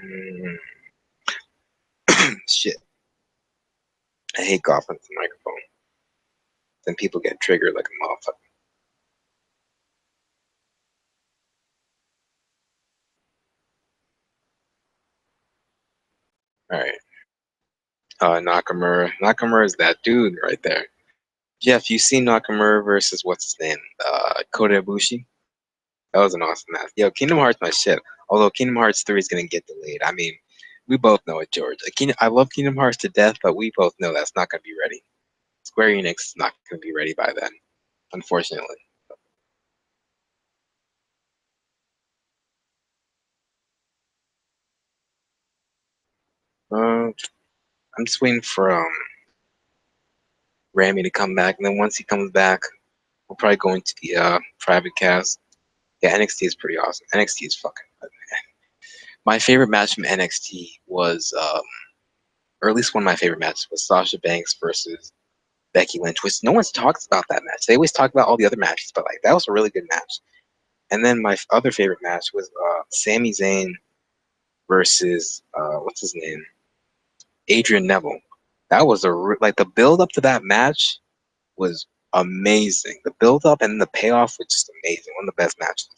Mm, shit. I hate coughing into the microphone. Then people get triggered like a motherfucker. All right. Nakamura. Nakamura is that dude right there. Jeff, you seen Nakamura versus what's his name? Kota Ibushi? That was an awesome match. Yo, Kingdom Hearts my shit. Although Kingdom Hearts 3 is gonna get delayed. I mean, we both know it, George. I love Kingdom Hearts to death, but we both know that's not gonna be ready. Square Enix is not gonna be ready by then, unfortunately. Uh, I'm just waiting for Ramy to come back, and then once he comes back, we'll probably go into the private cast. Yeah, NXT is pretty awesome. NXT is fucking good. My favorite match from NXT was, or at least one of my favorite matches was Sasha Banks versus Becky Lynch, which no one's talks about that match. They always talk about all the other matches, but like that was a really good match. And then my other favorite match was Sami Zayn versus what's his name, Adrian Neville. That was like the build up to that match was amazing. The build up and the payoff was just amazing. One of the best matches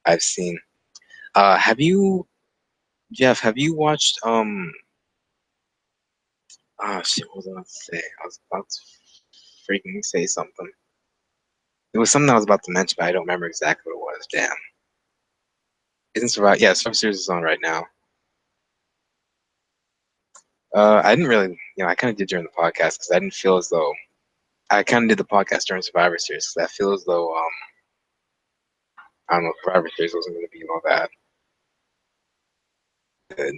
I've seen. Have you, Jeff? Have you watched? Oh shit! What was I about to say? I was about to freaking say something. It was something I was about to mention, but I don't remember exactly what it was. Damn. Isn't Survivor? Yeah, Survivor Series is on right now. I didn't really, I kind of did during the podcast because I didn't feel as though I kind of did the podcast during Survivor Series because I feel as though I don't know, Survivor Series wasn't going to be all that good,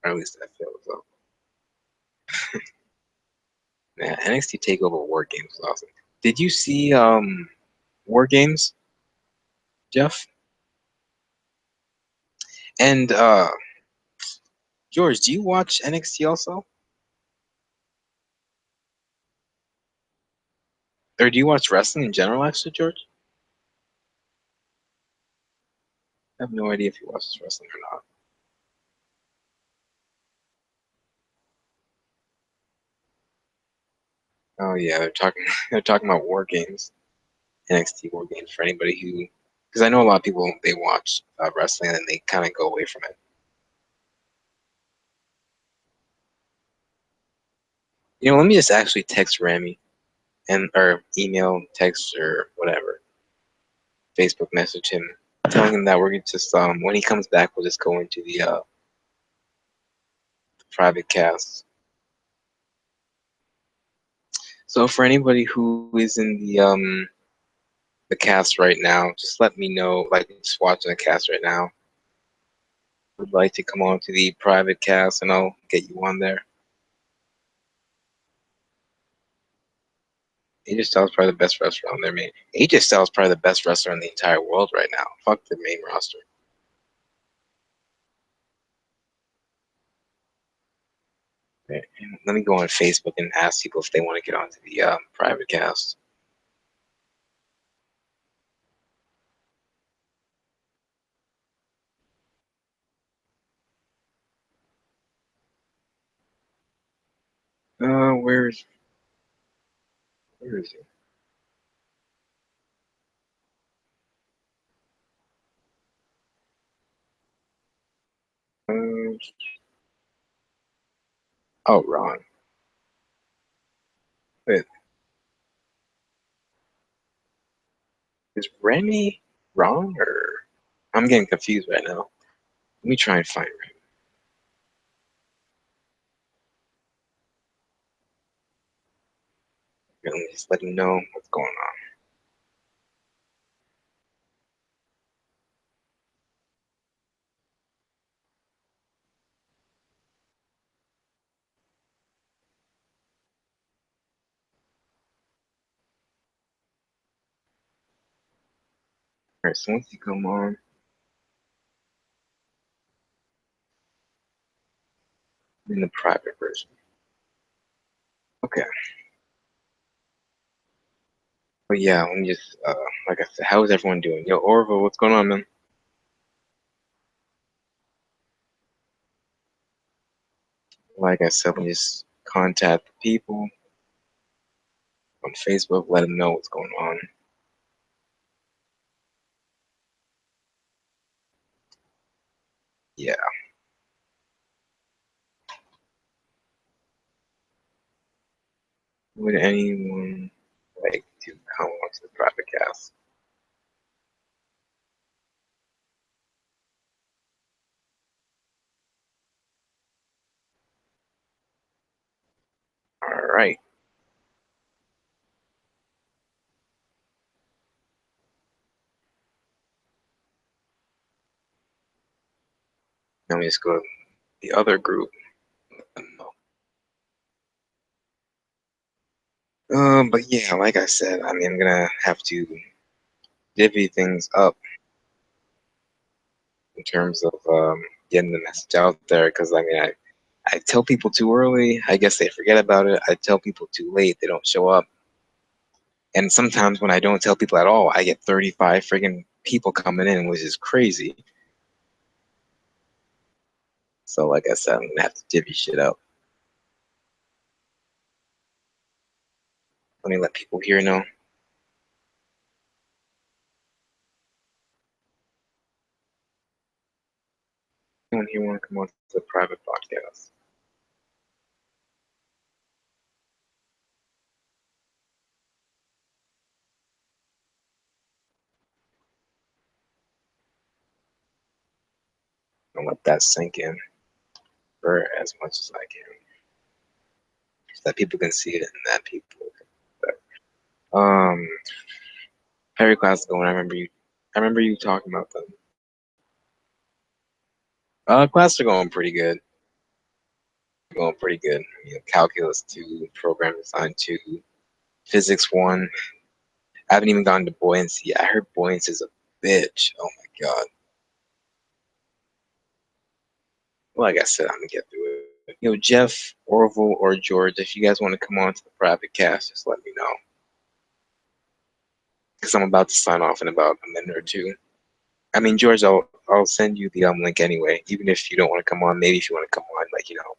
or at least I feel as though. Yeah, NXT Takeover War Games was awesome. Did you see War Games, Jeff? And George, do you watch NXT also, or do you watch wrestling in general? Actually, George, I have no idea if you watch wrestling or not. Oh yeah, they're talking they're talking about War Games. NXT War Games for anybody who, because I know a lot of people they watch wrestling and they kind of go away from it. Let me just actually text Ramy and or email, text or whatever, Facebook message him, telling him that we're just when he comes back we'll just go into the private cast. So for anybody who is in the cast right now, just let me know. Like just watching the cast right now, would like to come on to the private cast and I'll get you on there. AJ Styles is probably the best wrestler on there, man. AJ Styles is probably the best wrestler in the entire world right now. Fuck the main roster. Right. Let me go on Facebook and ask people if they want to get onto the private cast. Where is he? Uh, oh, Ron. Wait, is Remy Ron or I'm getting confused right now. Let me try and find Remy. Let me just let him know what's going on. All right, so once you come on, in the private version. Okay. But yeah, let me just like I said, how is everyone doing? Yo, Orville, what's going on, man? Like I said, let me just contact the people on Facebook, let them know what's going on. Yeah. Would anyone like to come onto the private cast? All right. Let me just go to the other group. But yeah, like I said, I mean, I'm gonna have to divvy things up in terms of getting the message out there. Because I mean, I tell people too early, I guess they forget about it. I tell people too late, they don't show up. And sometimes when I don't tell people at all, I get 35 friggin' people coming in, which is crazy. So like I said, I'm gonna have to divvy shit up. Let me let people here know. Anyone here want to come on to the private podcast? I'll let that sink in for as much as I can, so that people can see it and that people. Um, every class is going. I remember you. I remember you talking about them. Classes are going pretty good. Going pretty good. You know, calculus 2, program design 2, physics 1. I haven't even gotten to buoyancy. I heard buoyancy is a bitch. Oh my god. Well, like I said, I'm gonna get through it. You know, Jeff, Orville, or George, if you guys want to come on to the private cast, just let me know. Because I'm about to sign off in about a minute or two. I mean, George, I'll send you the link anyway, even if you don't want to come on. Maybe if you want to come on, like, you know,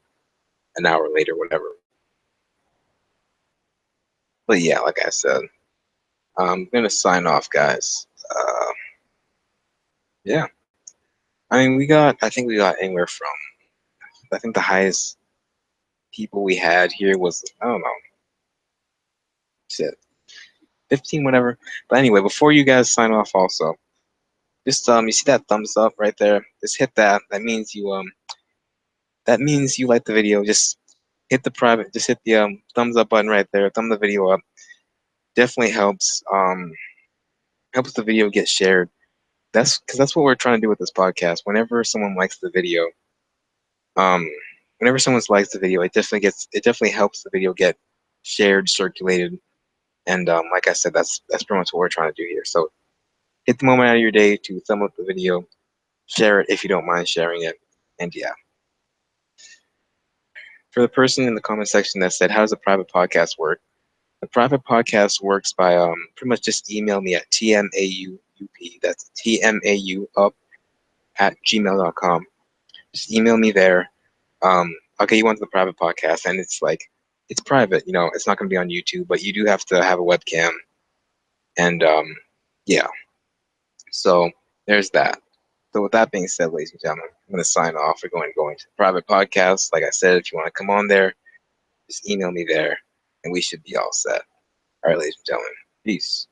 an hour later, whatever. But yeah, like I said, I'm gonna sign off, guys. Yeah, I mean, I think we got anywhere from, I think the highest people we had here was, I don't know, shit, 15, whatever. But anyway, before you guys sign off, also, just you see that thumbs up right there? Just hit that. That means you like the video. Just hit the thumbs up button right there. Thumb the video up. Definitely helps. Helps the video get shared. That's because that's what we're trying to do with this podcast. Whenever someone likes the video, um, whenever someone likes the video, it definitely helps the video get shared, circulated, and like I said, that's pretty much what we're trying to do here. So hit the moment out of your day to thumb up the video, share it if you don't mind sharing it, and yeah. For the person in the comment section that said, "How does a private podcast work?" The private podcast works by pretty much just email me at tmauup. That's tmauup at gmail.com. Just email me there. I'll get you onto the private podcast, and it's private. You know, it's not going to be on YouTube, but you do have to have a webcam, and yeah. So there's that. So with that being said, ladies and gentlemen, I'm going to sign off. We're going to the private podcast. Like I said, if you want to come on there, just email me there, and we should be all set. All right, ladies and gentlemen, peace.